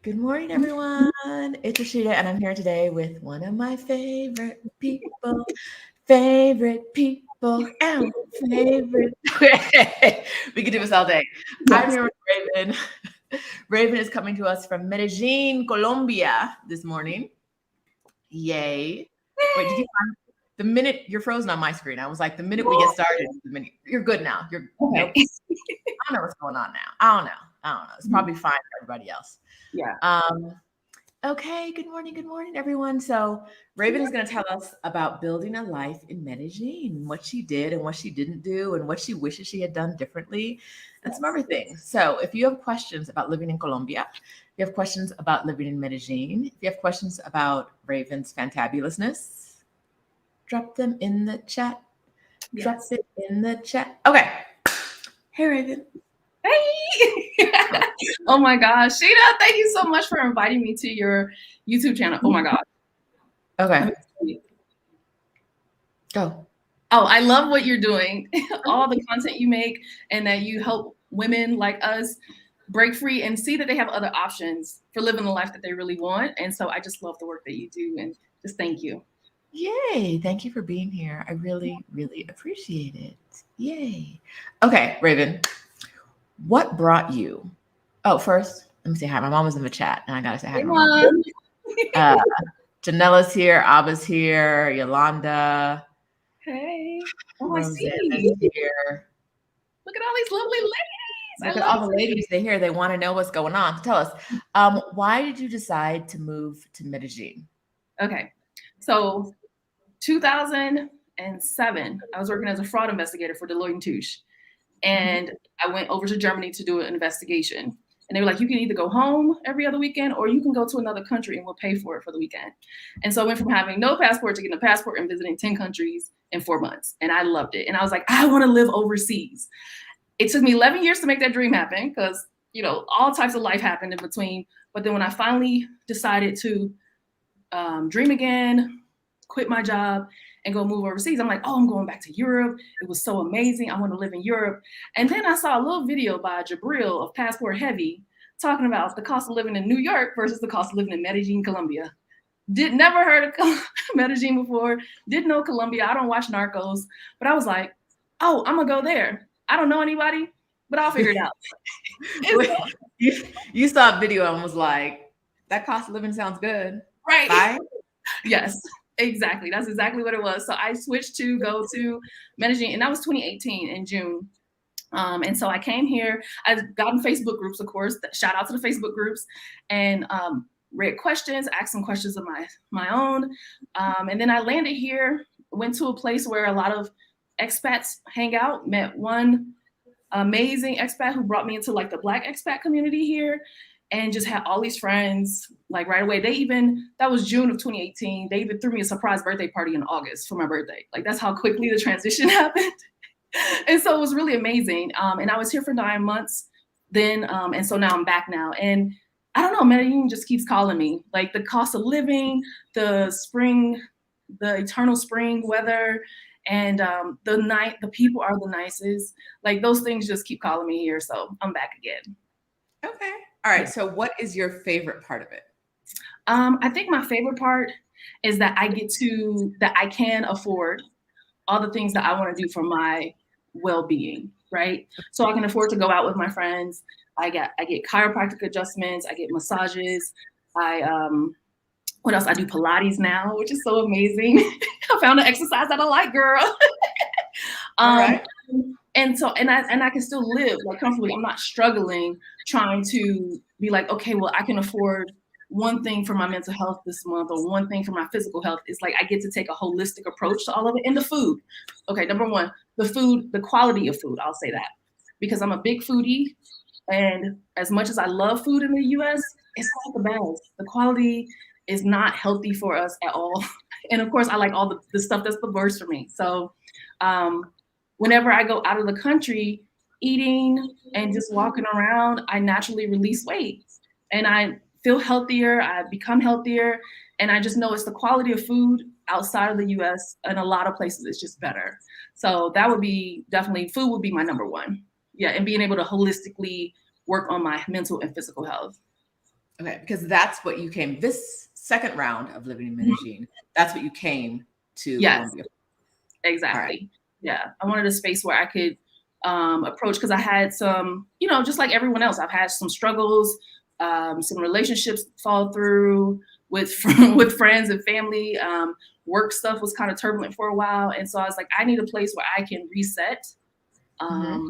Good morning, everyone. It's Rashida, and I'm here today with one of my favorite people. Favorite. We could do this all day. I'm Yes. here with Rayven. Rayven is coming to us from Medellin, Colombia this morning. Yay. Wait, did you find the minute you're frozen on my screen? I was like, the minute we get started, the minute you're good now. You're Okay. nope. I don't know what's going on now. I don't know. It's probably fine for everybody else. Yeah. Okay, good morning, everyone. So, Raven is going to tell us about building a life in Medellin, what she did and what she didn't do, and what she wishes she had done differently, and some other things. So, if you have questions about living in Colombia, if you have questions about living in Medellin, if you have questions about Raven's fantabulousness, drop them in the chat. Drop Yes. it in the chat. Okay. Hey, Raven. Hey. Oh my gosh, Sheena, thank you so much for inviting me to your YouTube channel. Oh my God. Okay. Go. Oh, I love what you're doing. All the content you make and that you help women like us break free and see that they have other options for living the life that they really want. And so I just love the work that you do and just thank you. Yay. Thank you for being here. I really, really appreciate it. Yay. Okay, Raven, what brought you? Oh, first, let me say hi. My mom was in the chat, and I got to say hi Hey, to my mom. Mom. Uh, Janella's here. Abba's here. Yolanda. Hey. Oh, I Rosanna's see. here. Look at all these lovely ladies. I Look at love all the ladies. They're here. They want to know what's going on. So tell us, why did you decide to move to Medellin? Okay. So 2007, I was working as a fraud investigator for Deloitte & Touche. And I went over to Germany to do an investigation. And they were like, you can either go home every other weekend or you can go to another country and we'll pay for it for the weekend. And so I went from having no passport to getting a passport and visiting 10 countries in 4 months. And I loved it. And I was like, I want to live overseas. It took me 11 years to make that dream happen because, all types of life happened in between. But then when I finally decided to dream again, quit my job, and go move overseas, I'm like, oh, I'm going back to Europe. It was so amazing. I want to live in Europe. And then I saw a little video by Jabril of Passport Heavy talking about the cost of living in New York versus the cost of living in Medellin, Colombia. Never heard of Medellin before. Didn't know Colombia. I don't watch Narcos. But I was like, oh, I'm going to go there. I don't know anybody, but I'll figure it out. You saw a video and was like, that cost of living sounds good. Right. Bye. Yes, exactly. That's exactly what it was. So I switched to go to Medellin, and that was 2018 in June. And so I came here. I've gotten Facebook groups, of course. Shout out to the Facebook groups, and read questions, asked some questions of my own, and then I landed here. Went to a place where a lot of expats hang out. Met one amazing expat who brought me into like the Black expat community here, and just had all these friends like right away. That was June of 2018. They even threw me a surprise birthday party in August for my birthday. Like that's how quickly the transition happened. And so it was really amazing. And I was here for 9 months then. And so now I'm back now. And I don't know, Medellin just keeps calling me. Like the cost of living, the eternal spring weather, and the people are the nicest. Like those things just keep calling me here. So I'm back again. Okay. All right. So what is your favorite part of it? I think my favorite part is that I can afford all the things that I want to do for my well-being, right? So I can afford to go out with my friends. I get chiropractic adjustments. I get massages. What else? I do Pilates now, which is so amazing. I found an exercise that I like, girl. All right. And I can still live like comfortably. I'm not struggling trying to be like, okay, well, I can afford one thing for my mental health this month or one thing for my physical health. It's like I get to take a holistic approach to all of it. And the food. Okay, number one, the food, the quality of food, I'll say that. Because I'm a big foodie. And as much as I love food in the US, it's not the best. The quality is not healthy for us at all. And of course, I like all the stuff that's the worst for me. So whenever I go out of the country, eating and just walking around, I naturally release weight. And I feel healthier, I become healthier, and I just know it's the quality of food outside of the US and a lot of places it's just better. So that would be definitely, food would be my number one. Yeah, and being able to holistically work on my mental and physical health. Okay, because that's what you came this second round of living in Medellin. That's what you came to Yes, Colombia. All right. exactly. Yeah, I wanted a space where I could approach, because I had some, just like everyone else, I've had some struggles, some relationships fall through with with friends and family. Work stuff was kind of turbulent for a while, and so I was like, I need a place where I can reset, Mm-hmm.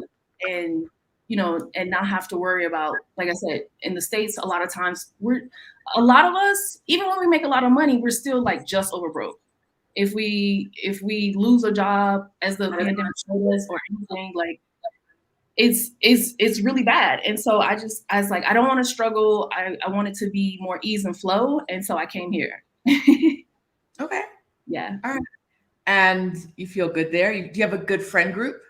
and and not have to worry about, like I said, in the States, a lot of times a lot of us, even when we make a lot of money, we're still like just over broke. If we lose a job, as the pandemic showed us, or anything, like it's really bad. And so I was like, I don't want to struggle. I want it to be more ease and flow. And so I came here. Okay. Yeah. All right. And you feel good there? Do you have a good friend group?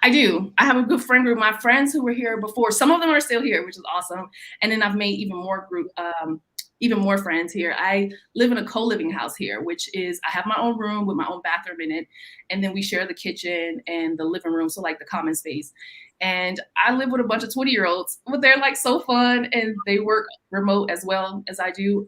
I do. I have a good friend group. My friends who were here before, some of them are still here, which is awesome. And then I've made even more friends here. I live in a co-living house here, which is, I have my own room with my own bathroom in it. And then we share the kitchen and the living room. So like the common space. And I live with a bunch of 20-year-olds, but they're like so fun, and they work remote as well as I do.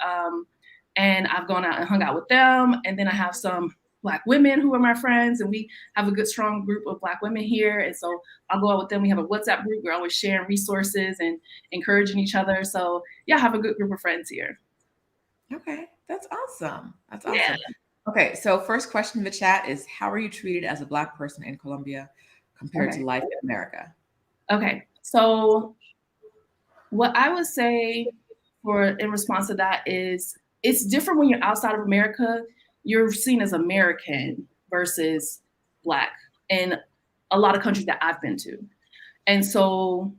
And I've gone out and hung out with them. And then I have some Black women who are my friends, and we have a good, strong group of Black women here. And so I'll go out with them. We have a WhatsApp group. We're always sharing resources and encouraging each other. So yeah, I have a good group of friends here. Okay, that's awesome. That's Yeah. awesome. Okay, so first question in the chat is, how are you treated as a Black person in Colombia compared Okay. to life in America? Okay. So what I would say in response to that is, it's different when you're outside of America. You're seen as American versus Black in a lot of countries that I've been to. And so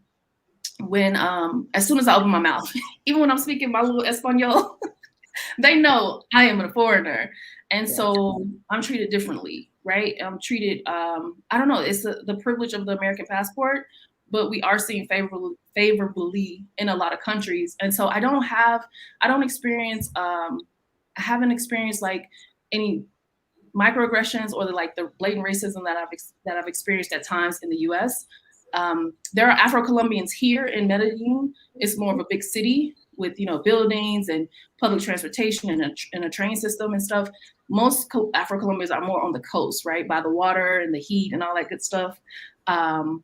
when as soon as I open my mouth, even when I'm speaking my little Espanol, they know I am a foreigner. And so I'm treated differently, right? I'm treated, I don't know, it's the privilege of the American passport, but we are seen favorably in a lot of countries. And so I don't experience, I haven't experienced like any microaggressions or the blatant racism that I've experienced at times in the U.S. There are Afro-Colombians here in Medellin. It's more of a big city with buildings and public transportation and a train system and stuff. Most Afro-Colombians are more on the coast, right, by the water and the heat and all that good stuff. And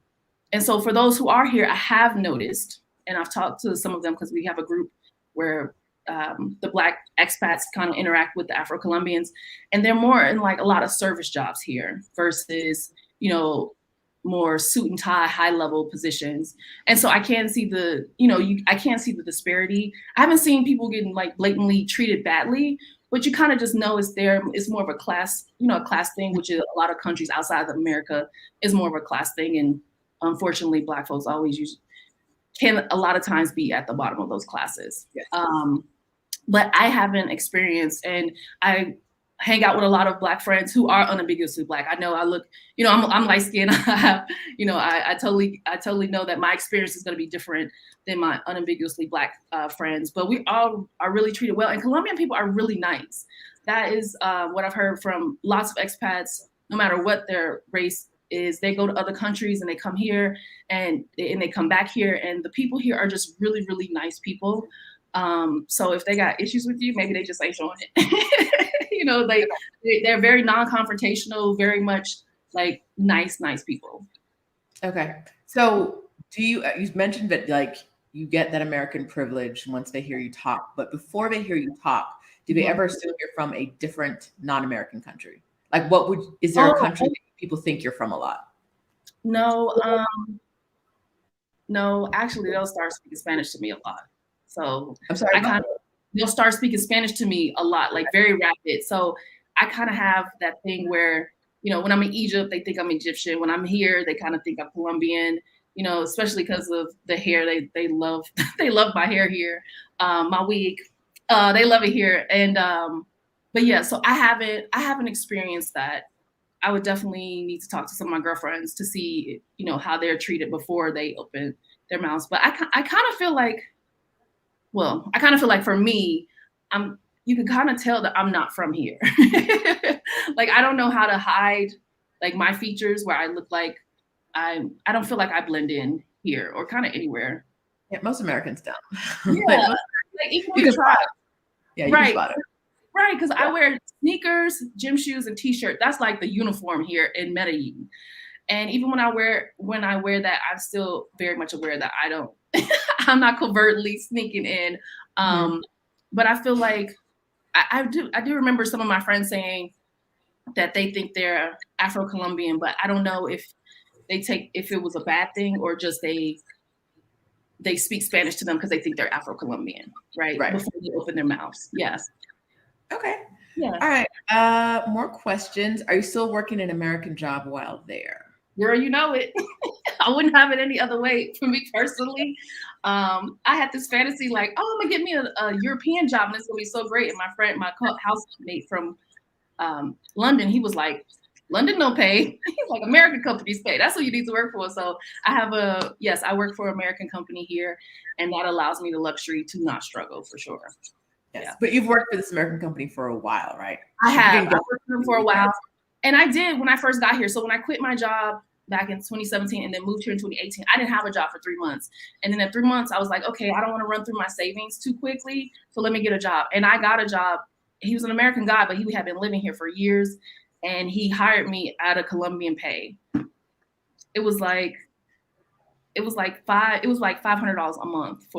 so for those who are here, I have noticed, and I've talked to some of them because we have a group where the Black expats kind of interact with the Afro-Colombians, and they're more in like a lot of service jobs here versus, more suit and tie, high level positions. And so I can see I can't see the disparity. I haven't seen people getting like blatantly treated badly, but you kind of just know it's more of a class, a class thing, which is a lot of countries outside of America is more of a class thing. And unfortunately, Black folks can a lot of times be at the bottom of those classes. Yes. But I haven't experienced, and I hang out with a lot of Black friends who are unambiguously Black. I know I look, I'm light skinned. I have, I totally know that my experience is going to be different than my unambiguously Black friends, but we all are really treated well. And Colombian people are really nice. That is what I've heard from lots of expats, no matter what their race is. They go to other countries and they come here and they come back here, and the people here are just really, really nice people. So if they got issues with you, maybe they just ain't showing it. They're very non-confrontational, very much like nice people. Okay. So you mentioned that like you get that American privilege once they hear you talk, but before they hear you talk, do they ever assume you're from a different non-American country? Like is there a country that people think you're from a lot? No, actually they'll start speaking Spanish to me a lot. So I'm sorry. They'll start speaking Spanish to me a lot, like very rapid. So I kind of have that thing where, when I'm in Egypt, they think I'm Egyptian. When I'm here, they kind of think I'm Colombian, especially because of the hair. They love, they love my hair here, my wig. They love it here. And, but yeah, so I haven't experienced that. I would definitely need to talk to some of my girlfriends to see, how they're treated before they open their mouths. But I kind of feel like, for me, you can kind of tell that I'm not from here. Like, I don't know how to hide like my features where I look like I don't feel like I blend in here or kind of anywhere. Yeah, most Americans don't. Yeah. even You on the can spot tribe. it. Yeah, you can Right. spot it. Right, because I wear sneakers, gym shoes, and t-shirt. That's like the uniform here in Medellin. And even when I wear that, I'm still very much aware that I'm not covertly sneaking in. But I feel like I do remember some of my friends saying that they think they're Afro-Colombian, but I don't know if it was a bad thing or just they speak Spanish to them because they think they're Afro-Colombian, right? Before they open their mouths. Yes. Okay. Yeah. All right. More questions. Are you still working an American job while there? Girl, you know it. I wouldn't have it any other way for me personally. I had this fantasy like, oh, I'm gonna get me a European job and it's gonna be so great. And my housemate from London, he was like, London don't pay. He's like, American companies pay. That's what you need to work for. So I work for an American company here, and that allows me the luxury to not struggle for sure. Yes. Yeah. But you've worked for this American company for a while, right? I have. I worked for them for a while. And I did when I first got here. So when I quit my job back in 2017 and then moved here in 2018, I didn't have a job for 3 months. And then at 3 months, I was like, okay, I don't want to run through my savings too quickly. So let me get a job. And I got a job. He was an American guy, but he had been living here for years. And he hired me at a Colombian pay. It was like $500 a month it's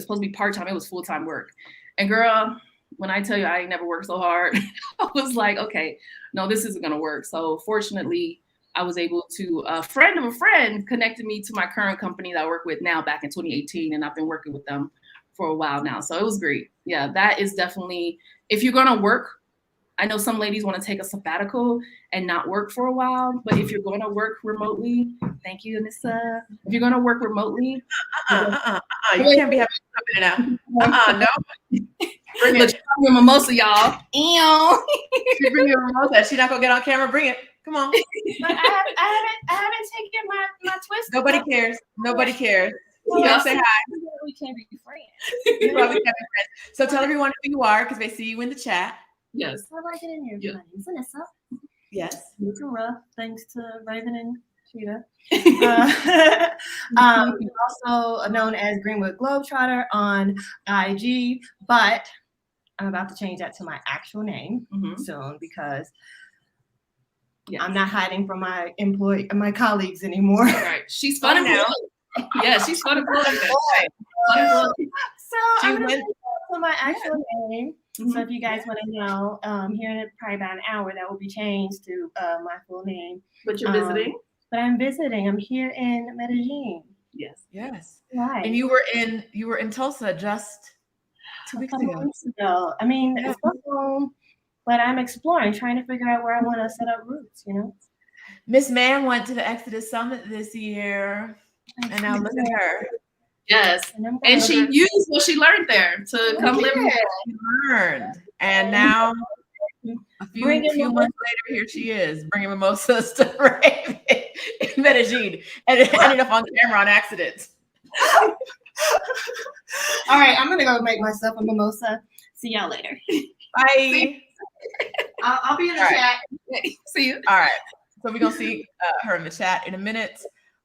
supposed to be part-time. It was full-time work. And girl, when I tell you I ain't never worked so hard, I was like, okay, no, this isn't gonna work. So fortunately, I was able to, a friend of a friend connected me to my current company that I work with now back in 2018, and I've been working with them for a while now. So it was great. Yeah, that is definitely, if you're gonna work, I know some ladies want to take a sabbatical and not work for a while, but if you're going to work remotely, thank you, Anissa. If you're going to work remotely, you can't be having something now. No. Bring it. Look, mimosa, y'all. She bring your mimosa. She's not gonna get on camera. Bring it. Come on. But I haven't taken my twist. Nobody cares. Nobody cares. Well, You say hi. We can't be friends. We can't be friends. So tell everyone who you are because they see you in the chat. Yes. I like it in here. Yeah. My name's Anissa. Yes. Looking rough, thanks to Rayven and Cheetah. Also known as Greenwood Globetrotter on IG, but I'm about to change that to my actual name soon because I'm not hiding from my colleagues anymore. Right. She's fun now. Yeah, she's fun and boy. So I'm going to to my actual name. So if you guys want to know, here in probably about an hour, that will be changed to my full name. But you're visiting? But I'm visiting. I'm here in Medellin. Yes. Yes. Right. And you were in Tulsa just 2 weeks ago. I mean, it's not home, but I'm exploring, trying to figure out where I want to set up roots, you know? Miss Mann went to the Exodus Summit this year. And now look at her. Yes. And she used what she learned there to come live here. She learned. And now a few months later, here she is bringing mimosas to Rayven in Medellin and it ended up on camera on accident. All right, I'm going to go make myself a mimosa. See y'all later. Bye. I'll be in the chat. See you. All right. So we're going to see her in the chat in a minute.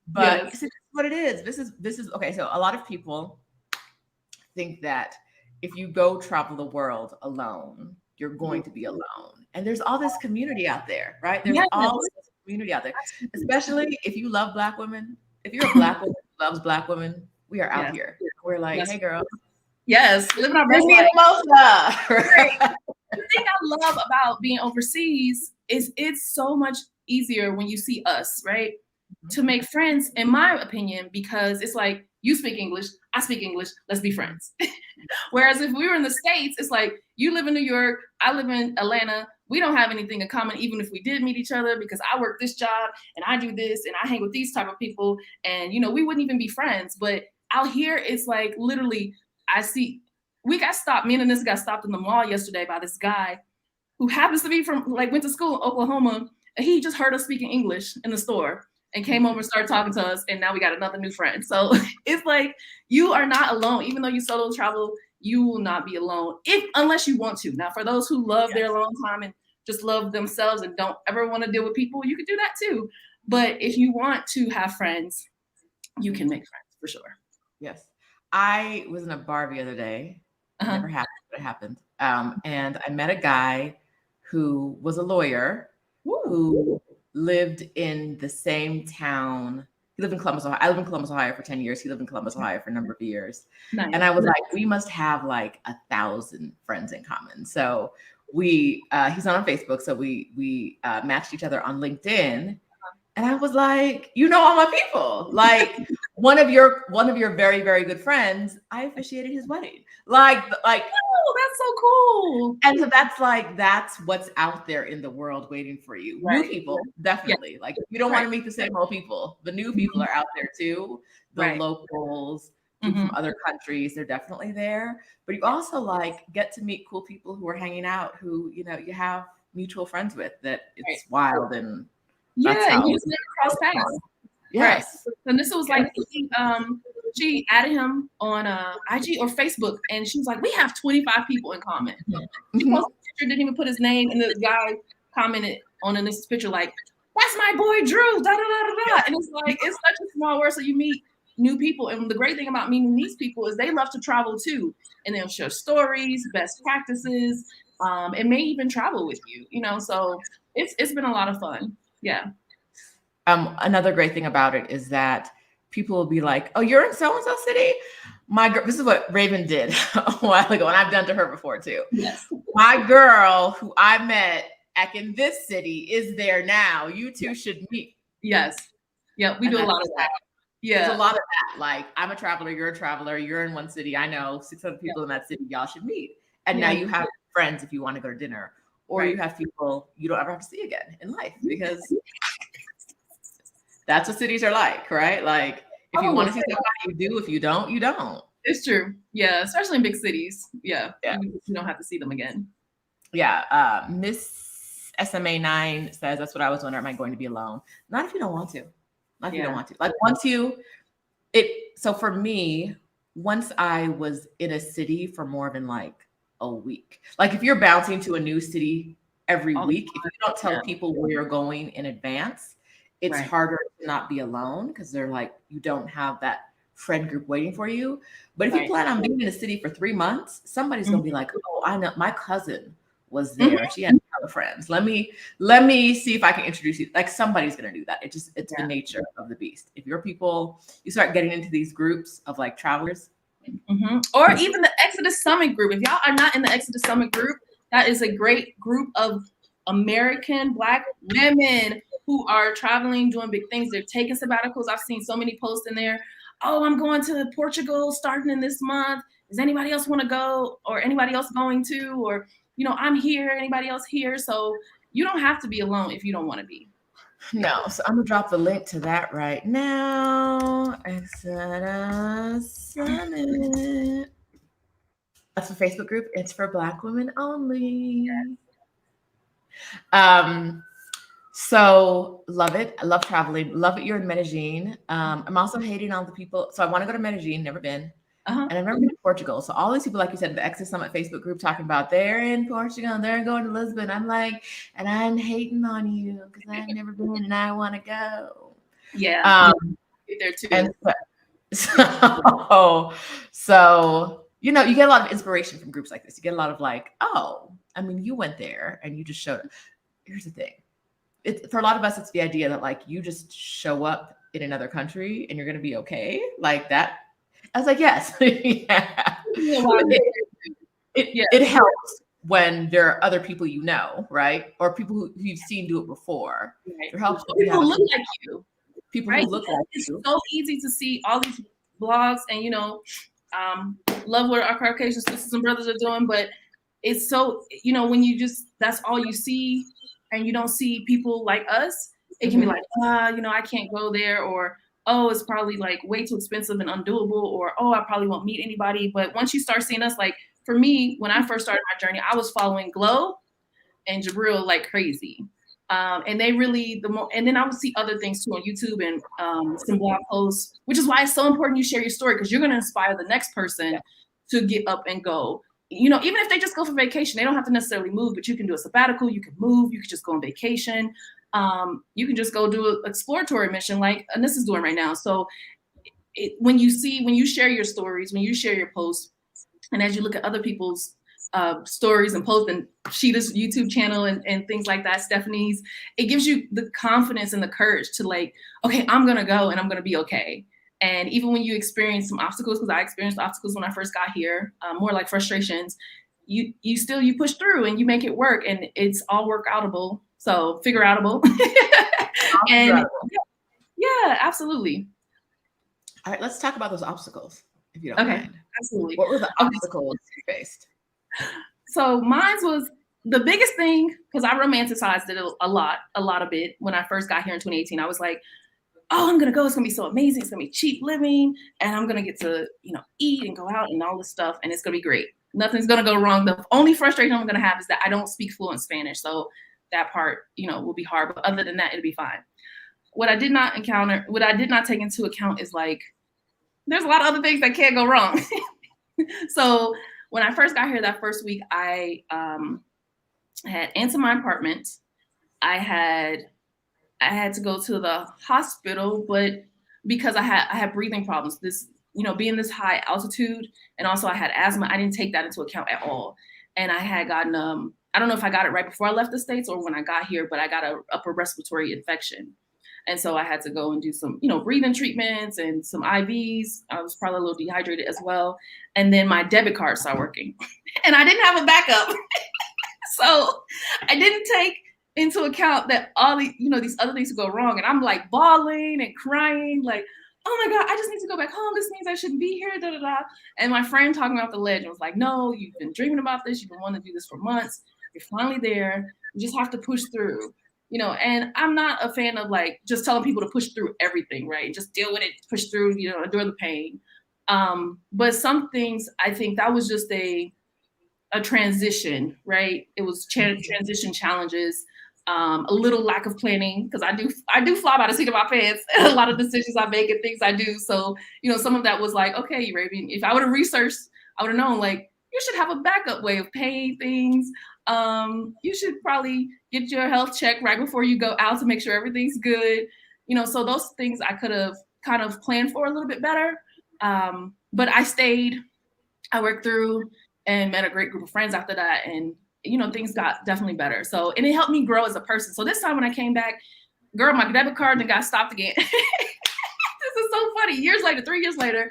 But this is what it is. This is okay. So a lot of people think that if you go travel the world alone, you're going to be alone. And there's all this community out there, right? There's all this community out there, especially if you love Black women. If you're a Black woman who loves Black women, we are out here. We're like, hey, girl. Yes, living our best life. The thing I love about being overseas is it's so much easier when you see us, right? To make friends, in my opinion, because it's like you speak English, I speak English, let's be friends. Whereas if we were in the States, it's like you live in New York, I live in Atlanta, we don't have anything in common, even if we did meet each other, because I work this job and I do this and I hang with these type of people, and we wouldn't even be friends. But out here, it's like literally, me and this got stopped in the mall yesterday by this guy who happens to be went to school in Oklahoma, and he just heard us speaking English in the store and came over and started talking to us, and now we got another new friend. So it's like you are not alone. Even though you solo travel, you will not be alone unless you want to. Now, for those who love their alone time and just love themselves and don't ever want to deal with people, you can do that too. But if you want to have friends, you can make friends for sure. Yes. I was in a bar the other day, Never happened, but it happened. And I met a guy who was a lawyer who lived in the same town. He lived in Columbus, Ohio. I lived in Columbus, Ohio for 10 years. He lived in Columbus, Ohio for a number of years. Nice. And I was like, we must have like 1,000 friends in common. So he's on Facebook. So we matched each other on LinkedIn. And I was like, you know all my people. Like one of your very, very good friends, I officiated his wedding. Like, oh, that's so cool. And so that's what's out there in the world waiting for you. Right. New people, definitely. Like you don't want to meet the same old people. The new people are out there too. The locals from other countries, they're definitely there. But you also like get to meet cool people who are hanging out, who you have mutual friends with. That it's wild and you just never cross paths. Yes. Right. And this was like she added him on IG or Facebook, and she was like, "We have 25 people in common." She posted a picture, didn't even put his name, and the guy commented on this picture like, "That's my boy Drew." Da da da da da. And it's like it's such a small world, so you meet new people, and the great thing about meeting these people is they love to travel too, and they'll share stories, best practices, and may even travel with you. So it's been a lot of fun. Yeah. Another great thing about it is that people will be like, "Oh, you're in so-and-so city?" This is what Rayven did a while ago, and I've done to her before too. Yes. My girl who I met in this city is there now. You two should meet. Yes. Yeah, we do a lot of that. Yeah. There's a lot of that. Like, I'm a traveler, you're a traveler, you're in one city. I know 600 people in that city. Y'all should meet. And now you have friends if you want to go to dinner, or you have people you don't ever have to see again in life, because that's what cities are like, right? Like, if you want to see somebody, you do. If you don't, you don't. It's true. Yeah, especially in big cities. Yeah. You don't have to see them again. Yeah. Miss SMA9 says, that's what I was wondering. Am I going to be alone? Not if you don't want to. Not if you don't want to. Like so for me, once I was in a city for more than like a week, like if you're bouncing to a new city every week, if you don't tell people where you're going in advance, it's harder to not be alone, because they're like, you don't have that friend group waiting for you. But if you plan on being in a city for 3 months, somebody's going to be like, oh, I know my cousin was there. She had other friends. Let me see if I can introduce you. Like, somebody's going to do that. It's the nature of the beast. If your people, you start getting into these groups of like travelers. Or even the Exodus Summit group. If y'all are not in the Exodus Summit group, that is a great group of American Black women who are traveling, doing big things. They're taking sabbaticals. I've seen so many posts in there. Oh, I'm going to Portugal starting in this month. Does anybody else want to go? Or anybody else going to? Or, I'm here. Anybody else here? So you don't have to be alone if you don't want to be. No. So I'm going to drop the link to that right now. Exodus Summit. That's a Facebook group. It's for Black women only. So love it. I love traveling. Love it. You're in Medellin. I'm also hating on the people. So I want to go to Medellin. Never been. And I've never been to Portugal. So all these people, like you said, the Exodus Summit Facebook group talking about they're in Portugal and they're going to Lisbon. I'm like, and I'm hating on you because I've never been and I want to go. Yeah. There too. And so you get a lot of inspiration from groups like this. You get a lot of like, oh, I mean, you went there and you just showed. Here's the thing. For a lot of us, it's the idea that like you just show up in another country and you're going to be okay. Like that. I was like, yes. It helps when there are other people right? Or people who you've seen do it before. It helps. People look like you. People who look like it's you. It's so easy to see all these blogs and, love what our Caucasian sisters and brothers are doing. But it's so, when you that's all you see and you don't see people like us, it can be like, I can't go there, or, oh, it's probably like way too expensive and undoable, or, oh, I probably won't meet anybody. But once you start seeing us, like for me, when I first started my journey, I was following Glow and Jabril like crazy. And they really, and then I would see other things too on YouTube and some blog posts, which is why it's so important you share your story, because you're going to inspire the next person to get up and go. Even if they just go for vacation, they don't have to necessarily move, but you can do a sabbatical, you can move, you can just go on vacation. You can just go do an exploratory mission like Anissa's is doing right now. So when you share your stories, when you share your posts, And as you look at other people's stories and posts, and Sheeta's YouTube channel and things like that, Stephanie's, it gives you the confidence and the courage to like, okay, I'm gonna go and I'm gonna be okay. And even when you experience some obstacles, because I experienced obstacles when I first got here, more like frustrations, you push through and you make it work, and it's all work outable. So figure outable. And yeah, absolutely. All right, let's talk about those obstacles, if you don't mind. Absolutely. What were the obstacles you faced? So mine was the biggest thing, because I romanticized it a lot of it when I first got here in 2018. I was like, oh, I'm gonna go. It's gonna be so amazing. It's gonna be cheap living, and I'm gonna get to, you know, eat and go out and all this stuff, and it's gonna be great. Nothing's gonna go wrong. The only frustration I'm gonna have is that I don't speak fluent Spanish, so that part, you know, will be hard. But other than that, it'll be fine. What I did not take into account is like, there's a lot of other things that can't go wrong. So when I first got here that first week, I had into my apartment. I had to go to the hospital, but because I had breathing problems, this, you know, being this high altitude, and also I had asthma, I didn't take that into account at all. And I had gotten, I don't know if I got it right before I left the States or when I got here, but I got an upper respiratory infection. And so I had to go and do some, you know, breathing treatments and some IVs. I was probably a little dehydrated as well. And then my debit card started working and I didn't have a backup. So I didn't take into account that all the, you know, these other things could go wrong. And I'm like bawling and crying, like, oh my God, I just need to go back home. This means I shouldn't be here, da, da, da. And my friend talking about the ledge was like, no, you've been dreaming about this. You've been wanting to do this for months. You're finally there. You just have to push through. You know, and I'm not a fan of like just telling people to push through everything, right? Just deal with it, push through, you know, endure the pain. But some things, I think that was just a transition, right? It was transition challenges, a little lack of planning, because I do fly by the seat of my pants. A lot of decisions I make and things I do. So, you know, some of that was like, okay, Rayven, if I would have researched, I would have known like, you should have a backup way of paying things. You should probably get your health check right before you go out to make sure everything's good. You know, so those things I could have kind of planned for a little bit better. But I stayed, I worked through and met a great group of friends after that. And, you know, things got definitely better. So, and it helped me grow as a person. So this time when I came back, girl, my debit card then got stopped again. This is so funny. 3 years later,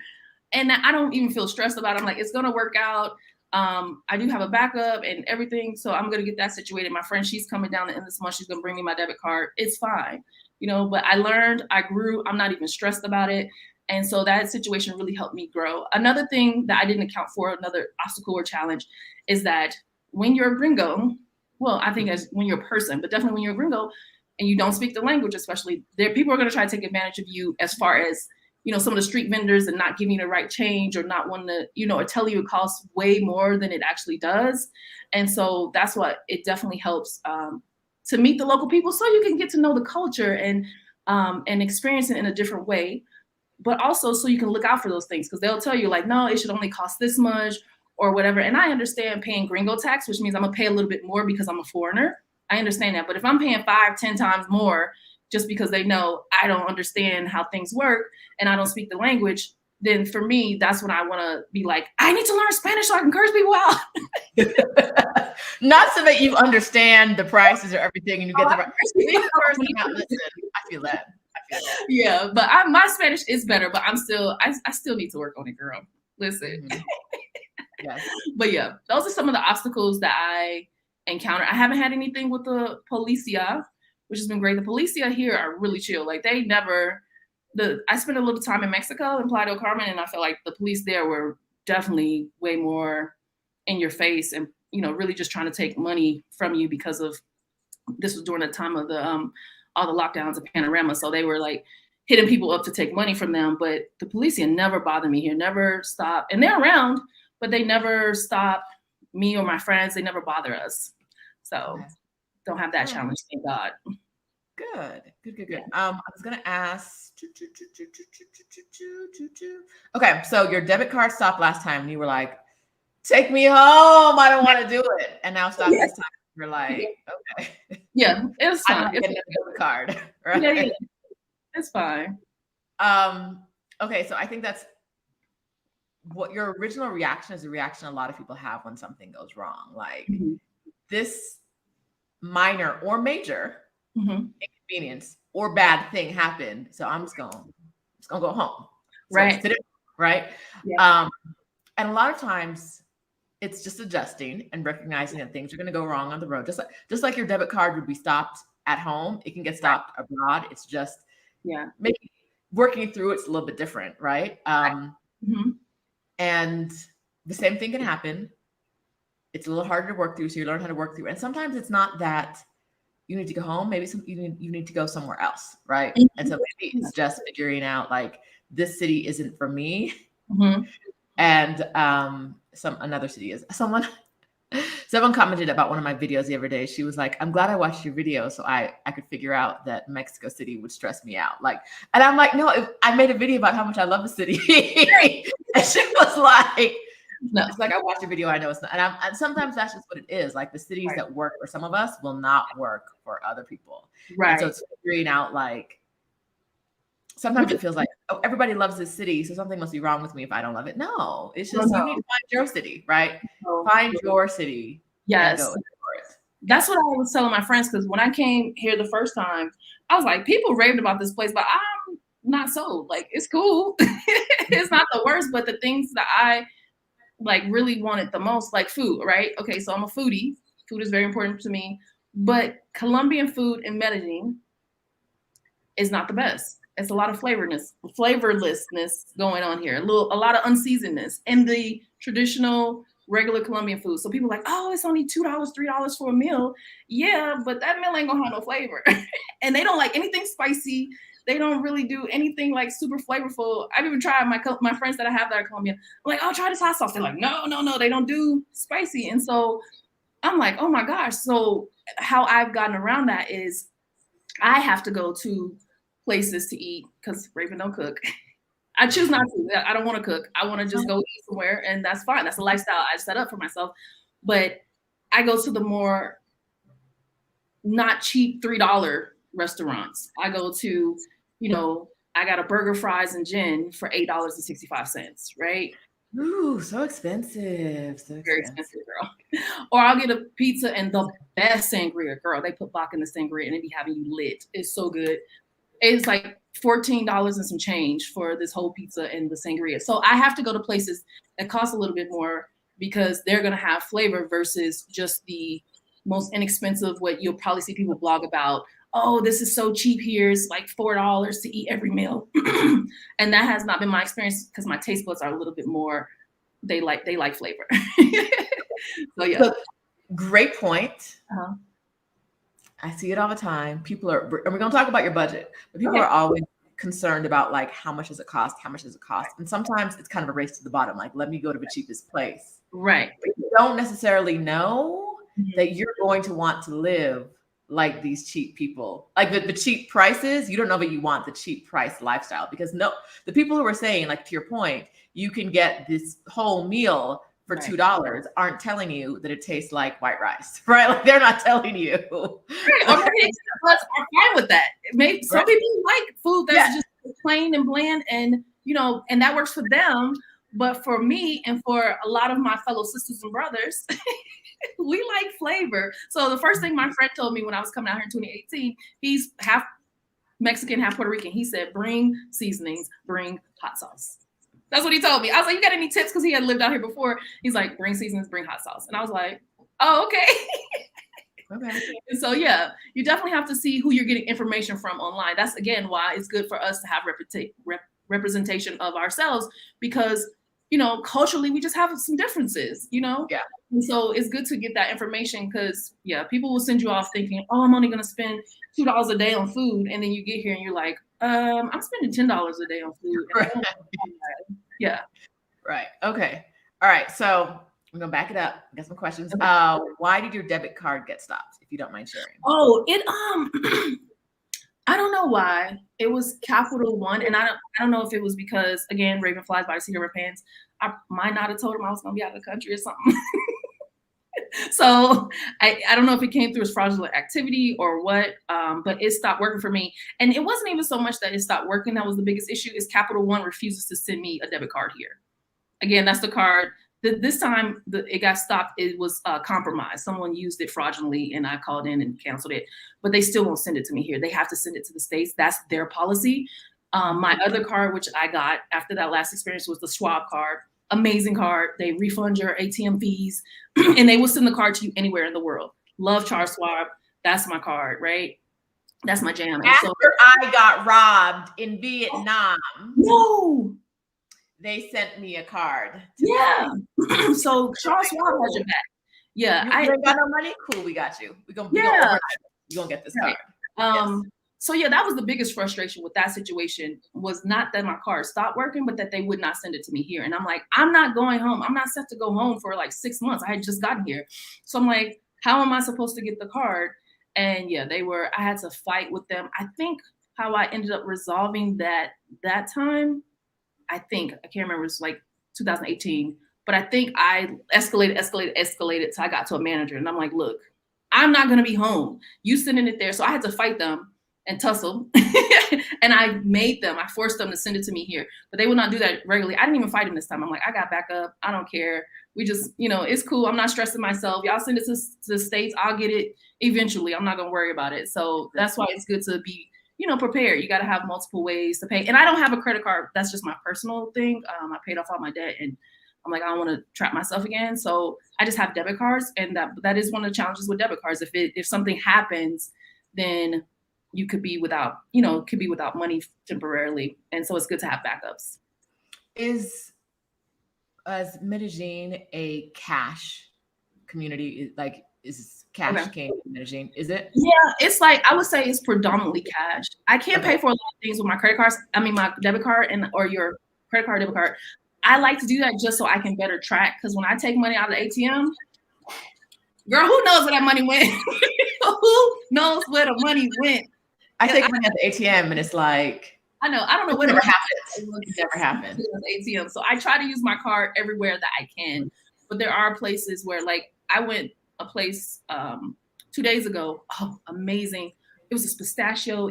and I don't even feel stressed about it. I'm like, it's going to work out. I do have a backup and everything. So I'm going to get that situated. My friend, she's coming down the end of this month. She's going to bring me my debit card. It's fine. You know, but I learned, I grew, I'm not even stressed about it. And so that situation really helped me grow. Another thing that I didn't account for, another obstacle or challenge, is that when you're a gringo, well, I think as when you're a person, but definitely when you're a gringo and you don't speak the language, especially, there people are going to try to take advantage of you as far as, you know, some of the street vendors and not giving you the right change or not wanting to, you know, or tell you it costs way more than it actually does. And so that's what it definitely helps to meet the local people so you can get to know the culture and experience it in a different way. But also so you can look out for those things, because they'll tell you like, no, it should only cost this much or whatever. And I understand paying gringo tax, which means I'm gonna pay a little bit more because I'm a foreigner. I understand that. But if I'm paying 5-10 times more just because they know I don't understand how things work and I don't speak the language, then for me, that's when I want to be like, I need to learn Spanish so I can curse people out. Not so that you understand the prices or everything and you get the right person out. Listen, I feel that. Yeah, but my Spanish is better, but I still need to work on it, girl. Listen. Mm-hmm. Yes. But yeah, those are some of the obstacles that I encountered. I haven't had anything with the policia, which has been great. The policia here are really chill. Like I spent a little time in Mexico in Playa del Carmen, and I felt like the police there were definitely way more in your face and, you know, really just trying to take money from you because of this was during the time of the all the lockdowns of Panorama. So they were like hitting people up to take money from them. But the policia never bothered me here, never stop. And they're around, but they never stop me or my friends. They never bother us. So don't have that challenge, thank God. Good. I was gonna ask. Okay, so your debit card stopped last time, and you were like, "Take me home. I don't want to do it." And now stop this time. You're like, okay. Yeah, it was fine. I'm getting a debit card, right? Yeah, it's fine. Okay, so I think that's what your original reaction is a reaction a lot of people have when something goes wrong. Like this minor or major inconvenience or bad thing happened. So I'm just gonna go home. So right. Right. Yeah. And a lot of times it's just adjusting and recognizing that things are going to go wrong on the road. Just like your debit card would be stopped at home, it can get stopped abroad. It's just maybe working through it's a little bit different, right? And the same thing can happen. It's a little harder to work through, so you learn how to work through. And sometimes it's not that you need to go home. Maybe you need to go somewhere else, right? And so maybe it's just figuring out like this city isn't for me, and another city is. Someone commented about one of my videos the other day. She was like, "I'm glad I watched your video so I could figure out that Mexico City would stress me out." Like, and I'm like, no, I made a video about how much I love the city, and she was like, no, it's like I watched a video. I know it's not, and sometimes that's just what it is. Like the cities that work for some of us will not work for other people, right? And so it's figuring out like. Sometimes it feels like, oh, everybody loves this city, so something must be wrong with me if I don't love it. No, it's just you need to find your city, right? Find your city. Yes. That's what I was telling my friends, because when I came here the first time, I was like, people raved about this place, but I'm not sold. Like, it's cool. It's not the worst, but the things that I like really wanted the most, like food, right? Okay, so I'm a foodie. Food is very important to me, but Colombian food in Medellin is not the best. It's a lot of flavorlessness going on here. A lot of unseasonedness in the traditional regular Colombian food. So people are like, oh, it's only $2, $3 for a meal. Yeah, but that meal ain't gonna have no flavor. And they don't like anything spicy. They don't really do anything like super flavorful. I've even tried my friends that I have that are Colombian. I'm like, oh, try this hot sauce. They're like, no, they don't do spicy. And so I'm like, oh my gosh. So how I've gotten around that is I have to go to places to eat because Rayven don't cook. I choose not to. I don't want to cook. I want to just go eat somewhere, and that's fine. That's a lifestyle I set up for myself. But I go to the more not cheap $3 restaurants. I go to, I got a burger, fries, and gin for $8.65, right? Ooh, so expensive. Very expensive, girl. Or I'll get a pizza and the best sangria, girl. They put vodka in the sangria and it be having you lit. It's so good. It's like $14 and some change for this whole pizza and the sangria. So I have to go to places that cost a little bit more because they're going to have flavor versus just the most inexpensive, what you'll probably see people blog about. Oh, this is so cheap here. It's like $4 to eat every meal. And that has not been my experience because my taste buds are a little bit more, they like flavor. So yeah. So, great point. I see it all the time. And we're going to talk about your budget, but people are always concerned about like, how much does it cost? How much does it cost? And sometimes it's kind of a race to the bottom. Like, let me go to the cheapest place. Right. But you don't necessarily know that you're going to want to live like these cheap people, like the cheap prices. You don't know that you want the cheap price lifestyle because the people who are saying, like, to your point, you can get this whole meal for $2 aren't telling you that it tastes like white rice, right? Like they're not telling you. Right. Or maybe I'm fine with that. Maybe some people like food that's just plain and bland, and and that works for them. But for me and for a lot of my fellow sisters and brothers, we like flavor. So the first thing my friend told me when I was coming out here in 2018, he's half Mexican, half Puerto Rican. He said, bring seasonings, bring hot sauce. That's what he told me. I was like, you got any tips? Because he had lived out here before. He's like, bring seasonings, bring hot sauce. And I was like, oh, okay. Okay. And so, yeah, you definitely have to see who you're getting information from online. That's, again, why it's good for us to have representation of ourselves because, culturally, we just have some differences, Yeah. And so it's good to get that information because, people will send you off thinking, oh, I'm only going to spend $2 a day on food. And then you get here and you're like, I'm spending $10 a day on food. Right. Yeah. Right. Okay. All right. So I'm going to back it up. I got some questions. Okay. Why did your debit card get stopped, if you don't mind sharing? Oh, I don't know why. It was Capital One, and I don't know if it was because, again, Rayven flies by the seat of her pants. I might not have told him I was going to be out of the country or something. So I don't know if it came through as fraudulent activity or what, but it stopped working for me. And it wasn't even so much that it stopped working. That was the biggest issue is Capital One refuses to send me a debit card here. Again, that's the card. This time it got stopped. It was compromised. Someone used it fraudulently, and I called in and canceled it. But they still won't send it to me here. They have to send it to the States. That's their policy. My other card, which I got after that last experience, was the Schwab card. Amazing card. They refund your ATM fees, and they will send the card to you anywhere in the world. Love Charles Schwab. That's my card, right? That's my jam. After I got robbed in Vietnam, no, they sent me a card. Yeah. So Charles Schwab has your back. Yeah. You ain't got no money? Cool, we got you. You're gonna get this card. Yes. So yeah, that was the biggest frustration with that situation, was not that my card stopped working, but that they would not send it to me here. And I'm like, I'm not going home. I'm not set to go home for like 6 months. I had just gotten here. So I'm like, how am I supposed to get the card? And yeah, I had to fight with them. I think how I ended up resolving that time, I can't remember, it's like 2018, but I think I escalated. So I got to a manager and I'm like, look, I'm not going to be home. You sending it there. So I had to fight them and tussle. And I forced them to send it to me here, but they would not do that regularly. I didn't even fight them this time. I'm like, I got backup. I don't care. We just, it's cool. I'm not stressing myself. Y'all send it to the States. I'll get it eventually. I'm not going to worry about it. So that's why it's good to be, prepared. You got to have multiple ways to pay. And I don't have a credit card. That's just my personal thing. I paid off all my debt and I'm like, I don't want to trap myself again. So I just have debit cards. And that is one of the challenges with debit cards. If something happens, then you could be without money temporarily. And so it's good to have backups. Is Medellin a cash community? Like, is cash king in Medellin? Is it? Yeah, it's like, I would say it's predominantly cash. I can't pay for a lot of things with my credit cards. I mean, my debit card or your credit card, debit card. I like to do that just so I can better track. Because when I take money out of the ATM, girl, who knows where that money went? Who knows where the money went? I take money at the ATM and it's like, I don't know what never happens. It never happens. ATM. So I try to use my card everywhere that I can. But there are places where, like, I went a place 2 days ago. Oh, amazing. It was this pistachio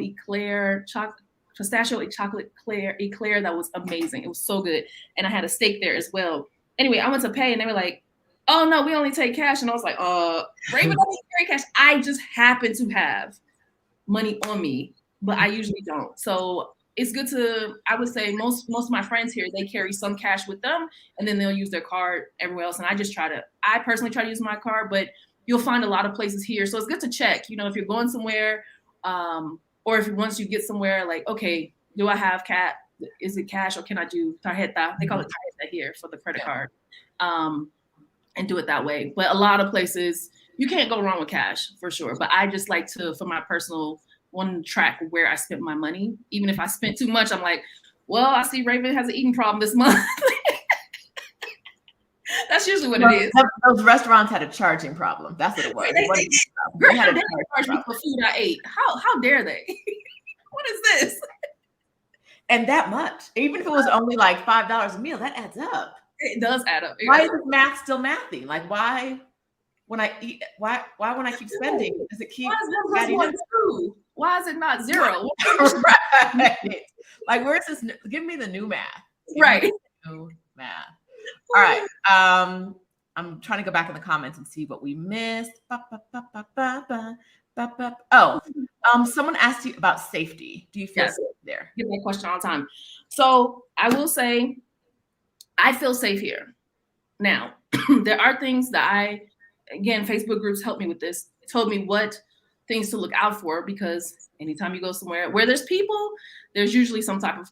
chocolate eclair that was amazing. It was so good. And I had a steak there as well. Anyway, I went to pay and they were like, oh no, we only take cash. And I was like, Rayven doesn't carry cash. I just happen to have money on me, but I usually don't. So it's good to, I would say most of my friends here, they carry some cash with them and then they'll use their card everywhere else. And I personally try to use my card, but you'll find a lot of places here. So it's good to check, if you're going somewhere, or once you get somewhere, like, okay, do I have is it cash or can I do tarjeta? They call it tarjeta here for the credit card, and do it that way. But a lot of places, you can't go wrong with cash for sure. But I just like to, for my personal one, track where I spent my money. Even if I spent too much, I'm like, well, I see Rayven has an eating problem this month. That's usually what it is. Those restaurants had a charging problem. That's what it was. They had a charge me for food I ate. How dare they? What is this? And that much, even if it was only like $5 a meal, that adds up. It does add up. Why is this math still mathing? Like, why when I eat, why when I keep spending, does it keep adding up? Why is it not zero? Right. Like, where's this? Give me the new math. Right. New math. All right. I'm trying to go back in the comments and see what we missed. Someone asked you about safety. Do you feel safe there? I get that question all the time. So I will say, I feel safe here. Now, there are things that again, Facebook groups helped me with this. It told me what things to look out for, because anytime you go somewhere where there's people, there's usually some type of,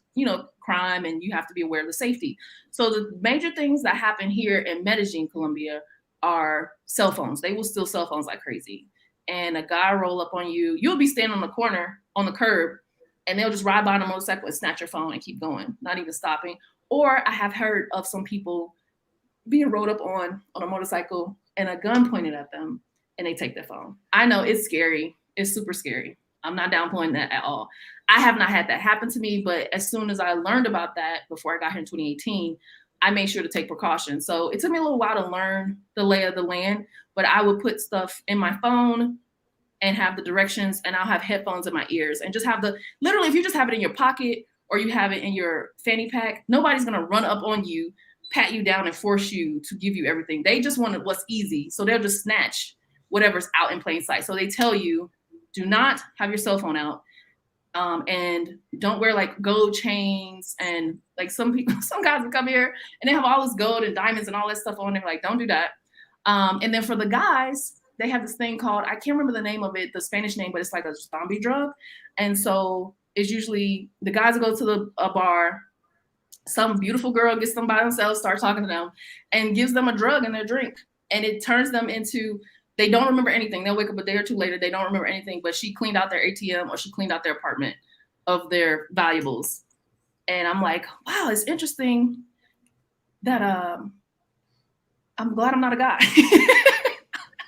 crime, and you have to be aware of the safety. So the major things that happen here in Medellin, Colombia, are cell phones. They will steal cell phones like crazy. And a guy roll up on you. You'll be standing on the corner on the curb, and they'll just ride by on a motorcycle and snatch your phone and keep going, not even stopping. Or I have heard of some people being rode up on a motorcycle and a gun pointed at them, and they take their phone. I know it's scary. It's super scary. I'm not downplaying that at all. I have not had that happen to me, but as soon as I learned about that before I got here in 2018, I made sure to take precautions. So it took me a little while to learn the lay of the land, but I would put stuff in my phone and have the directions, and I'll have headphones in my ears and just have literally, if you just have it in your pocket or you have it in your fanny pack, nobody's going to run up on you pat you down and force you to give you everything. They just want what's easy. So they'll just snatch whatever's out in plain sight. So they tell you, do not have your cell phone out. And don't wear like gold chains, and like some guys will come here and they have all this gold and diamonds and all that stuff on. They're like, don't do that. And then for the guys, they have this thing called, I can't remember the name of it, the Spanish name, but it's like a zombie drug. And so it's usually the guys will go to a bar, some beautiful girl gets them by themselves, starts talking to them, and gives them a drug in their drink. And it turns them into, they don't remember anything. They'll wake up a day or two later, they don't remember anything, but she cleaned out their ATM or she cleaned out their apartment of their valuables. And I'm like, wow, it's interesting that I'm glad I'm not a guy.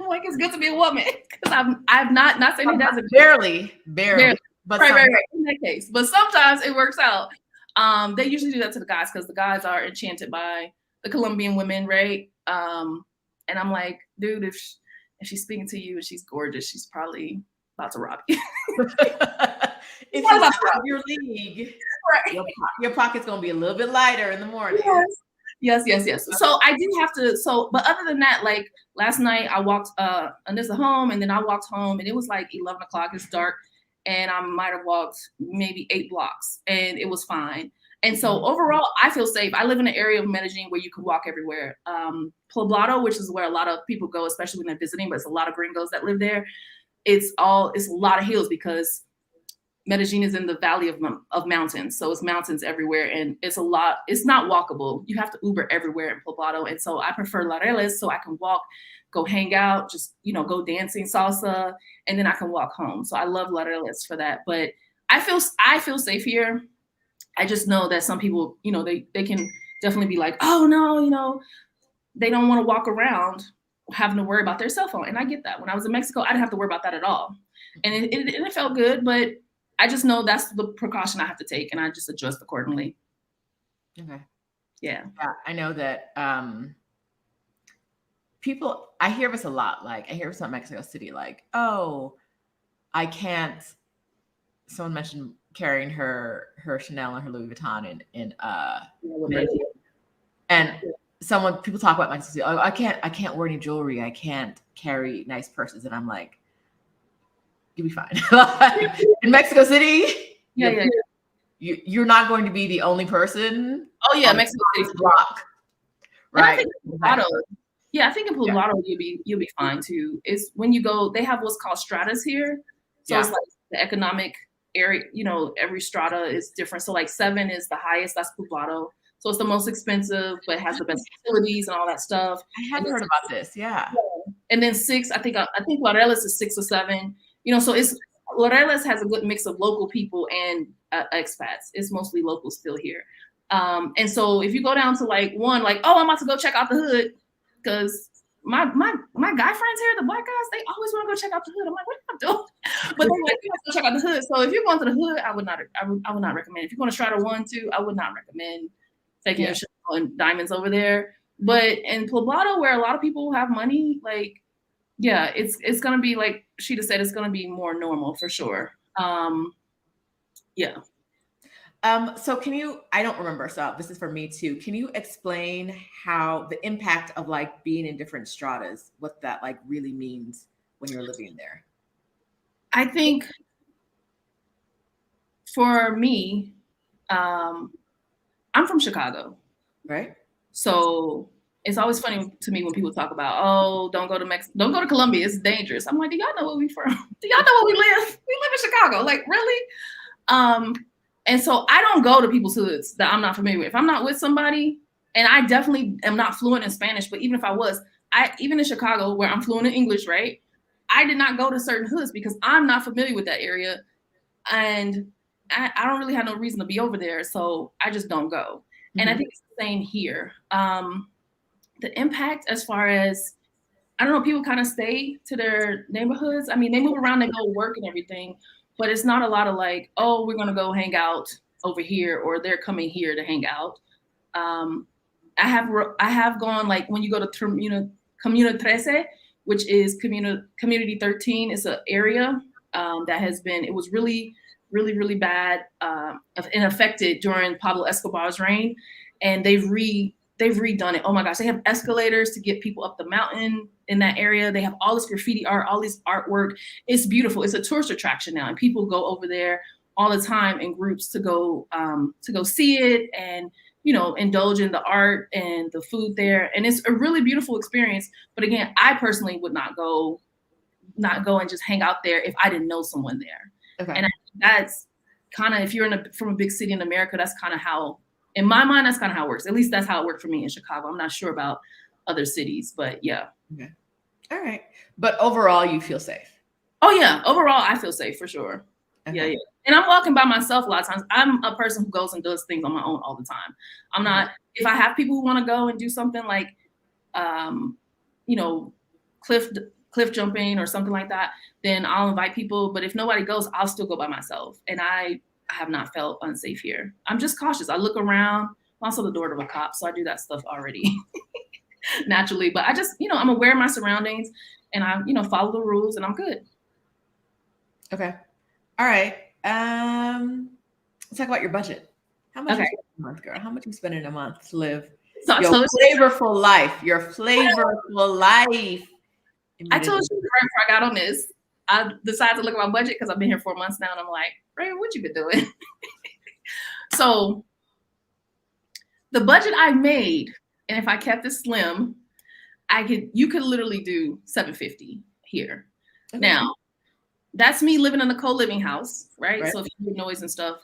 I'm like, it's good to be a woman, because I'm not saying it doesn't. Barely. But right, in that case. But sometimes it works out. They usually do that to the guys because the guys are enchanted by the Colombian women, right? And I'm like, dude, if she's speaking to you and she's gorgeous, she's probably about to rob you. If she's out of your league, right, your pocket's gonna be a little bit lighter in the morning. Yes. So I do have to. But other than that, like last night I walked and there's a home, and then I walked home, and it was like 11 o'clock. It's dark, and I might have walked maybe 8 blocks, and it was fine. And so overall, I feel safe. I live in an area of Medellin where you can walk everywhere. Poblado, which is where a lot of people go, especially when they're visiting, but it's a lot of gringos that live there. It's a lot of hills because Medellin is in the valley of mountains. So it's mountains everywhere, and it's not walkable. You have to Uber everywhere in Poblado. And so I prefer Laureles so I can walk, go hang out, just, go dancing salsa, and then I can walk home. So I love Laureles for that. But I feel safe here. I just know that some people, they can definitely be like, oh no, they don't want to walk around having to worry about their cell phone. And I get that. When I was in Mexico, I didn't have to worry about that at all. And it felt good, but I just know that's the precaution I have to take, and I just adjust accordingly. Okay. Yeah. I know that people, I hear this a lot. Like I hear this in Mexico City, like, oh, I can't, someone mentioned carrying her Chanel and her Louis Vuitton in and people talk about Mexico City. Oh, I can't wear any jewelry. I can't carry nice purses. And I'm like, you'll be fine. In Mexico City, you're not going to be the only person. Oh yeah, Mexico City block. Right. I think in Poblado you'll be fine too. It's when you go, they have what's called stratas here. So it's like the economic area, every strata is different. So like 7 is the highest, that's Poblado. So it's the most expensive, but it has the best facilities and all that stuff. I haven't heard about this. Yeah. And then 6, I think Laureles is 6 or 7. So Laureles has a good mix of local people and expats. It's mostly locals still here. And so if you go down to like 1, like, oh, I'm about to go check out the hood, because my guy friends here, the black guys, they always want to go check out the hood. I'm like, what am I doing? But they're like, you have to check out the hood. So if you're going to the hood, I would not recommend. If you're going to Strata 1, 2, I would not recommend taking your Chanel and diamonds over there. But in Poblado, where a lot of people have money, like, yeah, it's gonna be like Sheeta said, it's gonna be more normal for sure. So can you, I don't remember, so this is for me too. Can you explain how the impact of like being in different stratas, what that like really means when you're living there? I think for me, I'm from Chicago. Right. So it's always funny to me when people talk about, oh, don't go to Colombia, it's dangerous. I'm like, do y'all know where we from? Do y'all know where we live? We live in Chicago. Like, really? And so I don't go to people's hoods that I'm not familiar with. If I'm not with somebody, and I definitely am not fluent in Spanish, but even if I was, even in Chicago, where I'm fluent in English, right? I did not go to certain hoods because I'm not familiar with that area. And I don't really have no reason to be over there. So I just don't go. Mm-hmm. And I think it's the same here. The impact as far as, I don't know, people kind of stay to their neighborhoods. I mean, they move around, they go work and everything, but it's not a lot of like, oh, we're going to go hang out over here, or they're coming here to hang out. I have gone, like, when you go to Comuna 13, which is Community 13, it's an area that has been, it was really, really, really bad and affected during Pablo Escobar's reign. And they've they've redone it. Oh my gosh, they have escalators to get people up the mountain in that area. They have all this graffiti art, all this artwork. It's beautiful. It's a tourist attraction now, and people go over there all the time in groups to go see it and, you know, indulge in the art and the food there. And it's a really beautiful experience. But again, I personally would not go and just hang out there if I didn't know someone there. Okay. And that's kind of, if you're from a big city in America, that's kind of how, in my mind, that's kind of how it works. At least that's how it worked for me in Chicago. I'm not sure about other cities, but yeah. Okay. All right. But overall, you feel safe. Oh yeah. Overall, I feel safe for sure. Okay. Yeah. And I'm walking by myself a lot of times. I'm a person who goes and does things on my own all the time. I'm not, if I have people who want to go and do something like, you know, cliff jumping or something like that, then I'll invite people. But if nobody goes, I'll still go by myself. And I have not felt unsafe here. I'm just cautious. I look around. I'm also the daughter of a cop, so I do that stuff already naturally. But I just, you know, I'm aware of my surroundings and I, you know, follow the rules and I'm good. Okay. All right. Let's talk about your budget. How much you spend a month, girl? How much you spend in a month to live your flavorful life? Your flavorful life. I told you right before I got on this, I decided to look at my budget because I've been here 4 months now, and I'm like, Rayven, what you been doing? So the budget I made, and if I kept it slim, you could literally do $750 here. Okay. Now, that's me living in a co-living house, right? So if you hear noise and stuff,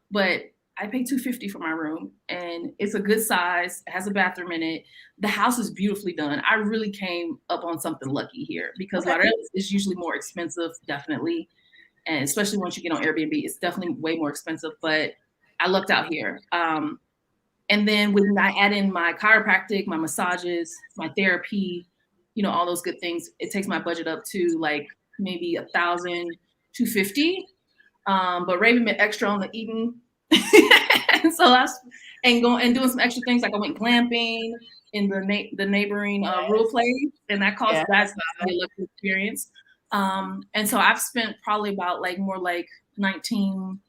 but I pay $250 for my room, and it's a good size. It has a bathroom in it. The house is beautifully done. I really came up on something lucky here because what else is usually more expensive, definitely. And especially once you get on Airbnb, it's definitely way more expensive, but I lucked out here. And then when I add in my chiropractic, my massages, my therapy, you know, all those good things, it takes my budget up to like maybe $1,250. But Rayven been extra on the eating. And so doing some extra things, like I went glamping in the neighboring rural place, and that cost that's a lucky experience. And so I've spent probably about more like $1,900,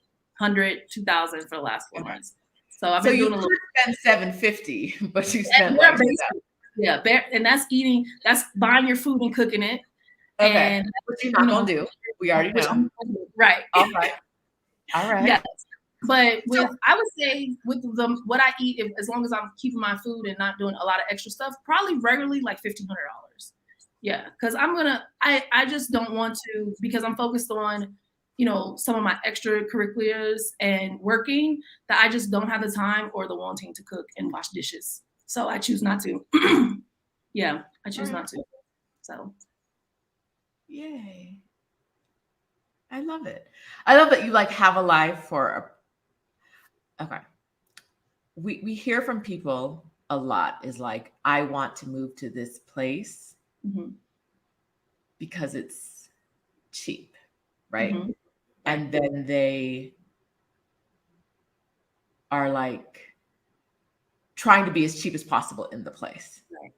$2,000 for the last 4 months. So I've been doing a little. Spend $750, but you spent and that's eating. That's buying your food and cooking it. Okay, and which you're not gonna do. We already know. Right. All right. Yes. But I would say with what I eat, as long as I'm keeping my food and not doing a lot of extra stuff, probably regularly like $1,500. Yeah, because I just don't want to, because I'm focused on, you know, some of my extracurriculars and working, that I just don't have the time or the wanting to cook and wash dishes. So I choose not to. Yeah, I choose not to. So. Yay. I love it. I love that you have a life okay. We hear from people a lot is like, I want to move to this place because it's cheap, right? Mm-hmm. And then they are trying to be as cheap as possible in the place. Right.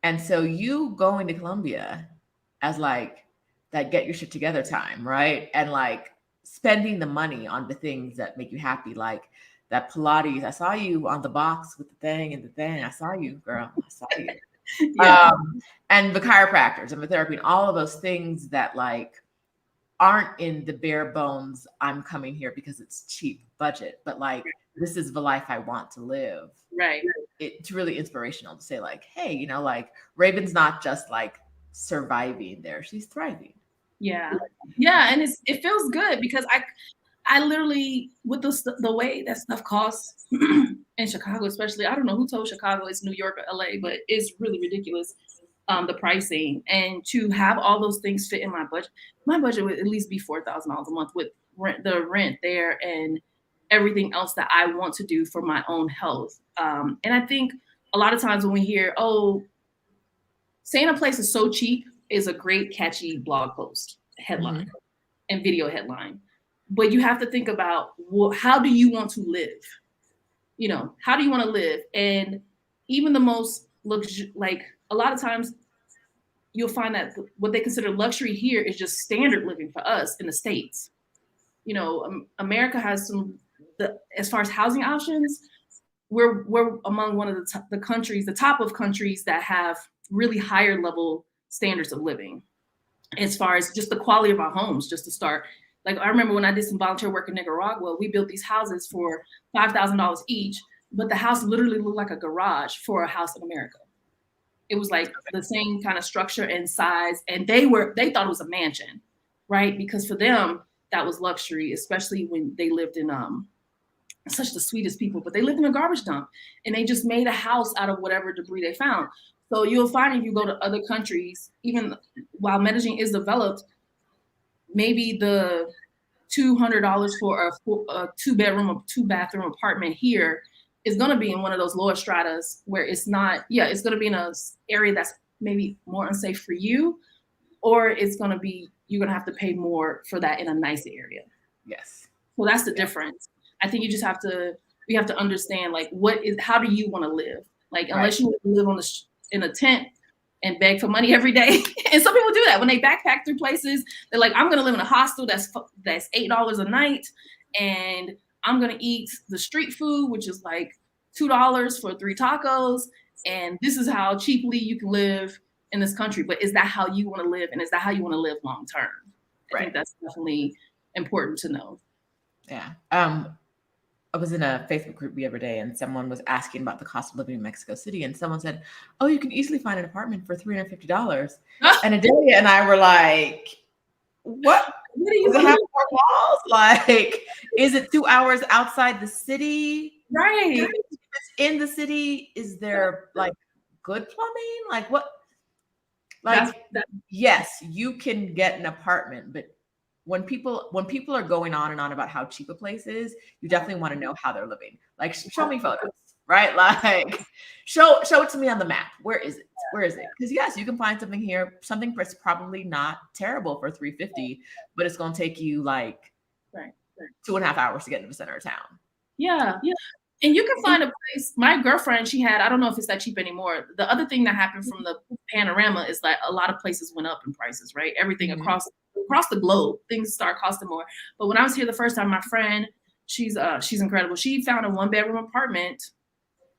And so you going to Colombia as that get your shit together time, right? And spending the money on the things that make you happy, like that Pilates. I saw you on the box with the thing and the thing. I saw you, girl. I saw you. And the chiropractors and the therapy and all of those things that aren't in the bare bones, I'm coming here because it's cheap budget, but this is the life I want to live. Right. It's really inspirational to say hey, you know, Rayven's not just surviving there, she's thriving. Yeah. And it feels good because I literally, with the way that stuff costs in Chicago, especially, I don't know who told Chicago it's New York or LA, but it's really ridiculous, the pricing. And to have all those things fit in my budget would at least be $4,000 a month with the rent there and everything else that I want to do for my own health. And I think a lot of times when we hear, saying a place is so cheap is a great catchy blog post headline and video headline. But you have to think about, how do you want to live? You know, how do you want to live? And even the most a lot of times you'll find that what they consider luxury here is just standard living for us in the States. You know, America has as far as housing options, we're among one of the countries, the top of countries that have really higher level standards of living, as far as just the quality of our homes. Just to start, like I remember when I did some volunteer work in Nicaragua, we built these houses for $5,000 each, but the house literally looked like a garage for a house in America. It was like the same kind of structure and size, and they thought it was a mansion, right? Because for them that was luxury, especially when they lived in such the sweetest people, but they lived in a garbage dump, and they just made a house out of whatever debris they found. So you'll find if you go to other countries, even while Medellin is developed, maybe the $200 for a 2-bedroom or 2-bathroom apartment here is going to be in one of those lower stratas where it's not, it's going to be in an area that's maybe more unsafe for you, or it's going to be, you're going to have to pay more for that in a nice area. Yes. Well, that's the difference. I think you just have to, we have to understand, like, how do you want to live? Like, unless you want to live in a tent and beg for money every day. And some people do that when they backpack through places. They're like, I'm going to live in a hostel that's $8 a night, and I'm going to eat the street food, which is like $2 for 3 tacos. And this is how cheaply you can live in this country. But is that how you want to live? And is that how you want to live long term? I think that's definitely important to know. Yeah. I was in a Facebook group the other day, and someone was asking about the cost of living in Mexico City, and someone said, "Oh, you can easily find an apartment for $350." And Adelia and I were like, "What? Does it have more walls? Like, is it 2 hours outside the city? Right. If it's in the city, is there like good plumbing? Like what? Like, yes, you can get an apartment, but when people are going on and on about how cheap a place is, you definitely want to know how they're living. Like, show me photos, right? Like, show it to me on the map. Where is it? Where is it? Because yes, you can find something here, something that's probably not terrible for $350, but it's going to take you like 2.5 hours to get into the center of town. Yeah. And you can find a place. My girlfriend, she had, I don't know if it's that cheap anymore. The other thing that happened from the panorama is that a lot of places went up in prices, right? Everything across the globe, things start costing more. But when I was here the first time, my friend, she's incredible. She found a 1-bedroom apartment,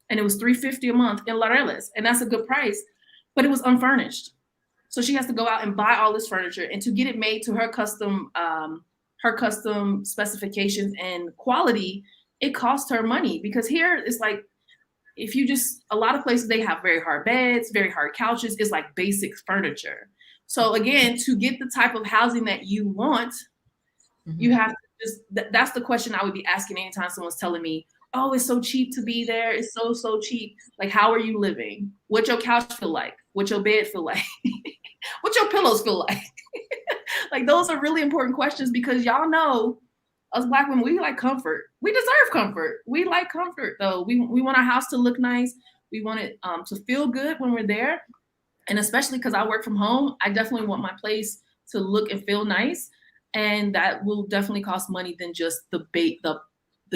and it was $350 a month in Laureles, and that's a good price, but it was unfurnished. So she has to go out and buy all this furniture, and to get it made to her custom specifications and quality, it cost her money. Because here it's like, if you just, a lot of places, they have very hard beds, very hard couches. It's like basic furniture. So again, to get the type of housing that you want, you have to just, that's the question I would be asking anytime someone's telling me, oh, it's so cheap to be there. It's so cheap. Like, how are you living? What your couch feel like? What your bed feel like? What your pillows feel like? Like, those are really important questions, because y'all know, us Black women, we like comfort. We deserve comfort. We like comfort, though. We want our house to look nice. We want it to feel good when we're there. And especially because I work from home, I definitely want my place to look and feel nice. And that will definitely cost money than just the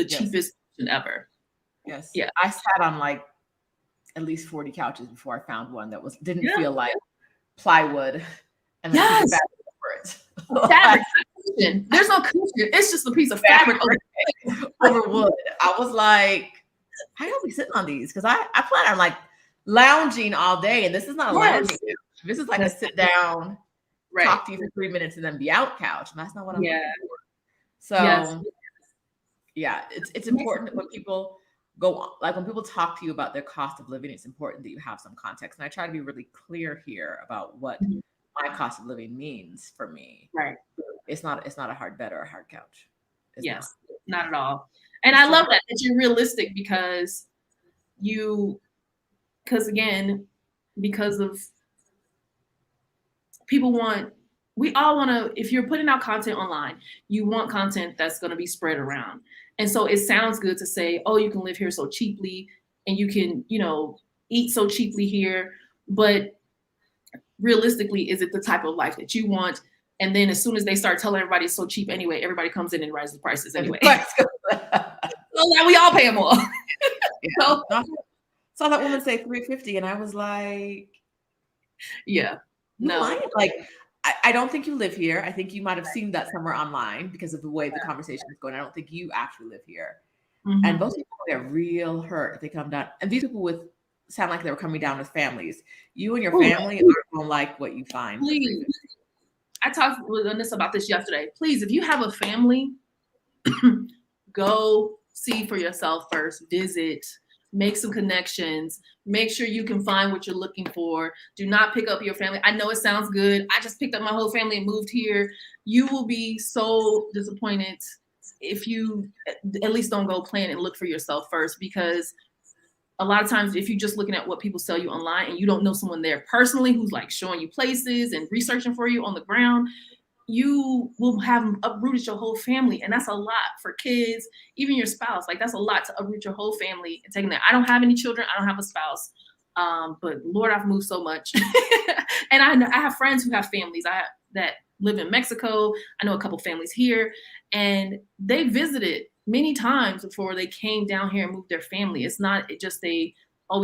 cheapest option ever. Yes. Yeah. I sat on like at least 40 couches before I found one that didn't feel like plywood. And then for it. Fabric. There's no cushion. It's just a piece of fabric over wood. I was like, how do we sitting on these? Because I plan on like lounging all day, and this is not a lounging couch. This is like a sit down, talk to you for 3 minutes, and then be out couch. And that's not what I'm looking for. So it's important that when people go on, like when people talk to you about their cost of living, it's important that you have some context. And I try to be really clear here about what my cost of living means for me. Right. It's not a hard bed or a hard couch. It's not at all. And I love that you're realistic, because of people we all want to, if you're putting out content online, you want content that's going to be spread around. And so it sounds good to say, oh, you can live here so cheaply, and you can, eat so cheaply here. But realistically, is it the type of life that you want? And then as soon as they start telling everybody it's so cheap anyway, everybody comes in and raises the prices anyway. So now we all pay more. So saw that woman say $350, and I was like, no. Like, I don't think you live here. I think you might have seen that somewhere online because of the way the conversation is going. I don't think you actually live here. And those people get real hurt if they come down. And these people sound like they were coming down with families. You and your family aren't going to like what you find. Please. I talked with Anissa about this yesterday. Please, if you have a family, go see for yourself first. Visit. Make some connections. Make sure you can find what you're looking for. Do not pick up your family. I know it sounds good. I just picked up my whole family and moved here. You will be so disappointed if you at least don't go plan and look for yourself first, because a lot of times if you're just looking at what people sell you online and you don't know someone there personally who's like showing you places and researching for you on the ground, you will have uprooted your whole family. And that's a lot for kids, even your spouse. Like that's a lot to uproot your whole family and taking that. I don't have any children. I don't have a spouse. But Lord, I've moved so much. And I have friends who have families that live in Mexico. I know a couple families here, and they visited many times before they came down here and moved their family. It's not just we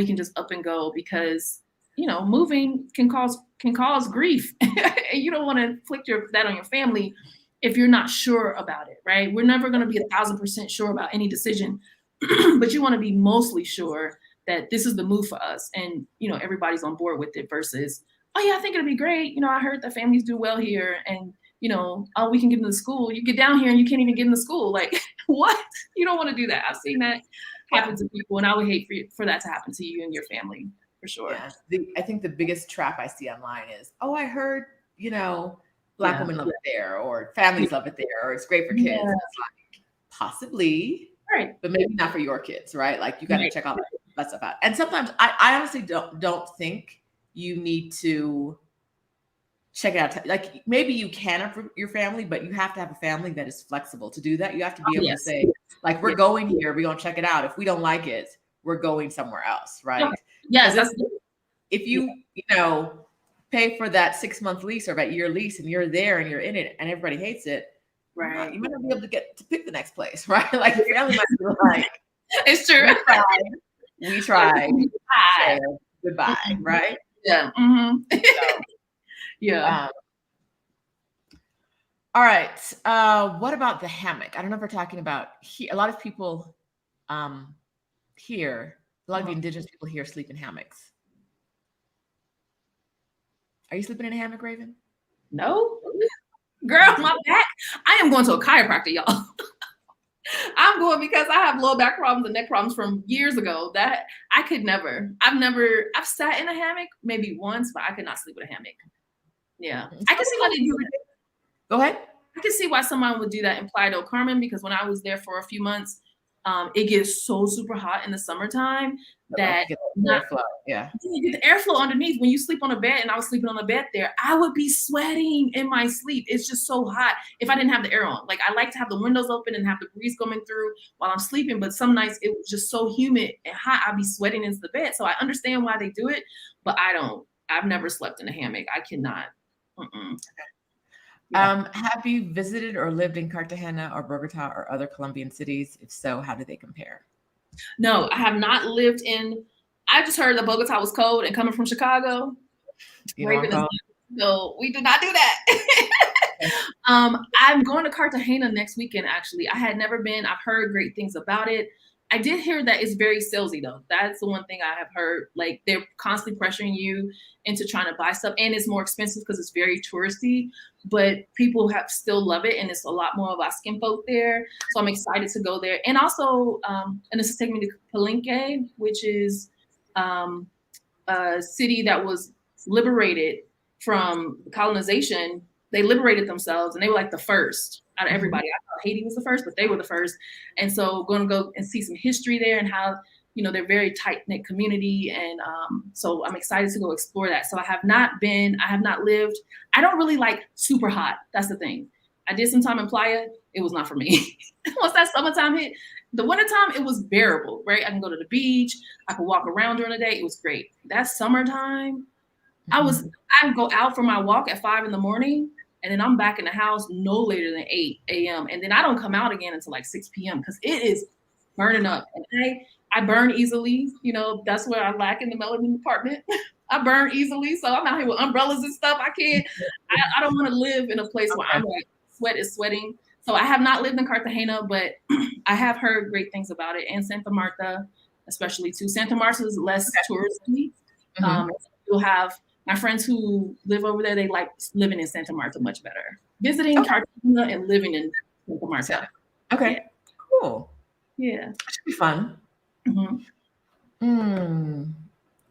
can just up and go, because moving can cause grief. And you don't want to inflict that on your family if you're not sure about it, right? We're never going to be 1,000% sure about any decision, but you want to be mostly sure that this is the move for us, and everybody's on board with it, versus, oh yeah, I think it'll be great. I heard that families do well here, and oh, we can get into school. You get down here and you can't even get into school. Like, what? You don't want to do that. I've seen that happen to people, and I would hate for that to happen to you and your family, for sure. Yeah. I think the biggest trap I see online is, oh, I heard, Black women love it there, or families love it there, or it's great for kids. Yeah. It's like, possibly, right, but maybe not for your kids, right? Like, you got to check all that stuff out. And sometimes I honestly don't think you need to check it out. Like, maybe you can for your family, but you have to have a family that is flexible to do that. You have to be able to say, like, we're going here, we're going to check it out. If we don't like it, we're going somewhere else, right? Yes. If you pay for that 6-month lease or that year lease, and you're there and you're in it and everybody hates it, right? You might not be able to get to pick the next place, right? Like, your family might be like, it's true. We tried. Goodbye, right? Yeah. Yeah. All right. What about the hammock? I don't know if we're talking about here. A lot of people here, a lot of the indigenous people here sleep in hammocks. Are you sleeping in a hammock, Rayven? No. Girl, my back. I am going to a chiropractor, y'all. I'm going because I have low back problems and neck problems from years ago that I could never. I've sat in a hammock maybe once, but I could not sleep in a hammock. Yeah. I can see why they do it. Go ahead. I can see why someone would do that in Playa del Carmen, because when I was there for a few months, it gets so super hot in the summertime that airflow. Yeah. You get the airflow underneath. When you sleep on a bed, and I was sleeping on the bed there, I would be sweating in my sleep. It's just so hot if I didn't have the air on. Like, I like to have the windows open and have the breeze coming through while I'm sleeping, but some nights it was just so humid and hot, I'd be sweating into the bed. So I understand why they do it, but I don't. I've never slept in a hammock. I cannot. Yeah. Have you visited or lived in Cartagena or Bogota or other Colombian cities? If so, how do they compare? No, I have not lived in. I just heard that Bogota was cold, and coming from Chicago, no, we do not do that. I'm going to Cartagena next weekend, actually. I had never been. I've heard great things about it. I did hear that it's very salesy, though. That's the one thing I have heard. Like, they're constantly pressuring you into trying to buy stuff, and it's more expensive because it's very touristy, but people still love it, and it's a lot more of our skin folk there. So I'm excited to go there. And also, and this is taking me to Palenque, which is a city that was liberated from colonization. They liberated themselves, and they were like the first out of everybody. I thought Haiti was the first, but they were the first. And so going to go and see some history there, and how, they're very tight-knit community. And so I'm excited to go explore that. So I have not lived. I don't really like super hot. That's the thing. I did some time in Playa. It was not for me. Once that summertime hit, the wintertime, it was bearable, right? I can go to the beach. I could walk around during the day. It was great. That summertime, I would go out for my walk at 5 a.m. and then I'm back in the house no later than 8 a.m. And then I don't come out again until like 6 p.m. because it is burning up. And I burn easily. That's where I lack in the melanin department. I burn easily. So I'm out here with umbrellas and stuff. I don't want to live in a place where I'm like, sweat is sweating. So I have not lived in Cartagena, but I have heard great things about it, and Santa Marta, especially too. Santa Marta is less touristy. You'll have my friends who live over there. They like living in Santa Marta much better. Visiting Cartagena and living in Santa Marta. Okay, yeah. Cool. Yeah, that should be fun.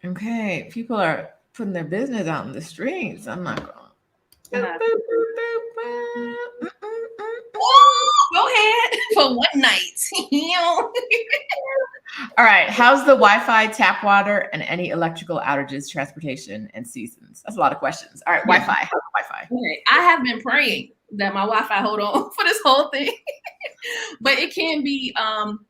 Okay, people are putting their business out in the streets. I'm not going. Go ahead for one night. All right. How's the Wi-Fi, tap water, and any electrical outages, transportation, and seasons? That's a lot of questions. All right, Wi-Fi. How's Wi-Fi? Okay. I have been praying that my Wi-Fi hold on for this whole thing, but it can be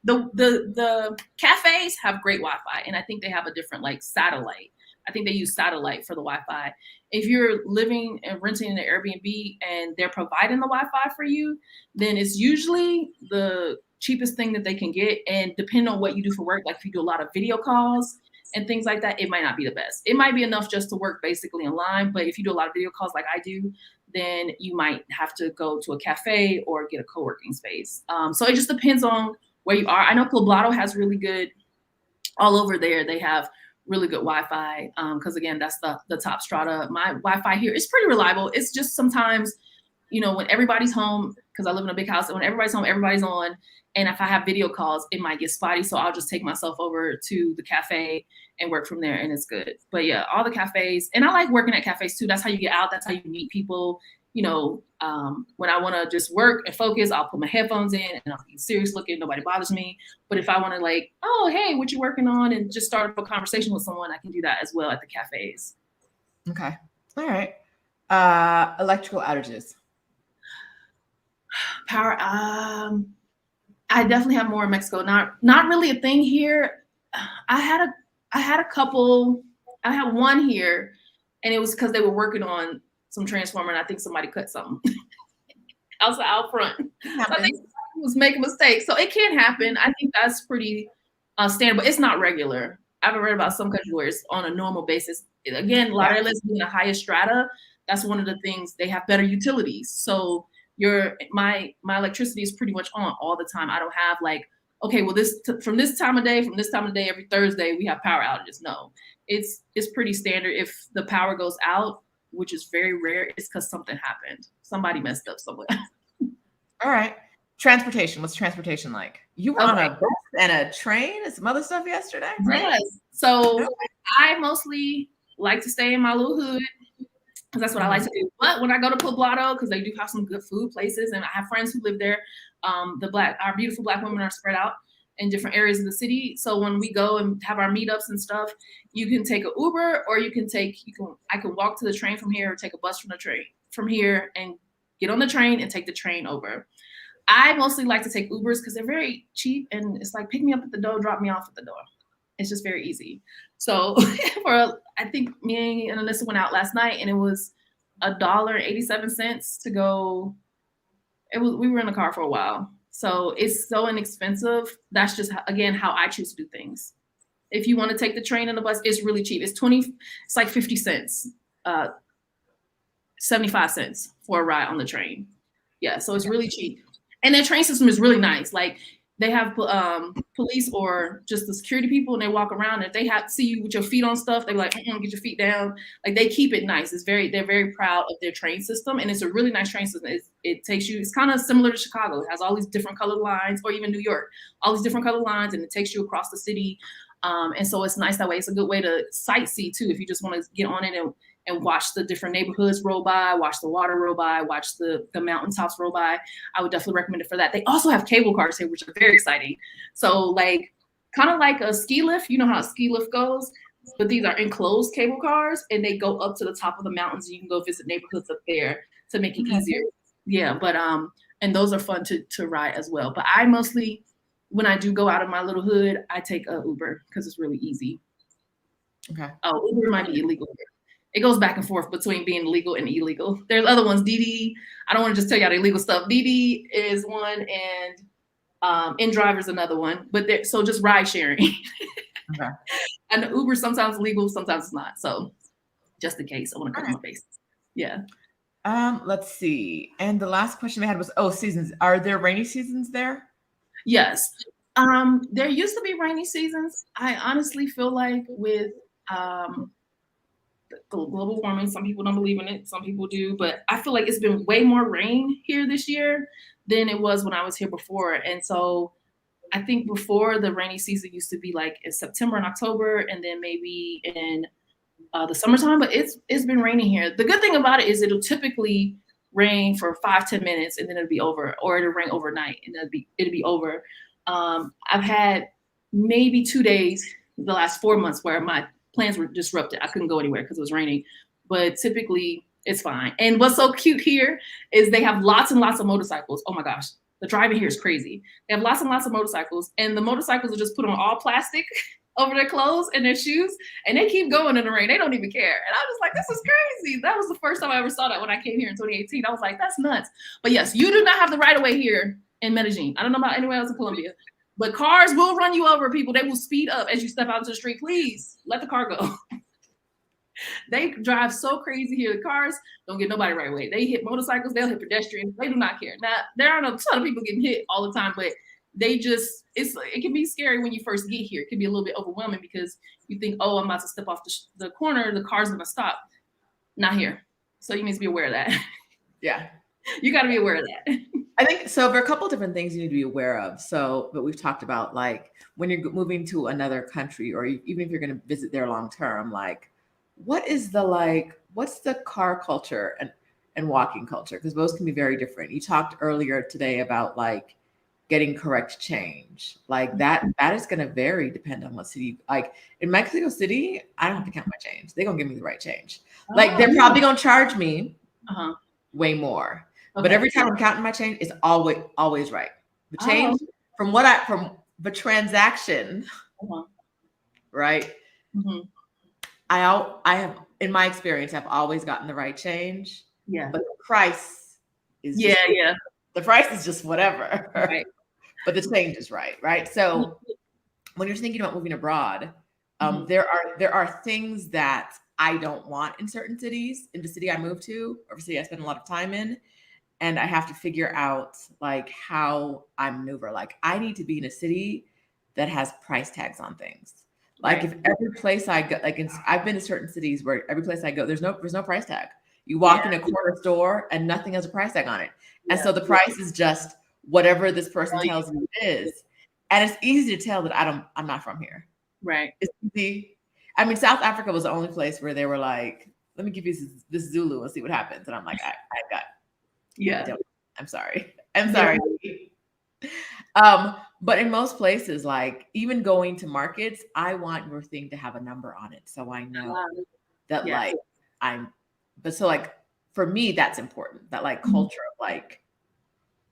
the cafes have great Wi-Fi, and I think they have a different like satellite. I think they use satellite for the Wi-Fi. If you're living and renting in an Airbnb and they're providing the Wi-Fi for you, then it's usually the cheapest thing that they can get. And depending on what you do for work, like if you do a lot of video calls and things like that, it might not be the best. It might be enough just to work basically online. But if you do a lot of video calls like I do, then you might have to go to a cafe or get a co-working space. So it just depends on where you are. I know Poblado has really good, all over there, they have really good Wi-Fi, because again, that's the top strata. My Wi-Fi here is pretty reliable. It's just sometimes, you know, when everybody's home, because I live in a big house, and when everybody's home, everybody's on. And if I have video calls, it might get spotty. So I'll just take myself over to the cafe and work from there, and it's good. But yeah, all the cafes, and I like working at cafes too. That's how you get out. That's how you meet people. You know, when I want to just work and focus, I'll put my headphones in and I'll be serious looking. Nobody bothers me. But if I want to like, oh, hey, what you working on? And just start a conversation with someone, I can do that as well at the cafes. Okay. All right. Electrical outages. Power. I definitely have more in Mexico. Not really a thing here. I had a couple. I had one here, and it was because they were working on some transformer, and I think somebody cut something out front. So I think somebody was making mistakes. So it can happen. I think that's pretty standard, but it's not regular. I've read about some countries where it's on a normal basis. Again, a lot of areas being the highest strata, that's one of the things. They have better utilities. So my electricity is pretty much on all the time. I don't have like, okay, well from this time of day every Thursday we have power outages. No, it's pretty standard. If the power goes out, which is very rare, it's because something happened. Somebody messed up somewhere. All right. Transportation. What's transportation like? You were on a bus and a train and some other stuff yesterday, right? Yes. So I mostly like to stay in my little hood, because that's what I like to do. But when I go to Poblado, because they do have some good food places, and I have friends who live there, our beautiful Black women are spread out in different areas of the city. So when we go and have our meetups and stuff, you can take an Uber, or I can walk to the train from here, or take a bus from here and get on the train and take the train over. I mostly like to take Ubers because they're very cheap, and it's like pick me up at the door, drop me off at the door. It's just very easy. So I think me and Alyssa went out last night, and it was $1.87 to go. We were in the car for a while. So it's so inexpensive. That's just, again, how I choose to do things. If you want to take the train and the bus, it's really cheap. It's like 50 cents, 75 cents for a ride on the train. Yeah, so it's really cheap. And their train system is really nice. Like they have police or just the security people, and they walk around. If they see you with your feet on stuff, they're like, get your feet down. Like they keep it nice. They're very proud of their train system, and it's a really nice train system. It takes you. It's kind of similar to Chicago. It has all these different colored lines, or even New York, all these different colored lines, and it takes you across the city. And so it's nice that way. It's a good way to sightsee too, if you just want to get on it and watch the different neighborhoods roll by, watch the water roll by, watch the mountaintops roll by. I would definitely recommend it for that. They also have cable cars here, which are very exciting. So like, kind of like a ski lift, you know how a ski lift goes, but these are enclosed cable cars, and they go up to the top of the mountains. And you can go visit neighborhoods up there to make it easier. Yeah, but and those are fun to ride as well. But I mostly, when I do go out of my little hood, I take a Uber because it's really easy. Okay. Oh, Uber might be illegal here. It goes back and forth between being legal and illegal. There's other ones. Didi, I don't want to just tell you all the illegal stuff. Didi is one, and InDrive is another one. But so just ride sharing. Okay. And Uber sometimes legal, sometimes it's not. So just in case, I want to cover my bases. Yeah. Let's see. And the last question we had was, seasons. Are there rainy seasons there? Yes. There used to be rainy seasons. I honestly feel like with global warming, some people don't believe in it, some people do, but I feel like it's been way more rain here this year than it was when I was here before. And so I think before, the rainy season used to be like in September and October, and then maybe in the summertime, but it's been raining here. The good thing about it is it'll typically rain for 5-10 minutes and then it'll be over, or it'll rain overnight and it'll be over. I've had maybe 2 days the last 4 months where my plans were disrupted. I couldn't go anywhere because it was raining, but typically it's fine. And what's so cute here is they have lots and lots of motorcycles. Oh my gosh, the driving here is crazy. They have lots and lots of motorcycles, and the motorcycles are just put on all plastic over their clothes and their shoes, and they keep going in the rain. They don't even care. And I was like, this is crazy. That was the first time I ever saw that when I came here in 2018. I was like, that's nuts. But yes, you do not have the right of way here in Medellin. I don't know about anywhere else in Colombia, but cars will run you over, people. They will speed up as you step out into the street. Please let the car go. They drive so crazy here. The cars don't get nobody right away. They hit motorcycles. They'll hit pedestrians. They do not care. Now, there aren't a ton of people getting hit all the time, but they just, it can be scary when you first get here. It can be a little bit overwhelming because you think, oh, I'm about to step off the corner. The car's going to stop. Not here. So you need to be aware of that. Yeah. You got to be aware of that. I think so. There are a couple of different things you need to be aware of. So, but we've talked about like when you're moving to another country, or even if you're going to visit there long term, like what's the car culture and walking culture? Because those can be very different. You talked earlier today about like getting correct change. Like that is going to vary depending on what city. Like in Mexico City, I don't have to count my change. They're going to give me the right change. Like they're probably going to charge me way more. Okay. But every time I'm counting my change, it's always right. The change from the transaction, right? Mm-hmm. I have, in my experience, I've always gotten the right change. Yeah. But the price is the price is just whatever. Right. But the change is right. So when you're thinking about moving abroad, there are things that I don't want in certain cities, in the city I moved to, or the city I spend a lot of time in. And I have to figure out like how I maneuver. Like I need to be in a city that has price tags on things. Like if every place I go, I've been to certain cities where every place I go, there's no price tag. You walk in a corner store and nothing has a price tag on it. And so the price is just whatever this person tells me it is. And it's easy to tell that I'm not from here. Right. It's easy. I mean, South Africa was the only place where they were like, let me give you this Zulu and see what happens. And I'm like, I got. Yeah. I'm sorry. But in most places, like even going to markets, I want your thing to have a number on it. So I know that for me, that's important. That like culture of like,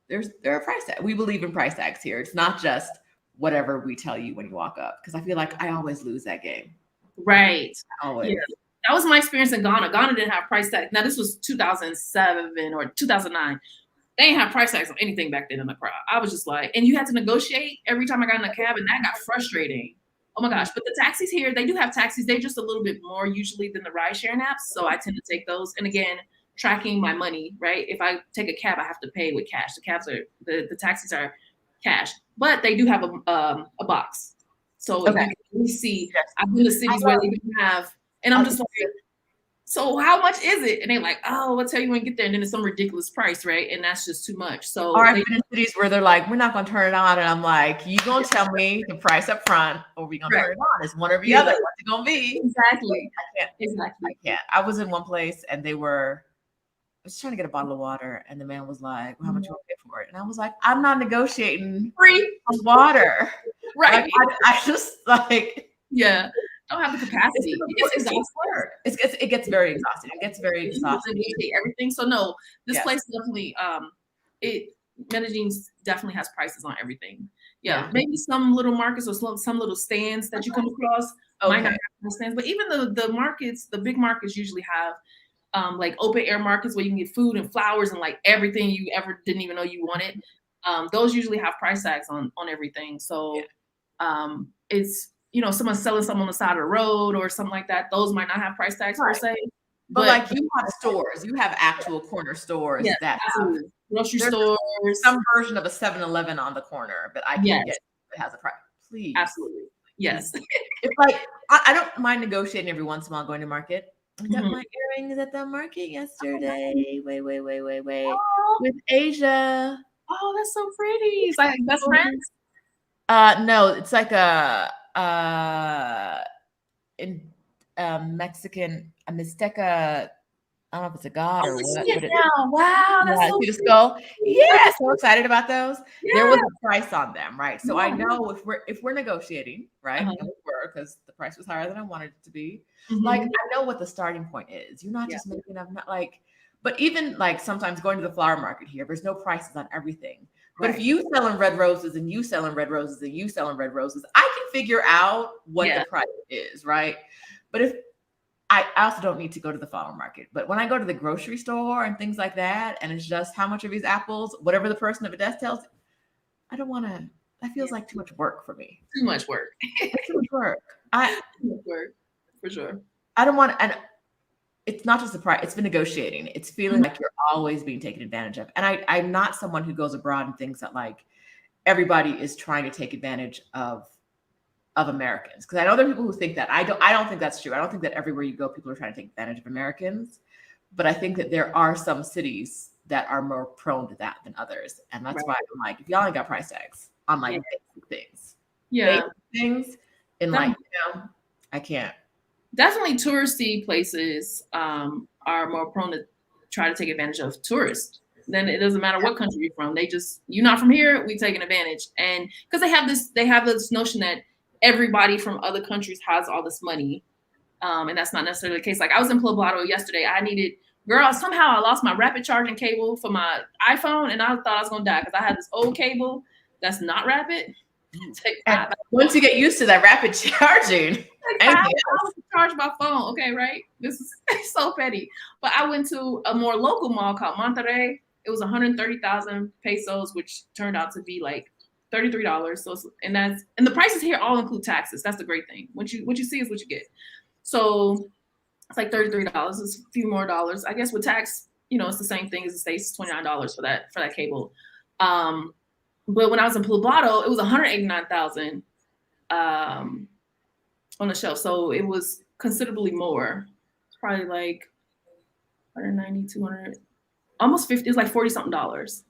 there are price tags. We believe in price tags here. It's not just whatever we tell you when you walk up. Cause I feel like I always lose that game. Right. Always. Yeah. That was my experience in Ghana. Ghana didn't have price tags. Now this was 2007 or 2009. They didn't have price tags on anything back then in the crowd. I was just like, and you had to negotiate every time I got in a cab, and that got frustrating. Oh my gosh. But the taxis here, they do have taxis. They're just a little bit more usually than the ride sharing apps. So I tend to take those. And again, tracking my money, right? If I take a cab, I have to pay with cash. The taxis are cash, but they do have a box. So we see, I've been to cities where they didn't have, and I'm just like, so how much is it? And they're like, oh, I'll tell you when you get there. And then it's some ridiculous price, right? And that's just too much. So I've been in cities where they're like, we're not going to turn it on. And I'm like, you going to tell me the price up front, or we going to turn it on? It's one or the other. What's it going to be? Exactly. I can't. I was in one place and I was trying to get a bottle of water. And the man was like, well, how much you want to pay for it? And I was like, I'm not negotiating free water. Right. Like, I just like, don't have the capacity. It's exhausting. It gets very exhausting. It gets very exhausting. Everything. So no, this place definitely, Medellin definitely has prices on everything. Yeah. Maybe some little markets or some little stands that you come across might not have stands, but even the markets, the big markets usually have like open air markets where you can get food and flowers and like everything you ever didn't even know you wanted. Those usually have price tags on everything. So it's, someone's selling something on the side of the road or something like that. Those might not have price tags per se. But like you have stores, you have actual corner stores that absolutely. have Grocery stores, some version of a 7-Eleven on the corner, but I can't get it has a price. Please. Absolutely. Yes. It's like I don't mind negotiating every once in a while going to market. I got my earrings at the market yesterday. Wait. With Asia. Oh, that's so pretty. It's like best friends? No, it's like a in Mexican, a Mixteca. I don't know if it's a god or what. But wow, that's so see the skull. Yeah, so excited about those. Yeah. There was a price on them, right? So I know if we're negotiating, right? And we were, because the price was higher than I wanted it to be. Like I know what the starting point is. You're not just making up, not like. But even like sometimes going to the flower market here, there's no prices on everything. But if you selling red roses and you selling red roses and you selling red roses, I can figure out what the price is, right? But if I also don't need to go to the flower market, but when I go to the grocery store and things like that, and it's just how much are these apples, whatever the person at the desk tells, I don't want to. That feels like too much work for me. Too much work. Too much work. Too much work for sure. I don't want to. And it's not just the price. It's been negotiating. It's feeling like you're always being taken advantage of. And I'm not someone who goes abroad and thinks that like everybody is trying to take advantage of Americans, because I know there are people who think that. I don't think that's true. I don't think that everywhere you go, people are trying to take advantage of Americans. But I think that there are some cities that are more prone to that than others. And that's why I'm like, if y'all ain't got price tags on like basic things. Basic things in like, I can't. Definitely touristy places are more prone to try to take advantage of tourists. Then it doesn't matter what country you're from. You're not from here, we taking advantage. And because they have this notion that everybody from other countries has all this money. And that's not necessarily the case. Like I was in Poblado yesterday. Somehow I lost my rapid charging cable for my iPhone, and I thought I was gonna die because I had this old cable that's not rapid. Once you get used to that rapid charging, I charge my phone. Okay, right? This is so petty. But I went to a more local mall called Monterrey. It was 130,000 pesos, which turned out to be like $33. So and the prices here all include taxes. That's the great thing. What you see is what you get. So it's like $33. It's a few more dollars. I guess with tax, it's the same thing as the States. It's $29 for that cable. But when I was in Poblado, it was 189,000 on the shelf. So it was considerably more. It's probably like 190, 200, almost 50. It was like 40 something dollars.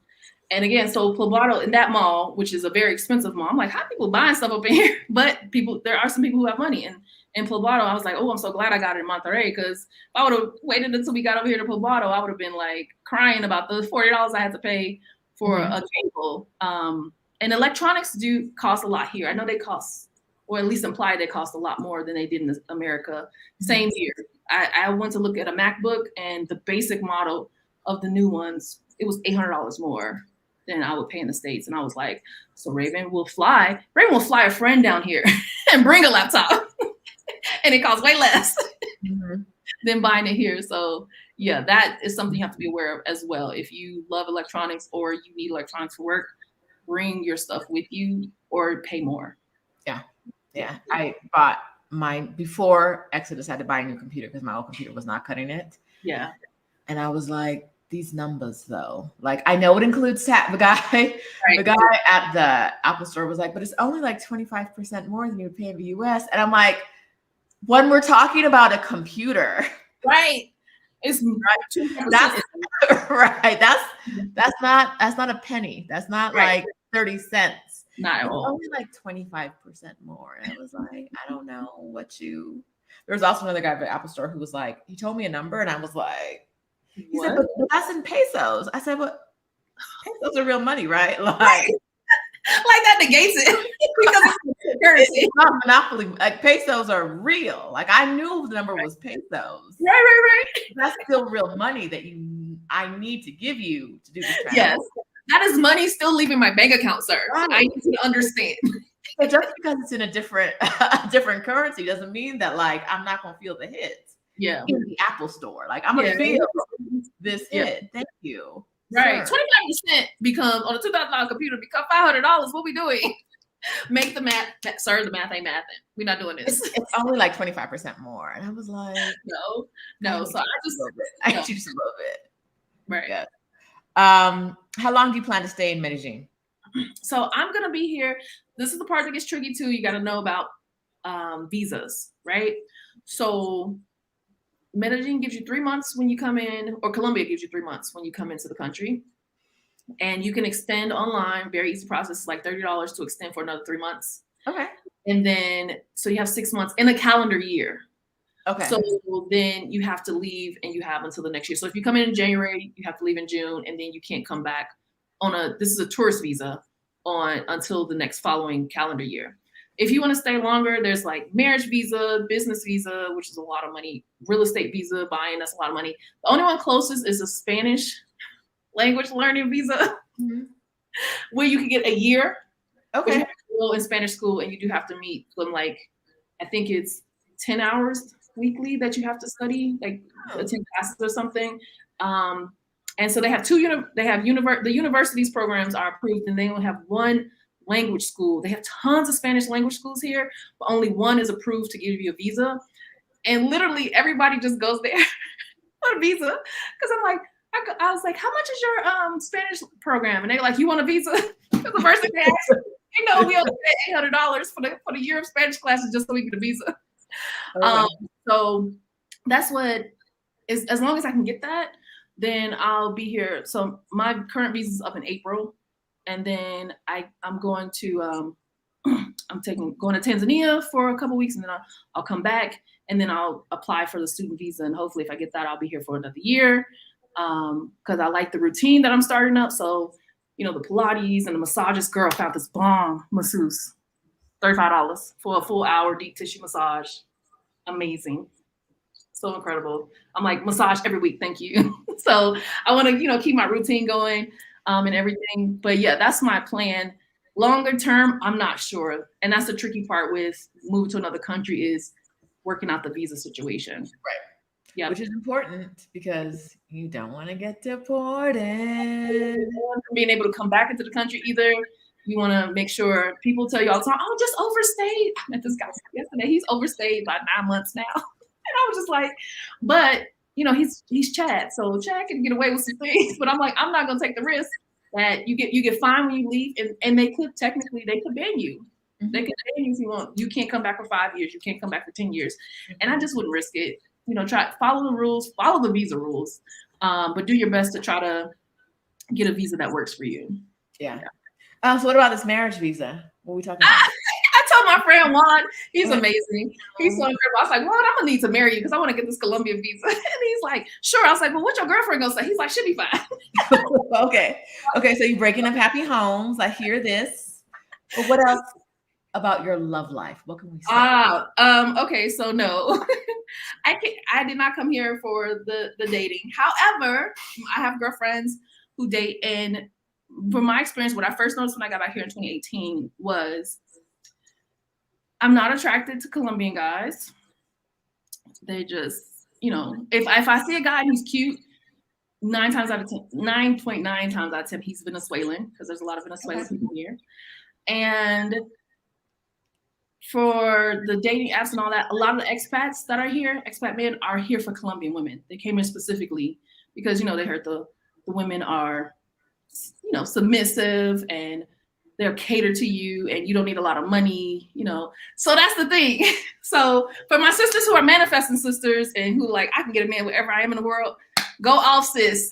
And again, so Poblado in that mall, which is a very expensive mall, I'm like, how are people buying stuff up in here? But there are some people who have money. And in Poblado, I was like, oh, I'm so glad I got it in Monterrey, because if I would have waited until we got over here to Poblado, I would have been like crying about the $40 I had to pay for a cable. And electronics do cost a lot here. I know they cost, or at least implied they cost a lot more than they did in America. Same here. I went to look at a MacBook, and the basic model of the new ones, it was $800 more than I would pay in the States. And I was like, so Rayven will fly a friend down here and bring a laptop. And it costs way less than buying it here. So yeah, that is something you have to be aware of as well. If you love electronics or you need electronics for work, bring your stuff with you or pay more. Yeah. I bought mine before Exodus. Had to buy a new computer because my old computer was not cutting it. Yeah. And I was like, these numbers though, like I know it includes tax. The guy at the Apple store was like, but it's only like 25% more than you would pay in the US. And I'm like, when we're talking about a computer, right? It's that's right. That's not a penny. That's not like 30 cents. Not at all. Only like 25% more. And I was like, I don't know what you. There was also another guy at the Apple store who was like, he told me a number, and I was like, he said, but that's in pesos. I said, but pesos are real money, right? Like that negates it because it's currency. It's not monopoly. Like pesos are real. Like I knew the number was pesos. Right. That's still real money that I need to give you to do this transaction. Yes, that is money still leaving my bank account, sir. Right. I need to understand. But just because it's in a different currency doesn't mean that like I'm not gonna feel the hit. Yeah. In the Apple store, like I'm gonna feel this hit. Thank you. Right. 25% becomes on a $2,000 computer become $500. What we doing? Make the math, sir, the math ain't mathing. We're not doing this. It's only like 25% more. And I was like, no. So I get you just a little bit. Right. Yeah. How long do you plan to stay in Medellin? So I'm going to be here. This is the part that gets tricky too. You got to know about visas, right? So Medellin gives you 3 months when you come in, or Colombia gives you 3 months when you come into the country. And you can extend online, very easy process, like $30 to extend for another 3 months. Okay. And then, so you have 6 months in a calendar year. Okay. So then you have to leave and you have until the next year. So if you come in January, you have to leave in June, and then you can't come back this is a tourist visa until the next following calendar year. If you want to stay longer, there's like marriage visa, business visa, which is a lot of money, real estate visa, buying, that's a lot of money. The only one closest is a Spanish language learning visa, where you can get a year. Okay. You have to go in Spanish school, and you do have to meet them, like, I think it's 10 hours weekly that you have to study, like 10 classes or something. And so they have the universities programs are approved, and they only have one language school. They have tons of Spanish language schools here, but only one is approved to give you a visa. And literally everybody just goes there for a visa. Because I was like, how much is your Spanish program? And they're like, you want a visa? Because the first thing they asked, we only pay $800 for the year of Spanish classes just so we get a visa. Okay. So that's what is, as long as I can get that, then I'll be here. So my current visa is up in April, and then I'm going to going to Tanzania for a couple weeks, and then I'll come back, and then I'll apply for the student visa, and hopefully if I get that, I'll be here for another year. Because I like the routine that I'm starting up. So, the Pilates and the massages, girl, found this bomb masseuse, $35 for a full hour deep tissue massage. Amazing. So incredible. I'm like, massage every week. Thank you. So I want to, keep my routine going and everything. But yeah, that's my plan. Longer term, I'm not sure. And that's the tricky part with moving to another country, is working out the visa situation. Right. Yeah. Which is important because you don't want to get deported. Being able to come back into the country either. You want to make sure, people tell you all the time, oh, just overstayed. I met this guy yesterday. He's overstayed by 9 months now. And I was just like, but he's Chad, so Chad can get away with some things. But I'm like, I'm not gonna take the risk that you get fined when you leave, and they could ban you. Mm-hmm. They could ban you if you want. You can't come back for 5 years. You can't come back for 10 years. And I just wouldn't risk it. Try follow the rules, follow the visa rules, but do your best to try to get a visa that works for you. Yeah. So what about this marriage visa? What are we talking about? I told my friend Juan, he's amazing. He's so incredible. I was like, Juan, I'm gonna need to marry you because I want to get this Colombian visa. And he's like, sure. I was like, well, what's your girlfriend gonna say? He's like, she'll be fine. Okay. So you're breaking up happy homes. I hear this. But what else about your love life? What can we say? Okay. So no, I did not come here for the dating. However, I have girlfriends who date, and from my experience, what I first noticed when I got back here in 2018 was I'm not attracted to Colombian guys. They just, if I see a guy who's cute, 9.9 times out of 10, he's Venezuelan, because there's a lot of Venezuelan people here. And for the dating apps and all that, a lot of the expats that are here, expat men, are here for Colombian women. They came in specifically because, they heard the women are, submissive, and they're catered to you, and you don't need a lot of money, So that's the thing. So for my sisters who are manifesting sisters and who like, I can get a man wherever I am in the world, go off, sis.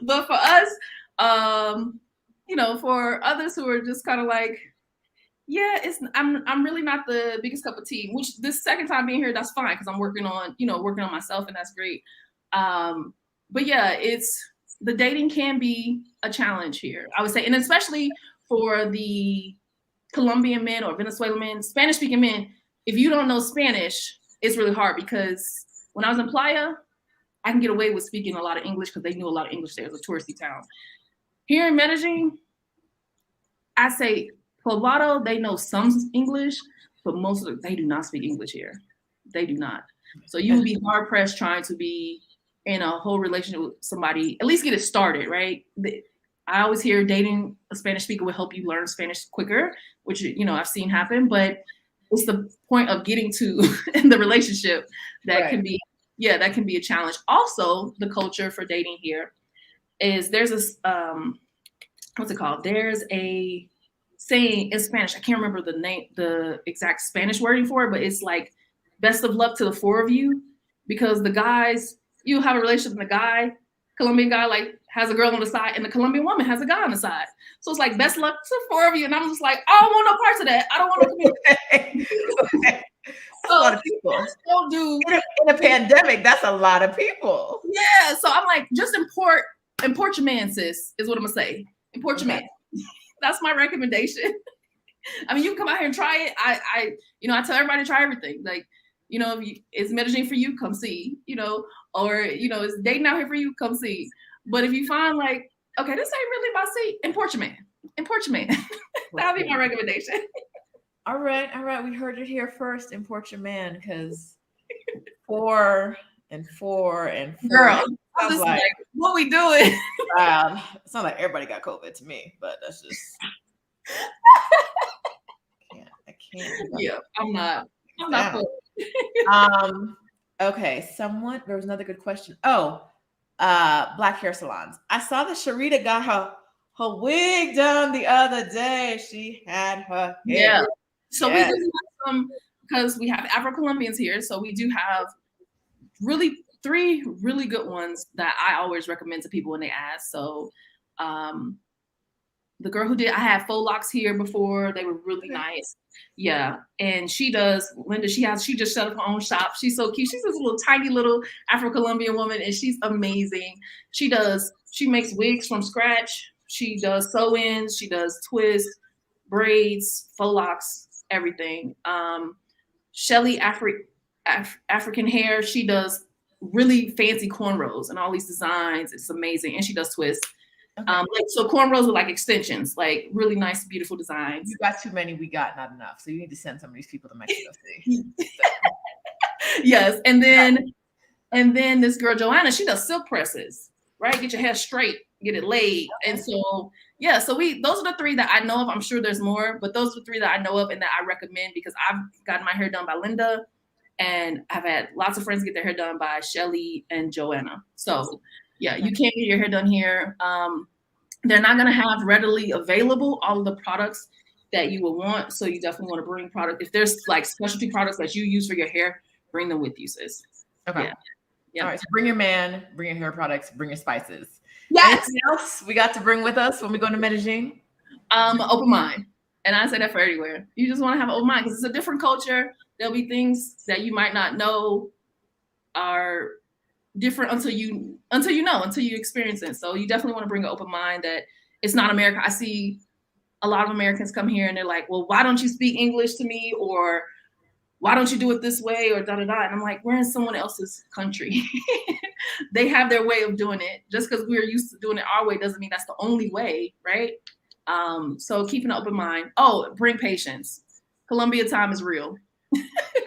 But for us, for others who are just kind of like, yeah, I'm really not the biggest cup of tea, which this second time being here, that's fine, because I'm working on myself, and that's great. But yeah, the dating can be a challenge here, I would say. And especially for the Colombian men or Venezuelan men, Spanish-speaking men, if you don't know Spanish, it's really hard, because when I was in Playa, I can get away with speaking a lot of English because they knew a lot of English there. It's a touristy town. Here in Medellin, I say Poblado, they know some English, but most of them, they do not speak English here. They do not. So you would be hard-pressed trying to be in a whole relationship with somebody, at least get it started, right? I always hear dating a Spanish speaker will help you learn Spanish quicker, which, you know, I've seen happen, but it's the point of getting to in the relationship that can be, that can be a challenge. Also, the culture for dating here is there's this, what's it called? There's a saying in Spanish. I can't remember the exact Spanish wording for it, but it's like, best of luck to the four of you, because the guys, you have a relationship and the guy, Colombian guy, like has a girl on the side and the Colombian woman has a guy on the side. So it's like, best luck to the four of you. And I'm just like, I don't want no parts of that. I don't want no community. So, a lot of people. Don't do in a pandemic, that's a lot of people. Yeah. So I'm like, just import your man, sis, is what I'm gonna say. Import your man. That's my recommendation. I mean, you can come out here and try it. I tell everybody to try everything. Like, you know, if it's Medellin for you, come see, you know, or, you know, it's dating out here for you, come see. But if you find like, okay, this ain't really my seat, import your man. Import your man. That'll be my recommendation. All right. We heard it here first. Import your man, because 4 and 4 and 4. Girl, I'm just like, what we doing? It's not like everybody got COVID to me, but that's just I can't. Yeah, I'm not. Okay, there was another good question. Oh, black hair salons. I saw that Sharita got her wig done the other day. She had her hair. Yeah. So we do have some, because we have Afro-Colombians here. So we do have 3 really good ones that I always recommend to people when they ask. So the girl I had faux locks here before. They were really nice. Yeah. And Linda, she just set up her own shop. She's so cute. She's this little tiny little Afro-Colombian woman, and she's amazing. She makes wigs from scratch. She does sew-ins. She does twists, braids, faux locks, everything. Shelly, African hair. She does really fancy cornrows and all these designs. It's amazing. And she does twists. Okay. So cornrows are like extensions, like really nice, beautiful designs. You got too many, we got not enough. So you need to send some of these people to Mexico City. Yes. And then this girl, Joanna, she does silk presses, right? Get your hair straight, get it laid. And so, yeah, so those are the 3 that I know of. I'm sure there's more, but those are the 3 that I know of and that I recommend, because I've gotten my hair done by Linda, and I've had lots of friends get their hair done by Shelly and Joanna. So yeah, you can't get your hair done here. They're not going to have readily available all of the products that you will want. So you definitely want to bring product. If there's like specialty products that you use for your hair, bring them with you, sis. Okay. Yeah. All right. So bring your man, bring your hair products, bring your spices. Yes. Anything else we got to bring with us when we go to Medellin? Open mind. And I say that for everywhere. You just want to have an open mind, because it's a different culture. There'll be things that you might not know are different until you experience it. So you definitely want to bring an open mind that it's not America. I see a lot of Americans come here and they're like, well, why don't you speak English to me? Or why don't you do it this way? Or da-da-da. And I'm like, we're in someone else's country. They have their way of doing it. Just because we're used to doing it our way doesn't mean that's the only way, right? So keeping an open mind. Oh, bring patience. Colombia time is real.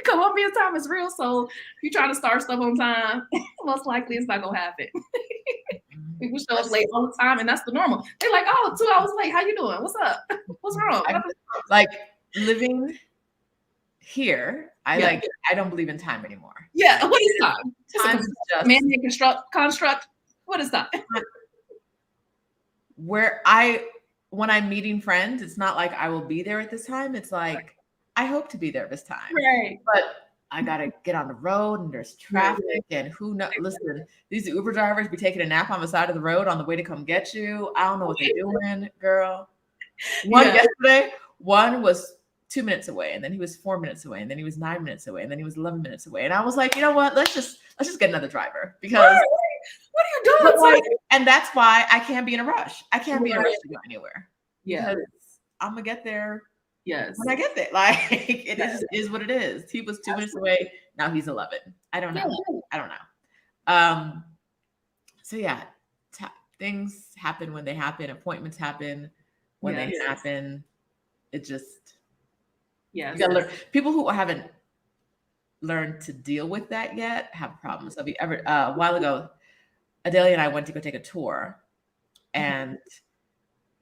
Colombia time is real. So if you try to start stuff on time, most likely it's not gonna happen. People show up late all the time, and that's the normal. They're like, oh, 2 hours late. How you doing? What's up? What's wrong? Like living here, I don't believe in time anymore. Yeah, what is time? Time is just man-made construct. What is time? When I'm meeting friends, it's not like I will be there at this time. It's like I hope to be there this time. Right. But I gotta get on the road, and there's traffic, and who knows? Listen, these Uber drivers be taking a nap on the side of the road on the way to come get you. I don't know what they're doing, girl. Yesterday, one was 2 minutes away, and then he was 4 minutes away, and then he was 9 minutes away, and then he was 11 minutes away. And I was like, you know what? Let's just get another driver, because what are you doing? And that's why I can't be in a rush. I can't be in a rush to go anywhere. Yeah, because I'm gonna get there. Yes. When I get there, like it is what it is. He was 2 minutes away. Now he's 11. I don't know. So yeah, things happen when they happen. Appointments happen when they happen. It just, you gotta learn. People who haven't learned to deal with that yet have problems. Have you ever, a while ago, Adelia and I went to go take a tour, and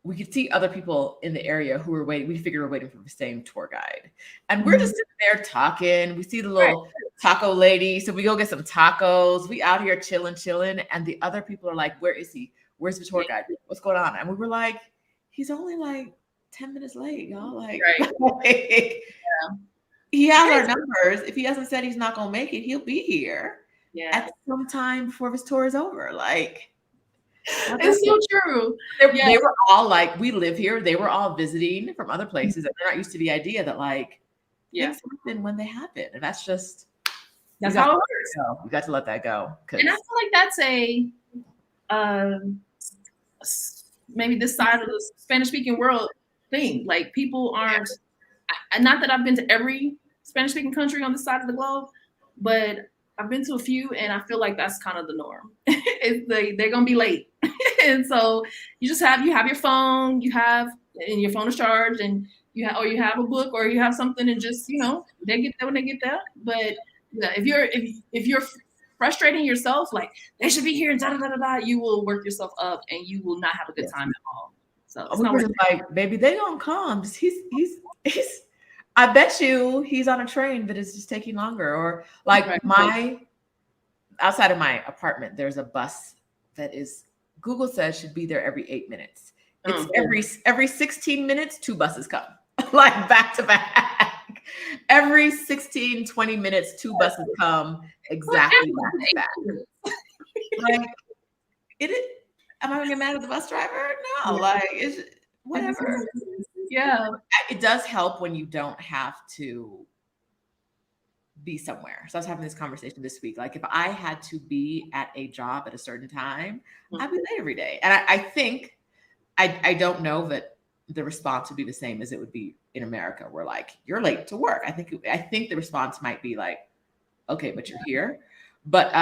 we could see other people in the area who were waiting. We figured we're waiting for the same tour guide. And we're just sitting there talking. We see the little taco lady. So we go get some tacos. We out here chilling. And the other people are like, where is he? Where's the tour guide? What's going on? And we were like, he's only like 10 minutes late, y'all. Like, he has our numbers. If he hasn't said he's not gonna make it, he'll be here at some time before his tour is over. Like, it's so true. They were all like, we live here. They were all visiting from other places, and they're not used to the idea that like things happen when they happen, and that's how it works. You got to let that go. And I feel like that's maybe this side of the Spanish-speaking world thing. Like, people aren't. Not that I've been to every Spanish-speaking country on this side of the globe, but I've been to a few, and I feel like that's kind of the norm. They're gonna be late, and so you have your phone, and your phone is charged, and you have a book, or you have something, and just they get there when they get there. But if you're frustrating yourself, like they should be here, and you will work yourself up, and you will not have a good time at all. So it's not like, baby, they don't come. He's. I bet you he's on a train that is just taking longer, or like outside of my apartment, there's a bus that Google says should be there every 8 minutes. It's every 16 minutes, 2 buses come, like back to back. Every 16, 20 minutes, 2 buses come exactly back to back. Like, am I gonna get mad at the bus driver? No, like, it's whatever. Yeah, it does help when you don't have to be somewhere. So I was having this conversation this week. Like, if I had to be at a job at a certain time, I'd be late every day. And I think, I don't know that the response would be the same as it would be in America, where like, you're late to work. I think the response might be like, okay, but you're here. But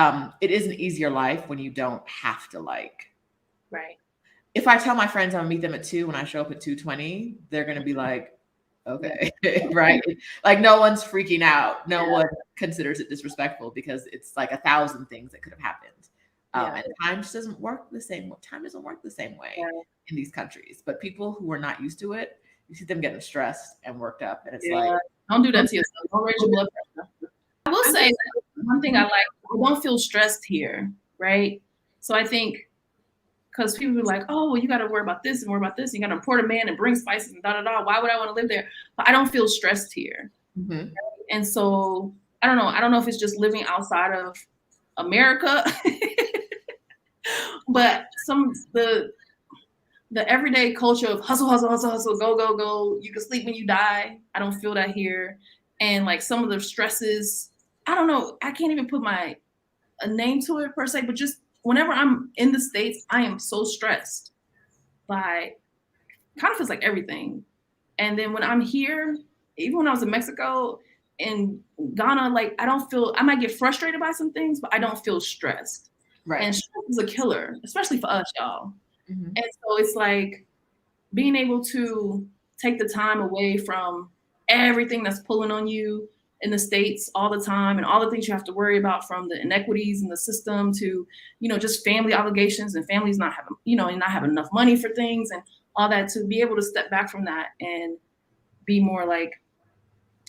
it is an easier life when you don't have to like. Right. If I tell my friends I'm gonna meet them at 2 when I show up at 2:20, they're gonna be like, okay, right? Like, no one's freaking out. No one considers it disrespectful because it's like 1,000 things that could have happened. And time just doesn't work the same. Time doesn't work the same way in these countries. But people who are not used to it, you see them getting stressed and worked up, and it's like, don't do that to yourself. Don't raise your blood pressure. I will say that one thing I like, I don't feel stressed here, right? So I think, because people are like, oh, well, you got to worry about this and worry about this. You got to import a man and bring spices and da-da-da. Why would I want to live there? But I don't feel stressed here. Mm-hmm. And so, I don't know. I don't know if it's just living outside of America. But the everyday culture of hustle, go. You can sleep when you die. I don't feel that here. And like some of the stresses, I don't know. I can't even put a name to it per se, but just whenever I'm in the States, I am so stressed by kind of feels like everything. And then when I'm here, even when I was in Mexico and Ghana, like I might get frustrated by some things, but I don't feel stressed. Right. And stress is a killer, especially for us, y'all. Mm-hmm. And so it's like being able to take the time away from everything that's pulling on you in the States all the time, and all the things you have to worry about, from the inequities in the system to, just family obligations and families not having, and not having enough money for things and all that, to be able to step back from that and be more like,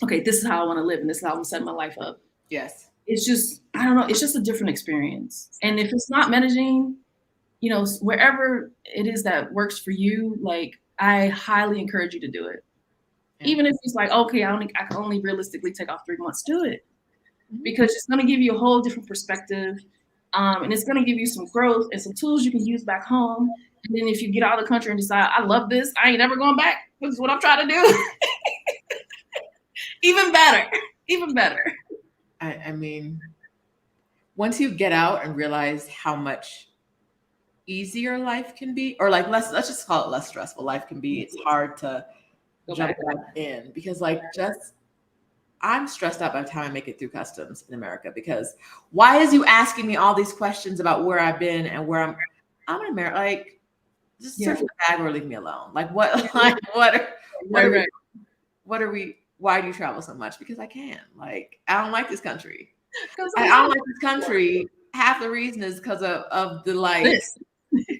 okay, this is how I want to live, and this is how I'm gonna set my life up. Yes. It's just, I don't know, it's just a different experience. And if it's not Medellin, wherever it is that works for you, like, I highly encourage you to do it. Even if it's like, okay, I can only realistically take off 3 months, do it. Because it's going to give you a whole different perspective. And it's going to give you some growth and some tools you can use back home. And then if you get out of the country and decide, I love this, I ain't never going back, this is what I'm trying to do. Even better. I mean, once you get out and realize how much easier life can be, or like let's just call it less stressful life can be, it's hard to jump back in, because like, I'm stressed out by the time I make it through customs in America, because why is you asking me all these questions about where I've been and where I'm in America? Like, just search the bag or leave me alone. Like, what? Like, what are we? Why do you travel so much? Because I can. Like, I don't like this country. I don't like this country. Half the reason is because of the like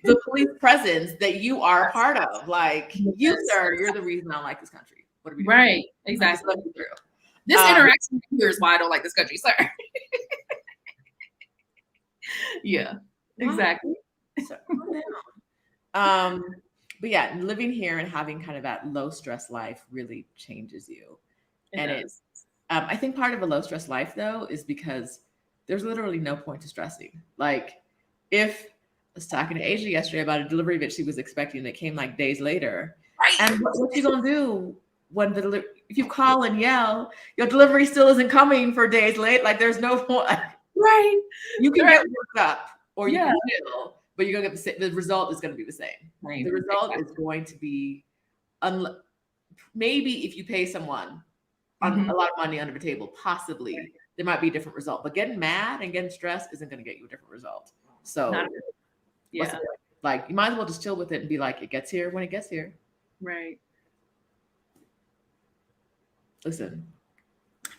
the police presence that you are part of. Like, Yes. you, sir, you're the reason I don't like this country. What are we doing? Right, exactly. This interaction here is why I don't like this country, sir. Yeah, exactly. So, calm down. But yeah, living here and having kind of that low stress life really changes you. It's I think part of a low stress life though is because there's literally no point to stressing. Like, if I was talking to Asia yesterday about a delivery that she was expecting that came like days later, and what you gonna do when if you call and yell, your delivery still isn't coming for days late? Like, there's no point. Right. You can get worked up, or you can chill, but you're gonna get the result is gonna be the same. Right. The result is going to be, maybe if you pay someone on a lot of money under the table, possibly there might be a different result. But getting mad and getting stressed isn't going to get you a different result. So, like, you might as well just chill with it and be like, it gets here when it gets here. Right. Listen.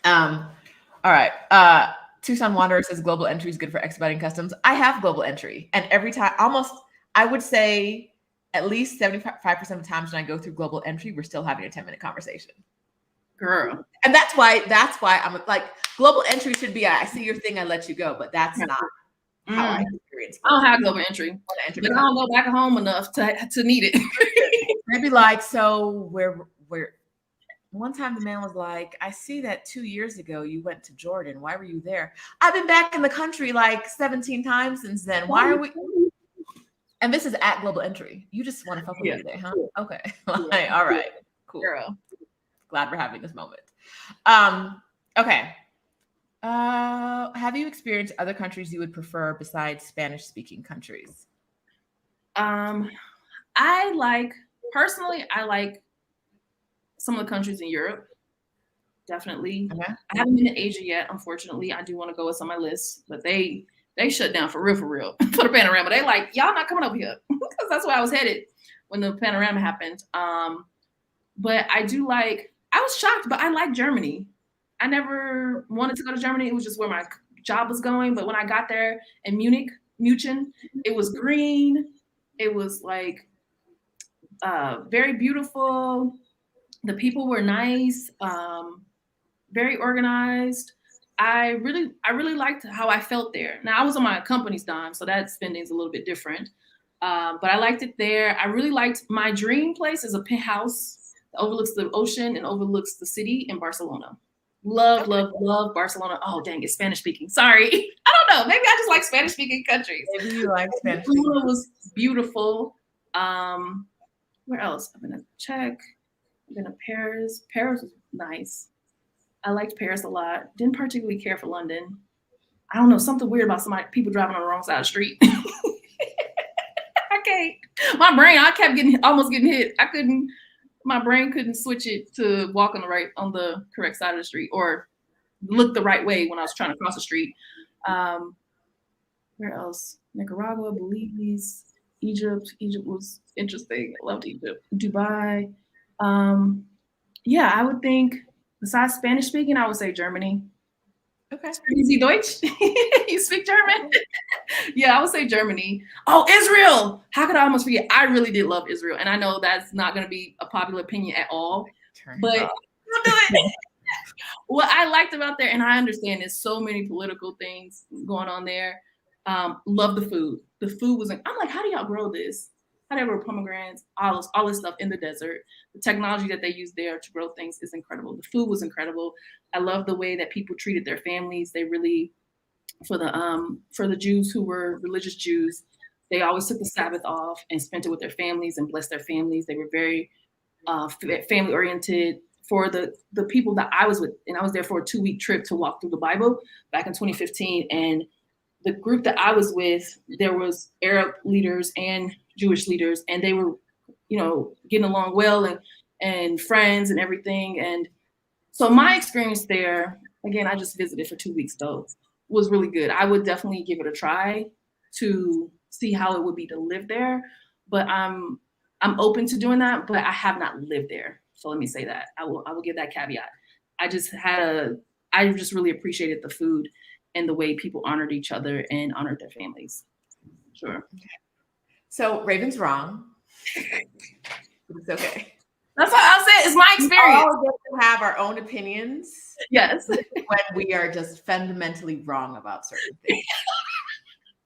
All right. Tucson Wanderer says global entry is good for expediting customs. I have global entry, and every time, almost, I would say at least 75% of the times when I go through global entry, we're still having a 10-minute conversation. Girl. And that's why I'm like, global entry should be, I see your thing, I let you go, but that's not how I experience it. I don't have global entry. But I don't go back home enough to need it. Maybe like, so where one time the man was like, I see that 2 years ago you went to Jordan. Why were you there? I've been back in the country like 17 times since then. Why are we? And this is at global entry. You just want to fuck with me today, huh? Okay. Like, all right. Cool. Girl. Glad we're having this moment. Okay. Have you experienced other countries you would prefer besides Spanish-speaking countries? I like some of the countries in Europe. Definitely. Okay. I haven't been to Asia yet, unfortunately. I do want to go. It's on my list, but they shut down for real for the panorama. They like, y'all not coming over here, because that's where I was headed when the panorama happened. But I was shocked, but I like Germany. I never wanted to go to Germany. It was just where my job was going. But when I got there in München, it was green. It was like very beautiful. The people were nice, very organized. I really liked how I felt there. Now, I was on my company's dime, so that spending is a little bit different. But I liked it there. I really liked my dream place is a penthouse that overlooks the ocean and overlooks the city in Barcelona. Love Barcelona. Oh, dang, it's Spanish speaking. Sorry. I don't know. Maybe I just like Spanish speaking countries. Maybe you like Spanish. Barcelona was beautiful. Where else? I've been to Czech. I've been to Paris. Paris was nice. I liked Paris a lot. Didn't particularly care for London. I don't know, something weird about people driving on the wrong side of the street. I can't. My brain, I kept almost getting hit. My brain couldn't switch it to walk on the correct side of the street or look the right way when I was trying to cross the street. Where else? Nicaragua, Belize, Egypt. Egypt was interesting. I loved Egypt. Dubai. I would think besides Spanish speaking, I would say Germany. Okay. Sprechen Sie Deutsch? You speak German? Yeah, I would say Germany. Oh, Israel! How could I almost forget? I really did love Israel, and I know that's not going to be a popular opinion at all, but we'll do it. What I liked about there, and I understand there's so many political things going on there. Love the food. The food was I'm like, how do y'all grow this? How do y'all grow pomegranates? All this stuff in the desert. The technology that they use there to grow things is incredible. The food was incredible. I love the way that people treated their families. They really, for the Jews who were religious Jews, they always took the Sabbath off and spent it with their families and blessed their families. They were very family oriented. For the people that I was with, and I was there for a 2-week trip to walk through the Bible back in 2015. And the group that I was with, there was Arab leaders and Jewish leaders, and they were, getting along well and friends and everything. And so my experience there, again, I just visited for 2 weeks though, was really good. I would definitely give it a try to see how it would be to live there. But I'm open to doing that, but I have not lived there. So let me say that. I will give that caveat. I just really appreciated the food and the way people honored each other and honored their families. Sure. So Rayven's wrong. It's okay. That's what I'll say. It's my experience. We all get to have our own opinions. Yes. When we are just fundamentally wrong about certain things.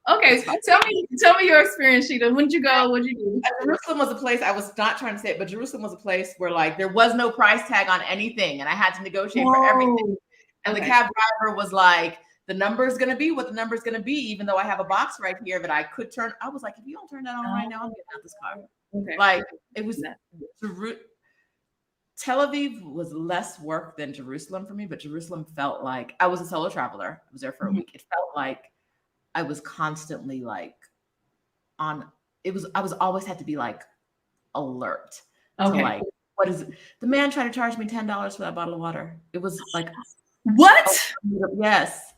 Okay, tell me your experience, Sheeta. When did you go? What did you do? Jerusalem was a place, I was not trying to say it, but Jerusalem was a place where like there was no price tag on anything, and I had to negotiate for everything. And the cab driver was like, the number is going to be what the number is going to be, even though I have a box right here that I could turn. I was like, if you don't turn that on right now, I'm getting out this car. Okay. Like it was Tel Aviv was less work than Jerusalem for me, but Jerusalem felt like I was a solo traveler. I was there for a week. It felt like I was constantly like I was always had to be like alert to like, what is it? The man tried to charge me $10 for that bottle of water. It was like, what? Yes.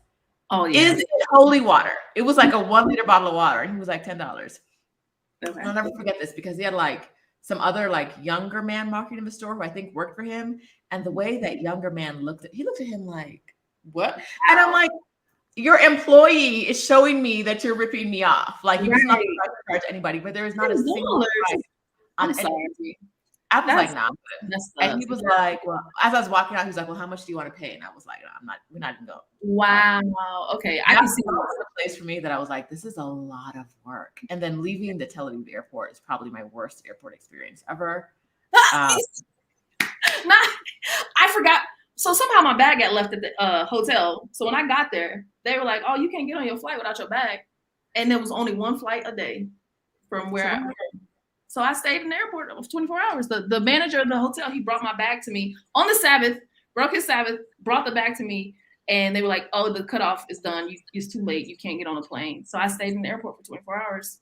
Oh yeah. Is it holy water? It was like a 1 liter bottle of water, and he was like $10. Okay. I'll never forget this because he had like some other like younger man marketing in the store who I think worked for him, and the way that younger man looked at him like, what? And I'm like, your employee is showing me that you're ripping me off. Like you not to charge anybody, but there is not a single price on anything. I was like, nah, I'm good. And he was like, well, as I was walking out, he was like, well, how much do you want to pay? And I was like, no, we're not even going. Wow. Okay. I can see that place for me that I was like, this is a lot of work. And then leaving the Tel Aviv airport is probably my worst airport experience ever. I forgot. So somehow my bag got left at the hotel. So when I got there, they were like, oh, you can't get on your flight without your bag. And there was only one flight a day from where I was. So I stayed in the airport for 24 hours. The manager of the hotel, he brought my bag to me on the Sabbath, broke his Sabbath, brought the bag to me. And they were like, oh, the cutoff is done. It's too late. You can't get on a plane. So I stayed in the airport for 24 hours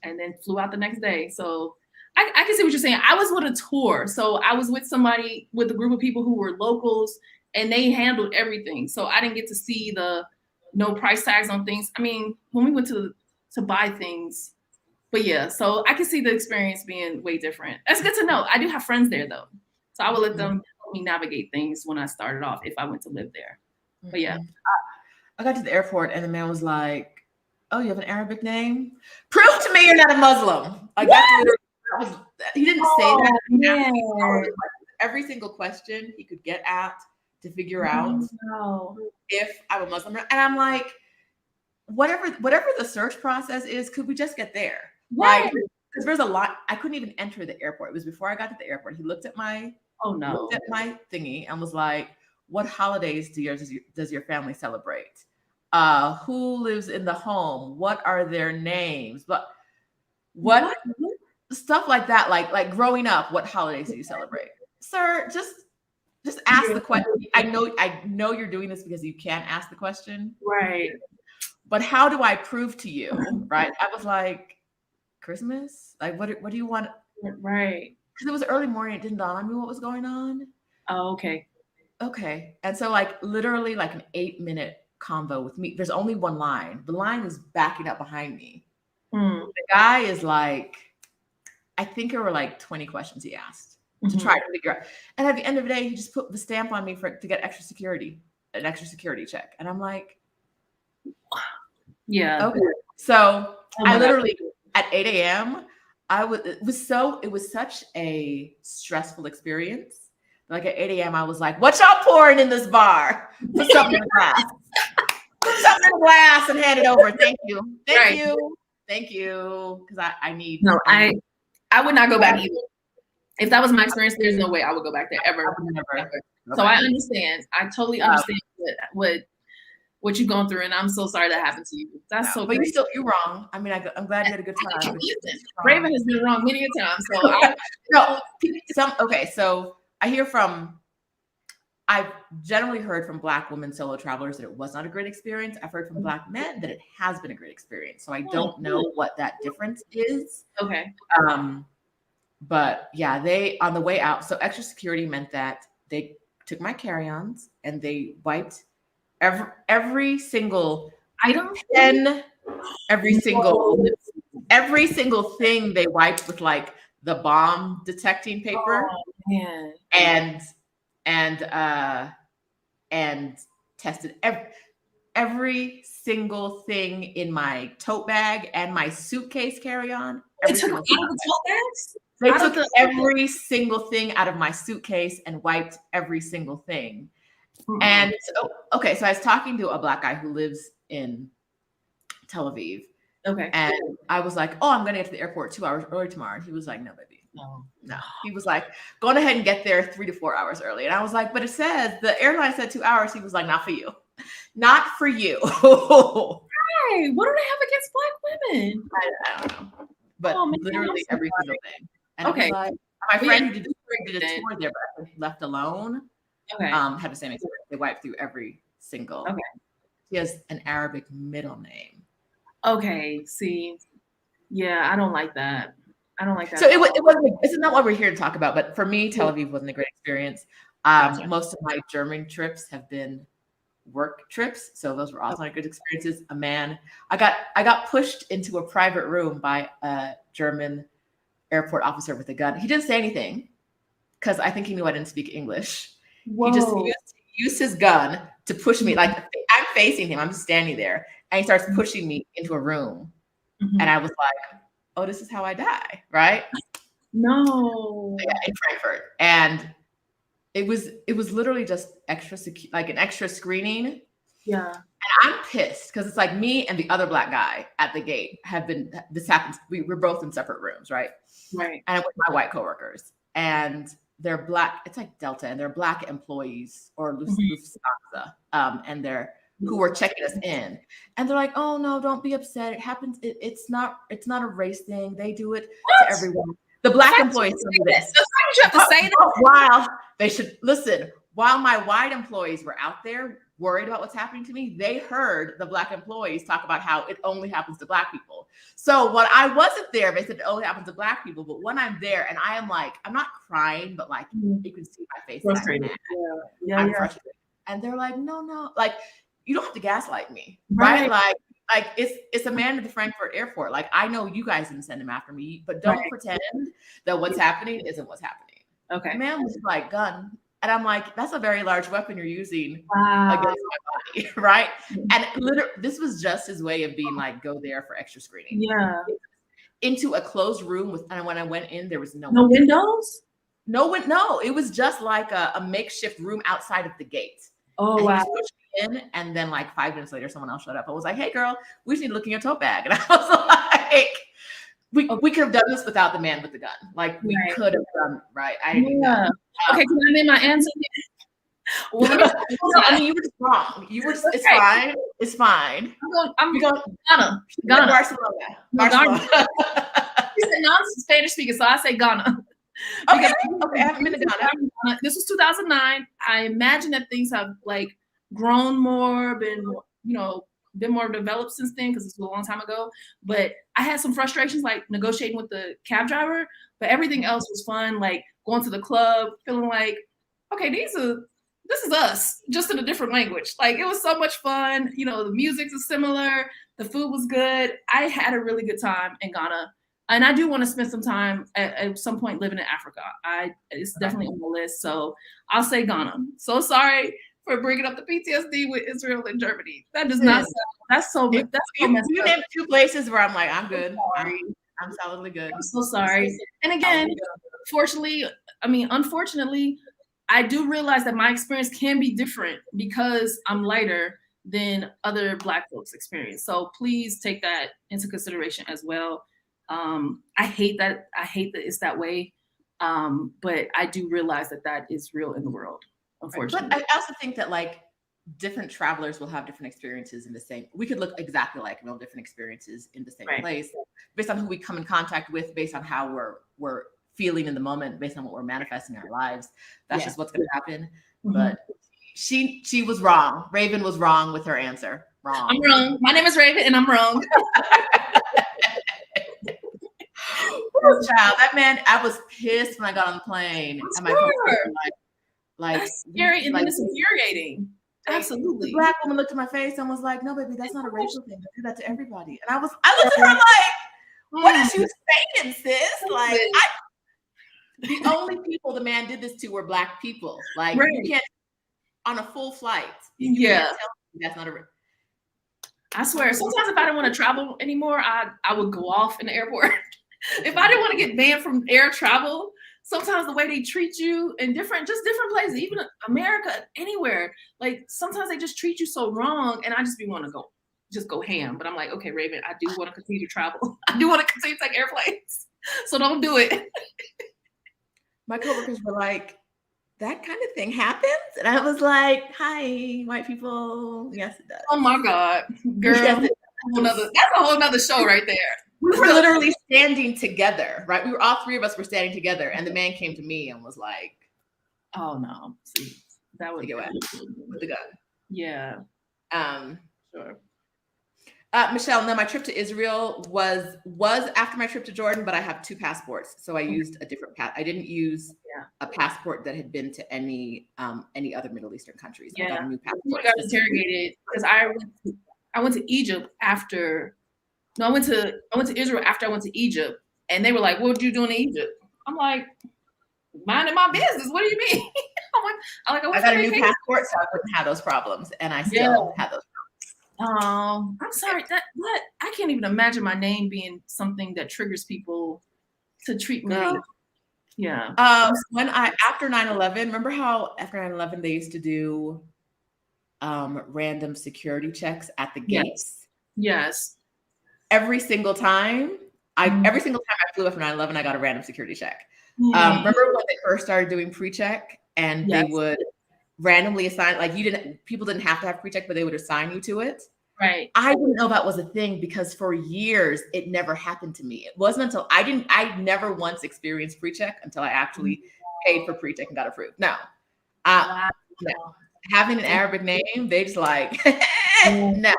and then flew out the next day. So I can see what you're saying. I was with a tour. So I was with a group of people who were locals, and they handled everything. So I didn't get to see the no price tags on things. I mean, when we went to buy things, but yeah, so I can see the experience being way different. That's good to know. I do have friends there though. So I will let them help me navigate things when I started off if I went to live there. But yeah. I got to the airport and the man was like, oh, you have an Arabic name? Prove to me you're not a Muslim. Like he didn't say that. Yeah. Every single question he could get at to figure out if I'm a Muslim. And I'm like, whatever the search process is, could we just get there? Right. Like, because there's a lot. I couldn't even enter the airport. It was before I got to the airport. He looked at my thingy and was like, what holidays does your family celebrate? Who lives in the home? What are their names? But what stuff like that, like growing up, what holidays do you celebrate? Sir, just ask the question. I know you're doing this because you can't ask the question. Right. But how do I prove to you? Right. I was like, Christmas? Like what do you want? Right. Because it was early morning, it didn't dawn on me what was going on. Oh, okay. Okay. And so like literally like an 8-minute convo with me. There's only one line. The line is backing up behind me. The guy is like, I think there were like 20 questions he asked to try to figure out. And at the end of the day, he just put the stamp on me to get an extra security check. And I'm like, yeah. Okay. So I literally at 8 a.m. It was such a stressful experience. Like at 8 a.m. I was like, what y'all pouring in this bar? Put something in the glass. Put something in the glass and hand it over. Thank you. Thank you. Because I need. No, I would not go back either. If that was my experience, there's no way I would go back there ever. Never. So I understand. I totally understand what you've gone through, and I'm so sorry that happened to you. That's so. But you're wrong. I mean, I'm glad you had a good time. Rayven has been wrong many a time. So I hear I've generally heard from Black women solo travelers that it was not a great experience. I've heard from Black men that it has been a great experience. So I don't know what that difference is. Okay. But yeah, they on the way out. So extra security meant that they took my carry-ons and they wiped every single item, every single thing they wiped with like the bomb detecting paper. Oh, and tested every single thing in my tote bag and my suitcase carry-on. They took out of the tote bags? They took every single thing out of my suitcase and wiped every single thing. Mm-hmm. And so, okay, so I was talking to a Black guy who lives in Tel Aviv. Okay. And I was like, oh, I'm going to get to the airport 2 hours early tomorrow. And he was like, no, baby. No. He was like, go ahead and get there 3 to 4 hours early. And I was like, but it says, the airline said 2 hours. He was like, not for you. Not for you. Right. What do they have against Black women? I don't know. But literally every single thing. And okay. Like, my friend who did a tour there, but left alone, had the same experience. They wiped through every single. Okay. He has an Arabic middle name. Okay. See, yeah, I don't like that. I don't like that. So it wasn't. This is not what we're here to talk about. But for me, Tel Aviv wasn't a great experience. Most of my German trips have been work trips, so those were also good experiences. I got pushed into a private room by a German airport officer with a gun. He didn't say anything because I think he knew I didn't speak English. Whoa. He just used his gun to push me. Like I'm facing him, I'm just standing there, and he starts pushing me into a room, and I was like, "Oh, this is how I die, right?" No. Yeah, in Frankfurt, and it was literally just like an extra screening. Yeah. And I'm pissed because it's like me and the other Black guy at the gate this happens. We're both in separate rooms, right? Right. And I'm with my white coworkers, and they're Black. It's like Delta, and they're Black employees or Lufthansa, and they're who were checking us in, and they're like, "Oh no, don't be upset. It happens. It's not a race thing. They do it to everyone." The Black employees do this. So you have to say that. While they should listen, while my white employees were out there worried about what's happening to me, they heard the Black employees talk about how it only happens to Black people. So when I wasn't there, they said it only happens to Black people. But when I'm there and I am like, I'm not crying, but like you can see my face. Frustrated. I'm frustrated. And they're like, no, like you don't have to gaslight me, right? Like it's a man at the Frankfurt airport. Like I know you guys didn't send him after me, but don't pretend that what's happening isn't what's happening. Okay. The man was like, gun. And I'm like, that's a very large weapon you're using against my body, right? And literally, this was just his way of being like, go there for extra screening. Yeah. Into a closed room and when I went in, there was no windows? No, it was just like a makeshift room outside of the gate. Oh, and wow. He pushed me in, and then like 5 minutes later, someone else showed up. I was like, hey girl, we just need to look in your tote bag. And I was like, we could have done this without the man with the gun. Like we could have done, right? I didn't know. Okay, can I name my answer? I mean, you were just wrong. It's fine. It's fine. I'm going Ghana. Barcelona. You said no, I'm Spanish speaking, so I say Ghana. Okay, I haven't been to Ghana. This was 2009. I imagine that things have like grown more, been more developed since then because this was a long time ago. But I had some frustrations like negotiating with the cab driver, but everything else was fun. Like going to the club, feeling like, okay, this is us, just in a different language. Like it was so much fun. The music is similar. The food was good. I had a really good time in Ghana. And I do want to spend some time at some point living in Africa. It's definitely on the list. So I'll say Ghana. So sorry for bringing up the PTSD with Israel and Germany. That does not sound, that's so messed up. You named 2 places where I'm like, I'm good. I'm solidly good. I'm so sorry. And again, unfortunately, I do realize that my experience can be different because I'm lighter than other Black folks' experience. So please take that into consideration as well. I hate that it's that way. But I do realize that is real in the world, unfortunately. But I also think that like different travelers will have different experiences in the same. We could look exactly like different experiences in the same place based on who we come in contact with, based on how we're feeling in the moment, based on what we're manifesting in our lives. That's just what's going to happen. Mm-hmm. But she was wrong. Rayven was wrong with her answer. Wrong. I'm wrong. My name is Rayven, and I'm wrong. Child, that man, I was pissed when I got on the plane. And my like scary and then it's infuriating. Absolutely. The Black woman looked at my face and was like, "No, baby, that's not a racial thing. I do that to everybody." And I looked at her like, "What is you saying, sis?" Like, the only people the man did this to were Black people. Like, you can't on a full flight. You can't tell me that's not a. I swear, sometimes if I didn't want to travel anymore, I would go off in the airport. If I didn't want to get banned from air travel, sometimes the way they treat you in different places, even America, anywhere, like sometimes they just treat you so wrong, and I just want to go ham. But I'm like, okay, Rayven, I do want to continue to travel. I do want to continue to take airplanes, so don't do it. My coworkers were like, that kind of thing happens? And I was like, hi, white people. Yes, it does. Oh my God, girl. Yes, that's a whole nother show right there. We were literally standing together, right? All three of us were standing together, and the man came to me and was like, oh no, see, that would go with the gun. Yeah. Sure. Michelle, no, my trip to Israel was after my trip to Jordan, but I have 2 passports. So I used a different I didn't use a passport that had been to any other Middle Eastern countries. Yeah. I got a new passport. I got interrogated because I went to Egypt after. No, I went to Israel after I went to Egypt, and they were like, "What were you doing in Egypt?" I'm like, minding my business. What do you mean? I got a new passport, so I wouldn't have those problems, and I still have those problems. Oh, I'm sorry. What? I can't even imagine my name being something that triggers people to treat me. Yeah. After 9/11, remember how after 9/11 they used to do random security checks at the gates? Yes. Every single time I flew after 9/11, I got a random security check. Remember when they first started doing pre-check, and they would randomly assign, like people didn't have to have pre-check, but they would assign you to it. Right. I didn't know that was a thing because for years it never happened to me. It wasn't until I never once experienced pre-check until I actually paid for pre-check and got approved. No. Having an Arabic name, they just like no.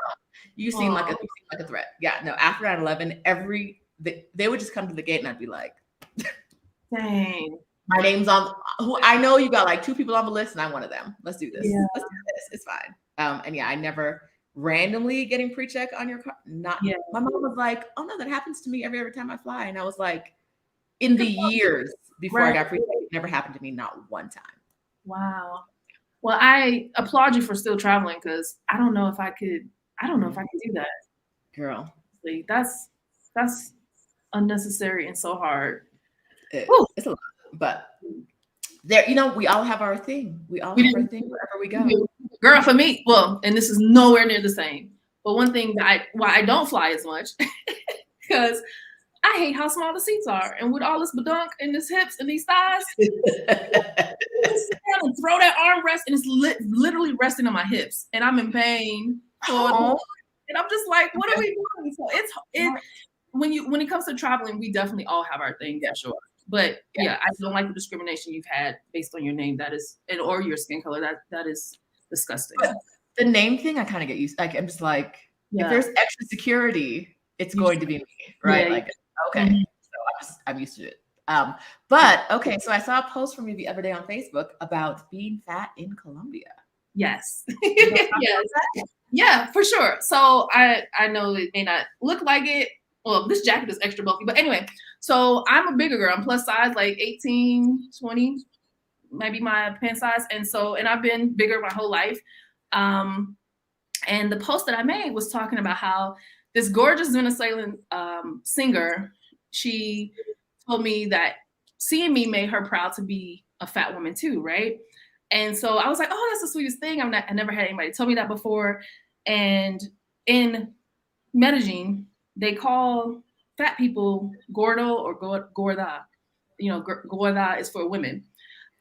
You seem like a threat. Yeah, no, after 9/11, they would just come to the gate and I'd be like, dang. My name's on who I know you got like 2 people on the list and I'm one of them. Let's do this. Yeah. Let's do this. It's fine. And I never randomly getting pre-check on your car. My mom was like, oh no, that happens to me every time I fly. And I was like, in the years before I got pre-check, it never happened to me, not one time. Wow. Well, I applaud you for still traveling because I don't know if I could do that. Girl. Like, that's unnecessary and so hard. It's a lot. But there, we all have our thing. We all have our thing wherever we go. Girl, for me, and this is nowhere near the same. But one thing why I don't fly as much, because I hate how small the seats are. And with all this badunk and this hips and these thighs, and throw that armrest and it's literally resting on my hips. And I'm in pain. And I'm just like, what are we doing? So when it comes to traveling, we definitely all have our thing for sure. But I don't like the discrimination you've had based on your name. That is, or your skin color. That is disgusting. But the name thing, I kind of get used. Like I'm just like, if there's extra security, it's going to be me, right? Like, okay, so I'm used to it. But okay, so I saw a post from you the other day on Facebook about being fat in Colombia. Yes. Yes. Yeah, for sure. So I know it may not look like it. Well, this jacket is extra bulky, but anyway, so I'm a bigger girl. I'm plus size, like 18, 20, maybe my pant size. And I've been bigger my whole life. And the post that I made was talking about how this gorgeous Venezuelan singer, she told me that seeing me made her proud to be a fat woman too, right? And so I was like, oh, that's the sweetest thing. I never had anybody tell me that before. And in Medellin, they call fat people gordo or gorda. Gorda is for women.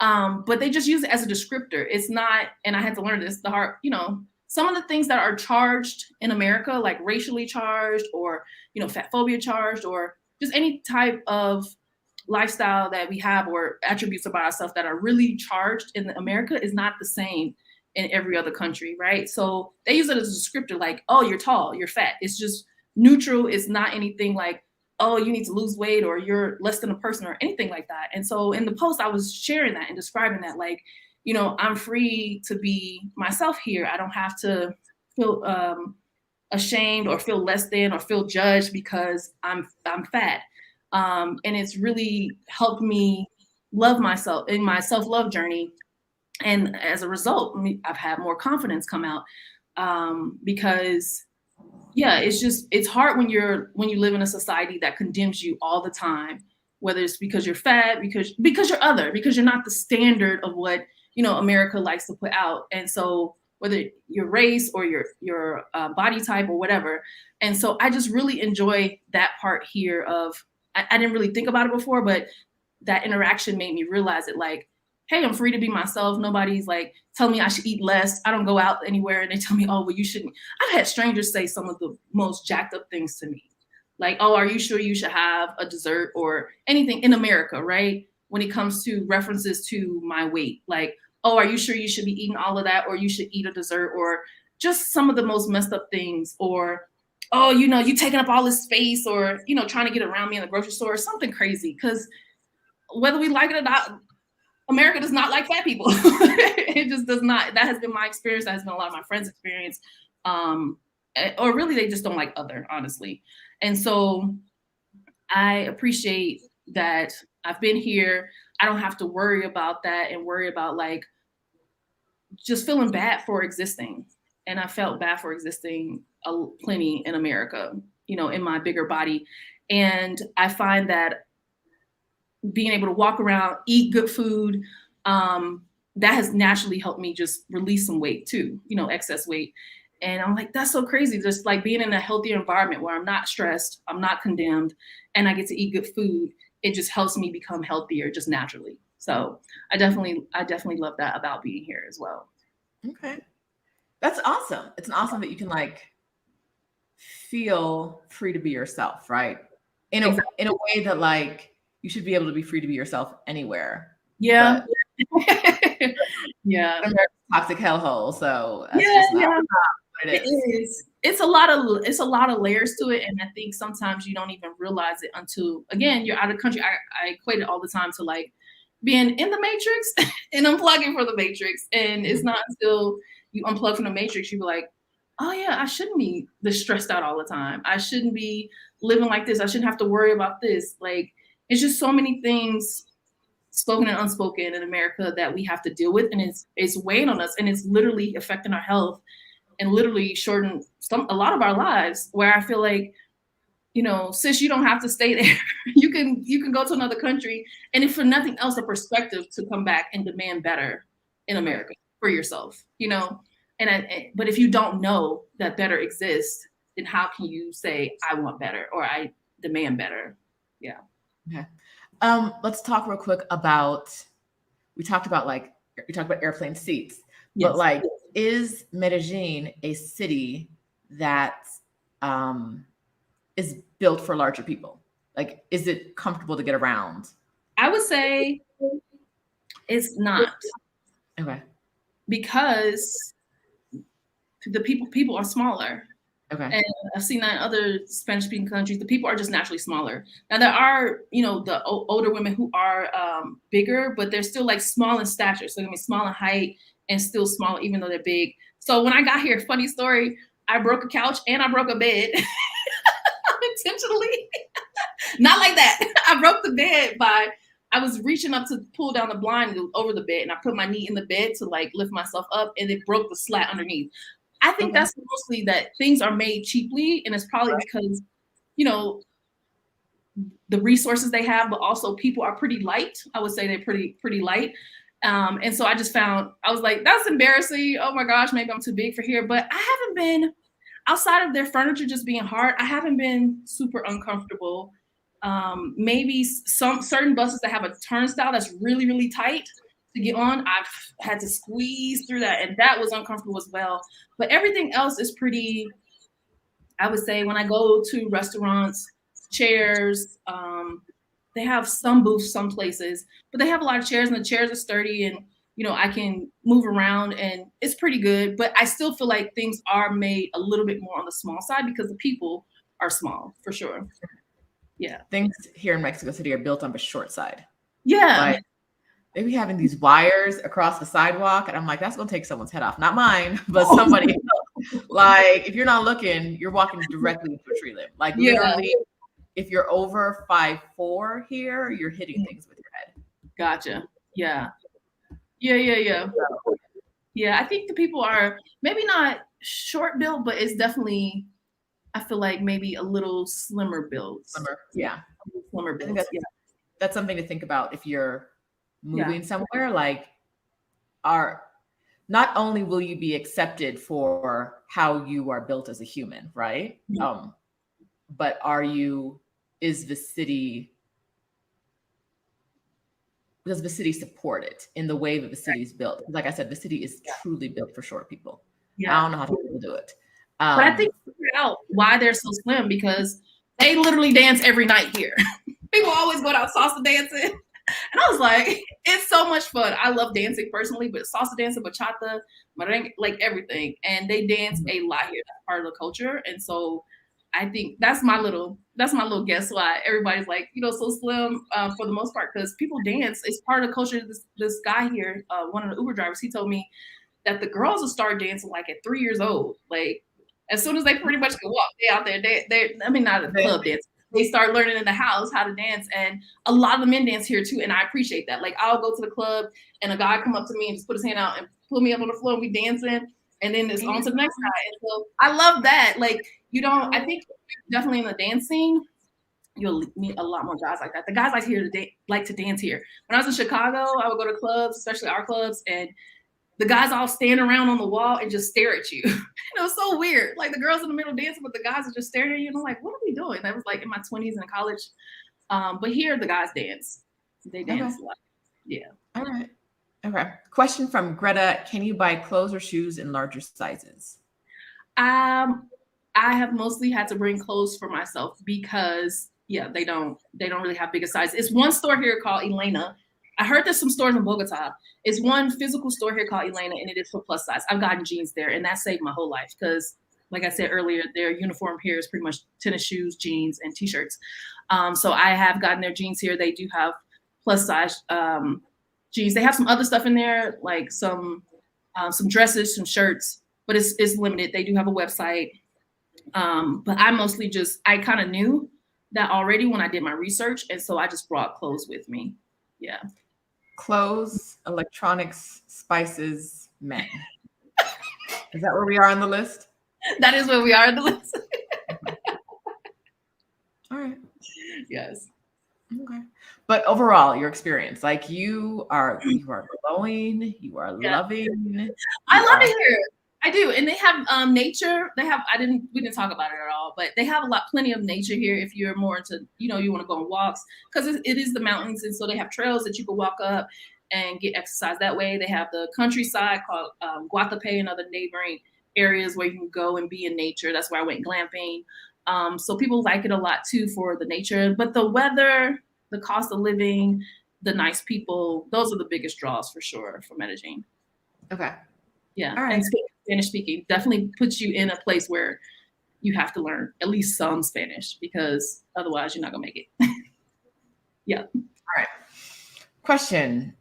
But they just use it as a descriptor. It's not, and I had to learn this, some of the things that are charged in America, like racially charged or, fat phobia charged, or just any type of lifestyle that we have or attributes about ourselves that are really charged in America is not the same in every other country, right? So they use it as a descriptor, like, oh, you're tall, you're fat. It's just neutral. It's not anything like, oh, you need to lose weight or you're less than a person or anything like that. And so in the post, I was sharing that and describing that, like, I'm free to be myself here. I don't have to feel ashamed or feel less than or feel judged because I'm fat. And it's really helped me love myself in my self-love journey. And as a result, I've had more confidence come out because yeah, it's hard when you live in a society that condemns you all the time, whether it's because you're fat, because you're other, because you're not the standard of what, America likes to put out. And so whether your race or your body type or whatever. And so I just really enjoy that part here of, I didn't really think about it before, but that interaction made me realize it, like, hey, I'm free to be myself. Nobody's like telling me I should eat less. I don't go out anywhere and they tell me, oh, well, you shouldn't. I've had strangers say some of the most jacked up things to me. Like, oh, are you sure you should have a dessert or anything in America, right? When it comes to references to my weight, like, oh, are you sure you should be eating all of that, or you should eat a dessert, or just some of the most messed up things, or, oh, you taking up all this space, or, trying to get around me in the grocery store, or something crazy. Because whether we like it or not, America does not like fat people. It just does not. That has been my experience. That has been a lot of my friends' experience. Or really, they just don't like other, honestly. And so I appreciate that I've been here. I don't have to worry about that and worry about like just feeling bad for existing. And I felt bad for existing plenty in America, in my bigger body. And I find that being able to walk around, eat good food, that has naturally helped me just release some weight too, excess weight. And I'm like, that's so crazy. Just like being in a healthier environment where I'm not stressed, I'm not condemned, and I get to eat good food. It just helps me become healthier just naturally. So I definitely love that about being here as well. Okay. That's awesome. It's awesome that you can like feel free to be yourself, right? In a way that like you should be able to be free to be yourself anywhere. Yeah. Yeah. Toxic hellhole. So that's just not what it is. It's a lot of layers to it. And I think sometimes you don't even realize it until, again, you're out of the country. I equate it all the time to like being in the Matrix and unplugging for the Matrix. And it's not until you unplug from the Matrix, you be like, oh yeah, I shouldn't be this stressed out all the time. I shouldn't be living like this. I shouldn't have to worry about this. Like, it's just so many things spoken and unspoken in America that we have to deal with. And it's weighing on us, and it's literally affecting our health and literally shorten a lot of our lives, where I feel like, sis, you don't have to stay there. You can go to another country, and if for nothing else, a perspective to come back and demand better in America for yourself, but if you don't know that better exists, then how can you say I want better or I demand better? Yeah. Okay. Let's talk real quick about, we talked about airplane seats, yes. But like, is Medellin a city that is built for larger people? Like, is it comfortable to get around? I would say it's not. Okay. Because the people are smaller. Okay. And I've seen that in other Spanish-speaking countries. The people are just naturally smaller. Now there are, the older women who are bigger, but they're still like small in stature. So they're gonna be small in height and still small, even though they're big. So when I got here, funny story, I broke a couch and I broke a bed intentionally. Not like that. I broke the bed I was reaching up to pull down the blind over the bed, and I put my knee in the bed to like lift myself up, and it broke the slat underneath. I think that's mostly that things are made cheaply, and it's probably because, the resources they have, but also people are pretty light. I would say they're pretty light. And so I just found, I was like, that's embarrassing. Oh my gosh, maybe I'm too big for here. But I haven't been, outside of their furniture just being hard, I haven't been super uncomfortable. Maybe some certain buses that have a turnstile that's really, really tight to get on, I've had to squeeze through that, and that was uncomfortable as well. But everything else is pretty, I would say, when I go to restaurants, chairs, they have some booths, some places, but they have a lot of chairs, and the chairs are sturdy, and I can move around, and it's pretty good. But I still feel like things are made a little bit more on the small side because the people are small, for sure. Yeah. Things here in Mexico City are built on the short side. Yeah. Like, they be having these wires across the sidewalk, and I'm like, that's gonna take someone's head off. Not mine, but somebody else. Like, if you're not looking, you're walking directly into a tree limb. Like, literally, if you're over 5'4" here, you're hitting things with your head. Gotcha. Yeah. Yeah, I think the people are maybe not short built, but it's definitely I feel like maybe a little slimmer builds. Yeah. Slimmer builds. That's something to think about if you're moving somewhere. Like, not only will you be accepted for how you are built as a human, right? Mm-hmm. But does the city support it in the way that the city is built? Like I said, the city is truly built for short people. I don't know how people do it. But I think figure out why they're so slim, because they literally dance every night here. People always go out salsa dancing. And I was like, it's so much fun. I love dancing personally, but salsa dancing, bachata, merengue, like everything. And they dance a lot here. That's part of the culture. And so I think that's my little guess why everybody's like, so slim for the most part, because people dance. It's part of the culture. This guy here, one of the Uber drivers, he told me that the girls will start dancing like at 3 years old. Like as soon as they pretty much can walk, they out there. They I mean, not at the club dance. They start learning in the house how to dance, and a lot of the men dance here too, and I appreciate that. Like I'll go to the club, and a guy come up to me and just put his hand out and pull me up on the floor, and we dancing, and then it's on to the next guy. And so I love that. Like I think definitely in the dance scene, you'll meet a lot more guys like that. The guys like to dance here. When I was in Chicago, I would go to clubs, especially our clubs, and the guys all stand around on the wall and just stare at you. It was so weird. Like the girls in the middle dancing, but the guys are just staring at you. And I'm like, what are we doing? That was like in my 20s in college. But here the guys dance. They dance a lot. Yeah. All right. Okay. Question from Greta. Can you buy clothes or shoes in larger sizes? I have mostly had to bring clothes for myself because they don't really have bigger sizes. It's one store here called Elena. I heard there's some stores in Bogota. It's one physical store here called Elena, and it is for plus size. I've gotten jeans there, and that saved my whole life because, like I said earlier, their uniform here is pretty much tennis shoes, jeans, and T-shirts. So I have gotten their jeans here. They do have plus size jeans. They have some other stuff in there, like some dresses, some shirts, but it's limited. They do have a website. But I mostly I kind of knew that already when I did my research, and so I just brought clothes with me. Yeah. Clothes, electronics, spices, men. Is that where we are on the list? That is where we are on the list. All right. Yes. Okay. But overall, your experience, like you are glowing, you are loving. I love it here. I do. And they have nature. We didn't talk about it at all, but they have plenty of nature here if you're more into, you want to go on walks, because it is the mountains. And so they have trails that you can walk up and get exercise that way. They have the countryside called Guatape and other neighboring areas where you can go and be in nature. That's where I went glamping. So people like it a lot too for the nature, but the weather, the cost of living, the nice people, those are the biggest draws for sure for Medellin. Okay. Yeah. All right. And Spanish speaking definitely puts you in a place where you have to learn at least some Spanish, because otherwise you're not gonna make it. Yeah. All right. Question.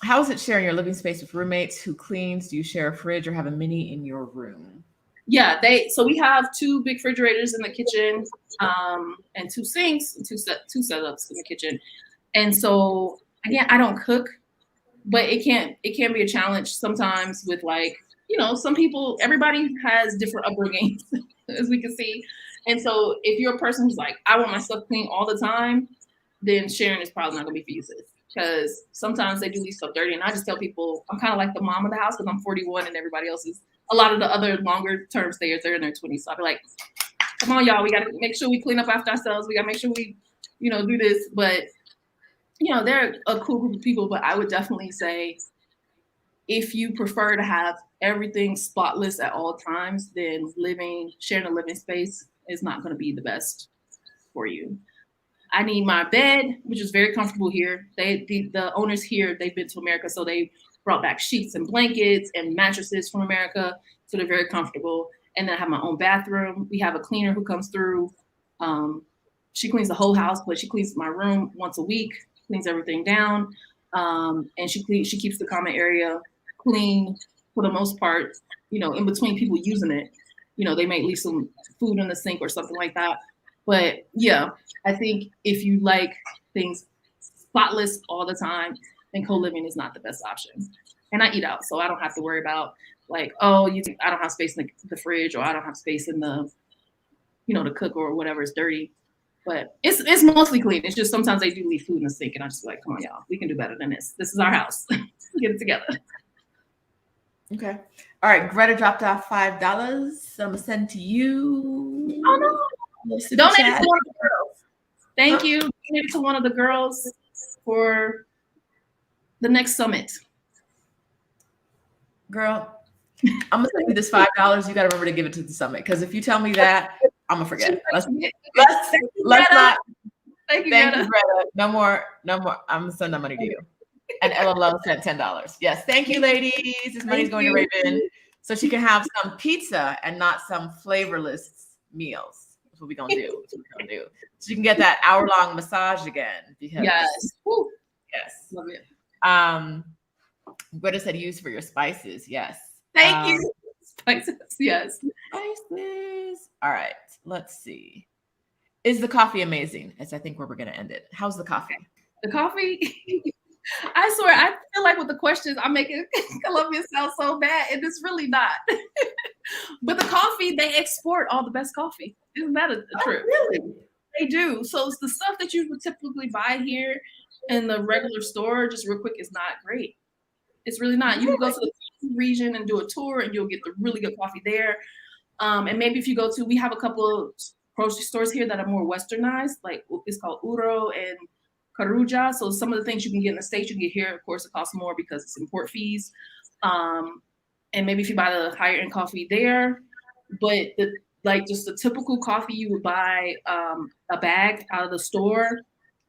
How is it sharing your living space with roommates? Who cleans? Do you share a fridge or have a mini in your room? Yeah, so we have 2 big refrigerators in the kitchen, and 2 sinks, and two setups in the kitchen. And so again, I don't cook, but it can be a challenge sometimes with some people, everybody has different upbringings, as we can see. And so if you're a person who's like, I want my stuff clean all the time, then sharing is probably not gonna be for you, sis. Because sometimes they do leave stuff dirty. And I just tell people, I'm kind of like the mom of the house, because I'm 41 and everybody else is, a lot of the other longer term stayers, they're in their 20s. So I'll be like, come on, y'all, we got to make sure we clean up after ourselves. We got to make sure we, do this. But, they're a cool group of people. But I would definitely say, if you prefer to have everything spotless at all times, then sharing a living space is not going to be the best for you. I need my bed, which is very comfortable here. The owners here, they've been to America, so they brought back sheets and blankets and mattresses from America, so they're very comfortable. And then I have my own bathroom. We have a cleaner who comes through. She cleans the whole house, but she cleans my room once a week, cleans everything down, and she keeps the common area clean for the most part. In between people using it, they might leave some food in the sink or something like that. But yeah, I think if you like things spotless all the time, then co-living is not the best option. And I eat out, so I don't have to worry about I don't have space in the fridge, or I don't have space in the to cook or whatever is dirty. But it's mostly clean. It's just sometimes they do leave food in the sink, and I just be like, come on, y'all, we can do better than this. This is our house. Get it together. Okay. All right. Greta dropped off $5. So I'm gonna send to you. Oh no! Donate it to one of the girls. Thank you. Donate it to one of the girls for the next summit. Girl, I'm gonna send you this $5. You gotta remember to give it to the summit, because if you tell me that, I'm gonna forget. Let's not. Thank you, Greta. No more. I'm gonna send that money to you. And LLO sent $10. Yes, thank you, ladies. This money's going to Rayven, so she can have some pizza and not some flavorless meals. That's what we're gonna do. So you can get that hour-long massage again. Because yes. Love it. Greta said use for your spices. Yes. Thank you. Spices. Yes. Spices. All right. Let's see. Is the coffee amazing? As I think where we're gonna end it. How's the coffee? The coffee. I swear, I feel like with the questions, I'm making Colombia sound so bad, and it's really not. But the coffee, they export all the best coffee. Isn't that a truth? Really? They do. So it's the stuff that you would typically buy here in the regular store, just real quick, is not great. It's really not. You can go to the region and do a tour, and you'll get the really good coffee there. And maybe if you go to, we have a couple of grocery stores here that are more westernized, like it's called Uro and Caruja. So some of the things you can get in the States, you can get here. Of course, it costs more because it's import fees. And maybe if you buy the higher end coffee there, but just the typical coffee you would buy a bag out of the store,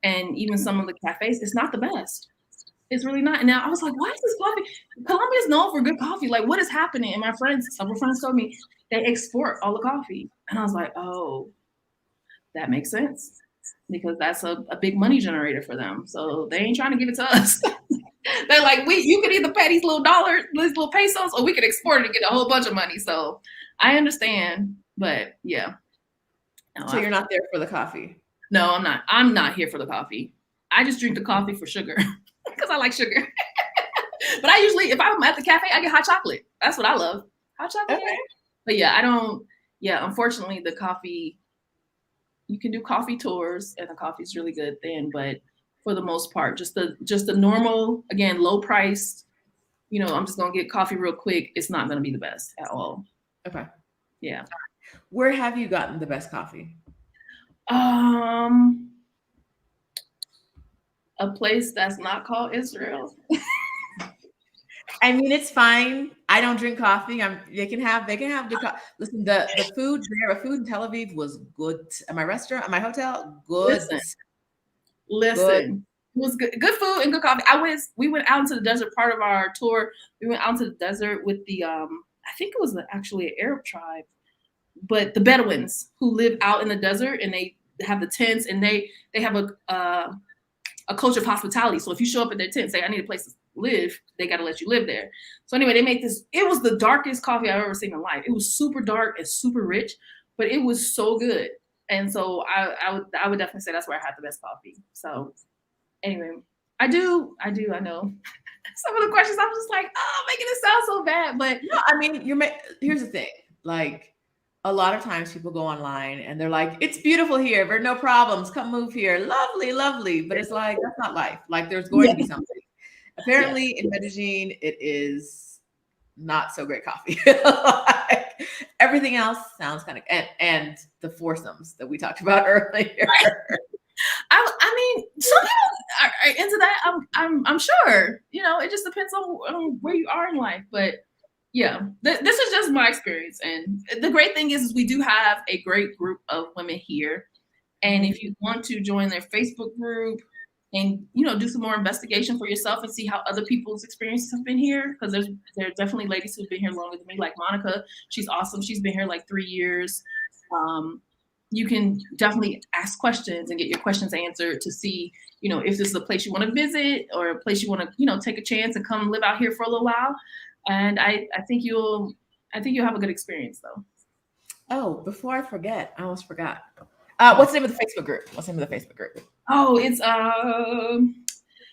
and even some of the cafes, it's not the best. It's really not. And now I was like, why is this coffee? Colombia is known for good coffee. Like, what is happening? And several friends told me they export all the coffee. And I was like, oh, that makes sense, because that's a big money generator for them. So they ain't trying to give it to us. They're like, you could either pay these little pesos, or we could export it and get a whole bunch of money. So I understand, but yeah. No, so you're not there for the coffee? No, I'm not. I'm not here for the coffee. I just drink the coffee for sugar because I like sugar. But I usually, if I'm at the cafe, I get hot chocolate. That's what I love. Hot chocolate. Okay. But yeah, I don't. Yeah, unfortunately, the coffee. You can do coffee tours, and the coffee is really good then. But for the most part, just the normal, again, low priced. I'm just gonna get coffee real quick. It's not gonna be the best at all. Okay. Yeah. Where have you gotten the best coffee? A place that's not called Israel. I mean, it's fine. I don't drink coffee. They can have good coffee. Listen, the food in Tel Aviv was good. At my restaurant, at my hotel, good. Listen. It was good food and good coffee. We went out into the desert. Part of our tour, we went out into the desert with the I think it was actually an Arab tribe, but the Bedouins who live out in the desert, and they have the tents, and they have a culture of hospitality. So if you show up at their tent and say, I need a place to live, they got to let you live there. So anyway, they made this. It was the darkest coffee I've ever seen in life. It was super dark and super rich, but it was so good. And so I would definitely say that's where I had the best coffee. So anyway, I know some of the questions, I'm just like, oh, making it sound so bad. But no, I mean, here's the thing. Like, a lot of times people go online and they're like, it's beautiful here. There are no problems. Come move here. Lovely, lovely. But it's like, that's not life. Like, there's going to be something. Apparently in Medellin, it is not so great coffee. Like, everything else sounds kind of, and the foursomes that we talked about earlier. I mean, some people are into that. I'm sure, it just depends on where you are in life. But yeah, this is just my experience. And the great thing is we do have a great group of women here. And if you want to join their Facebook group and, do some more investigation for yourself and see how other people's experiences have been here, because there are definitely ladies who've been here longer than me, like Monica. She's awesome. She's been here like 3 years. You can definitely ask questions and get your questions answered to see, if this is a place you want to visit or a place you want to, take a chance and come live out here for a little while. And I think you'll have a good experience though. Oh, before I forget, I almost forgot. What's the name of the Facebook group? Oh, it's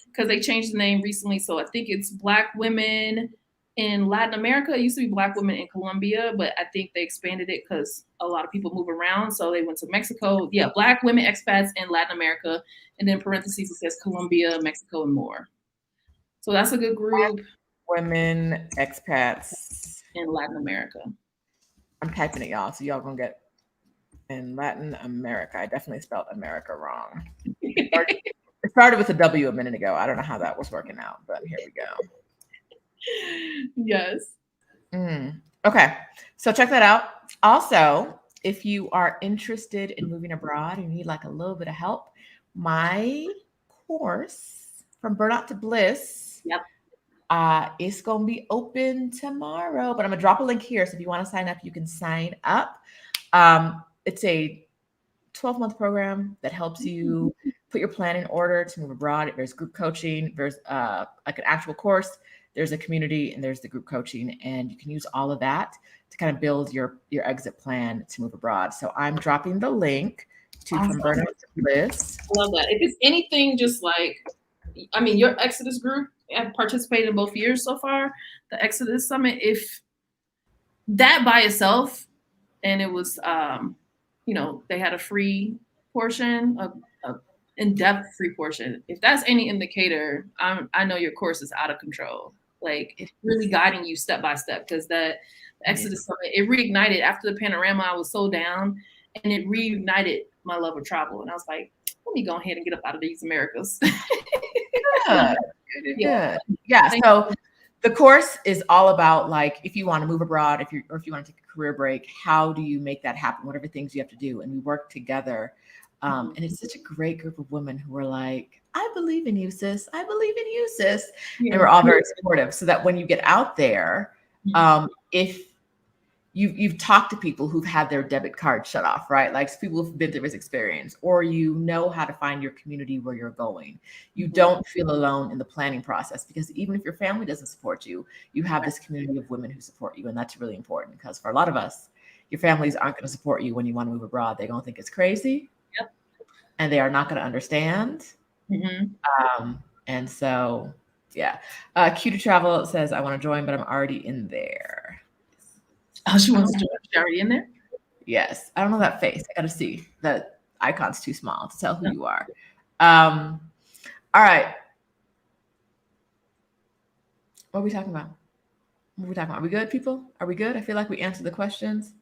because they changed the name recently. So I think it's Black women in Latin America, it used to be Black women in Colombia, but I think they expanded it because a lot of people move around. So they went to Mexico. Yeah, Black women expats in Latin America. And then parentheses, it says Colombia, Mexico, and more. So that's a good group. Women expats in Latin America. I'm typing it, y'all. So y'all gonna get in Latin America. I definitely spelled America wrong. It started with a W a minute ago. I don't know how that was working out, but here we go. Yes. Okay, so check that out. Also, if you are interested in moving abroad and you need like a little bit of help, my course From Burnout to Bliss is going to be open tomorrow, but I'm going to drop a link here. So if you want to sign up, you can sign up. It's a 12-month program that helps you put your plan in order to move abroad. There's group coaching. There's like an actual course. There's a community, and there's the group coaching, and you can use all of that to kind of build your exit plan to move abroad. So I'm dropping the link to From Burnout to Bliss. I love that. If it's anything just like, I mean, your Exodus group, I've participated in both years so far, the Exodus Summit, if that by itself, and it was, you know, they had a free portion, a in-depth free portion. If that's any indicator, I know your course is out of control. Like, it's really guiding you step by step, because that Exodus Summit, it reignited after the panorama. I was so down, and it reignited my love of travel. And I was like, let me go ahead and get up out of these Americas. Good. Yeah. So the course is all about, like, if you want to move abroad, if you want to take a career break, how do you make that happen? Whatever things you have to do. And we work together. And it's such a great group of women who are like, I believe in you, sis. I believe in you, sis. Yeah. And we're all very supportive, so that when you get out there, if you've talked to people who've had their debit card shut off, right? Like, people who've been through this experience, or you know how to find your community where you're going. You don't feel alone in the planning process, because even if your family doesn't support you, you have this community of women who support you. And that's really important, because for a lot of us, your families aren't going to support you when you want to move abroad. They're going to think it's crazy. And they are not going to understand. And so, yeah. Q to Travel says, I want to join, but I'm already in there. Oh, she wants to join. She's already in there? Yes. I don't know that face. I got to see. The icon's too small to tell who you are. All right. What are we talking about? Are we good, people? Are we good? I feel like we answered the questions.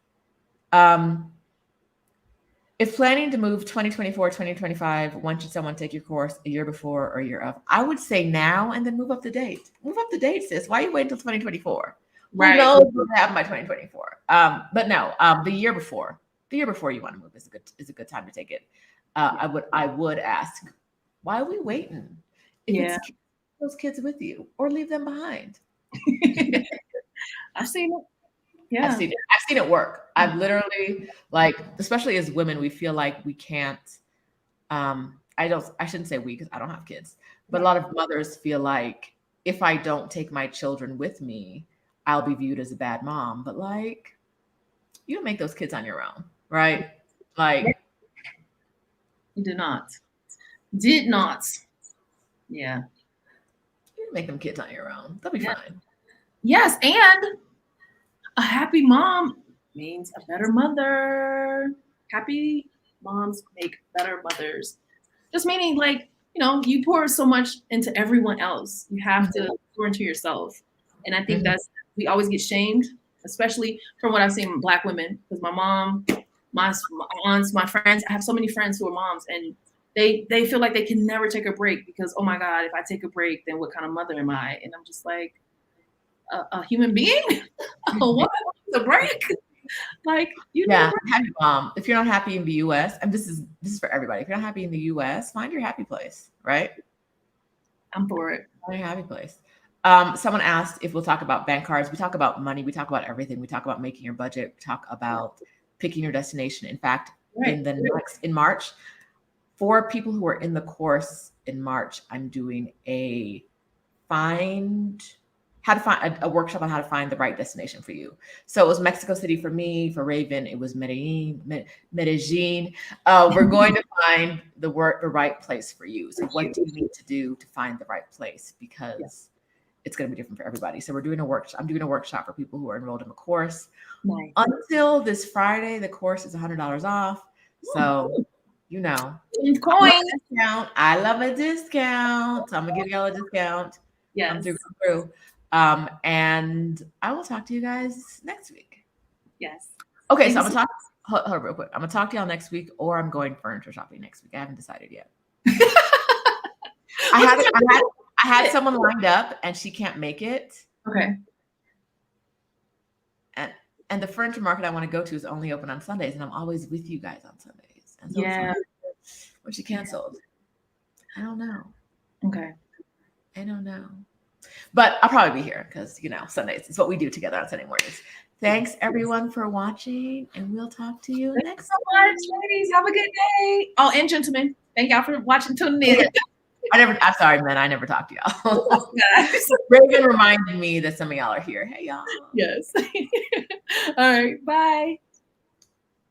If planning to move 2024, 2025, when should someone take your course? A year before or a year of? I would say now, and then move up the date. Move up the date, sis. Why are you waiting until 2024? Right. Who knows what's happening by 2024? But no, the year before you want to move is a good time to take it. I would ask, why are we waiting? If it's those kids with you, or leave them behind. I've seen it. Yeah, I've seen it work. I've literally, like, especially as women, we feel like we can't. I shouldn't say we, because I don't have kids, but a lot of mothers feel like, if I don't take my children with me, I'll be viewed as a bad mom. But, like, you don't make those kids on your own, right? Like, you did not. Yeah, you didn't make them kids on your own. They'll be fine. Yes, and a happy mom means a better mother. Happy moms make better mothers. Just meaning, like, you know, you pour so much into everyone else. You have to pour into yourself. And I think we always get shamed, especially from what I've seen in Black women. Because my mom, my aunts, my friends, I have so many friends who are moms, and they feel like they can never take a break, because, oh my God, if I take a break, then what kind of mother am I? And I'm just like, a human being? What? A break? Like, you know, happy mom. If you're not happy in the US, and this is for everybody. If you're not happy in the US, find your happy place, right? I'm for it. Find your happy place. Someone asked if we'll talk about bank cards. We talk about money. We talk about everything. We talk about making your budget. We talk about picking your destination. In fact, in March, for people who are in the course in March, I'm doing a workshop on how to find the right destination for you. So it was Mexico City for me. For Rayven, it was Medellin. We're going to find the right place for you. So what do you need to do to find the right place? Because it's going to be different for everybody. So we're doing a workshop. I'm doing a workshop for people who are enrolled in the course. Nice. Until this Friday, the course is $100 off. So, you know, I love a discount. So I'm gonna give y'all a discount. Yes. Through. And I will talk to you guys next week. Yes. Okay, so I'm gonna talk. Hold on real quick. I'm gonna talk to y'all next week, or I'm going furniture shopping next week. I haven't decided yet. I had someone lined up, and she can't make it. Okay. And the furniture market I want to go to is only open on Sundays, and I'm always with you guys on Sundays. And so when she canceled, I don't know. Okay. I don't know. But I'll probably be here because, you know, Sundays is what we do together on Sunday mornings. Thanks, everyone, for watching, and we'll talk to you next time. Thanks so much, ladies. Have a good day. Oh, and gentlemen, thank y'all for watching, tuning in. I'm sorry, man. I never talked to y'all. Rayven reminded me that some of y'all are here. Hey, y'all. Yes. All right. Bye.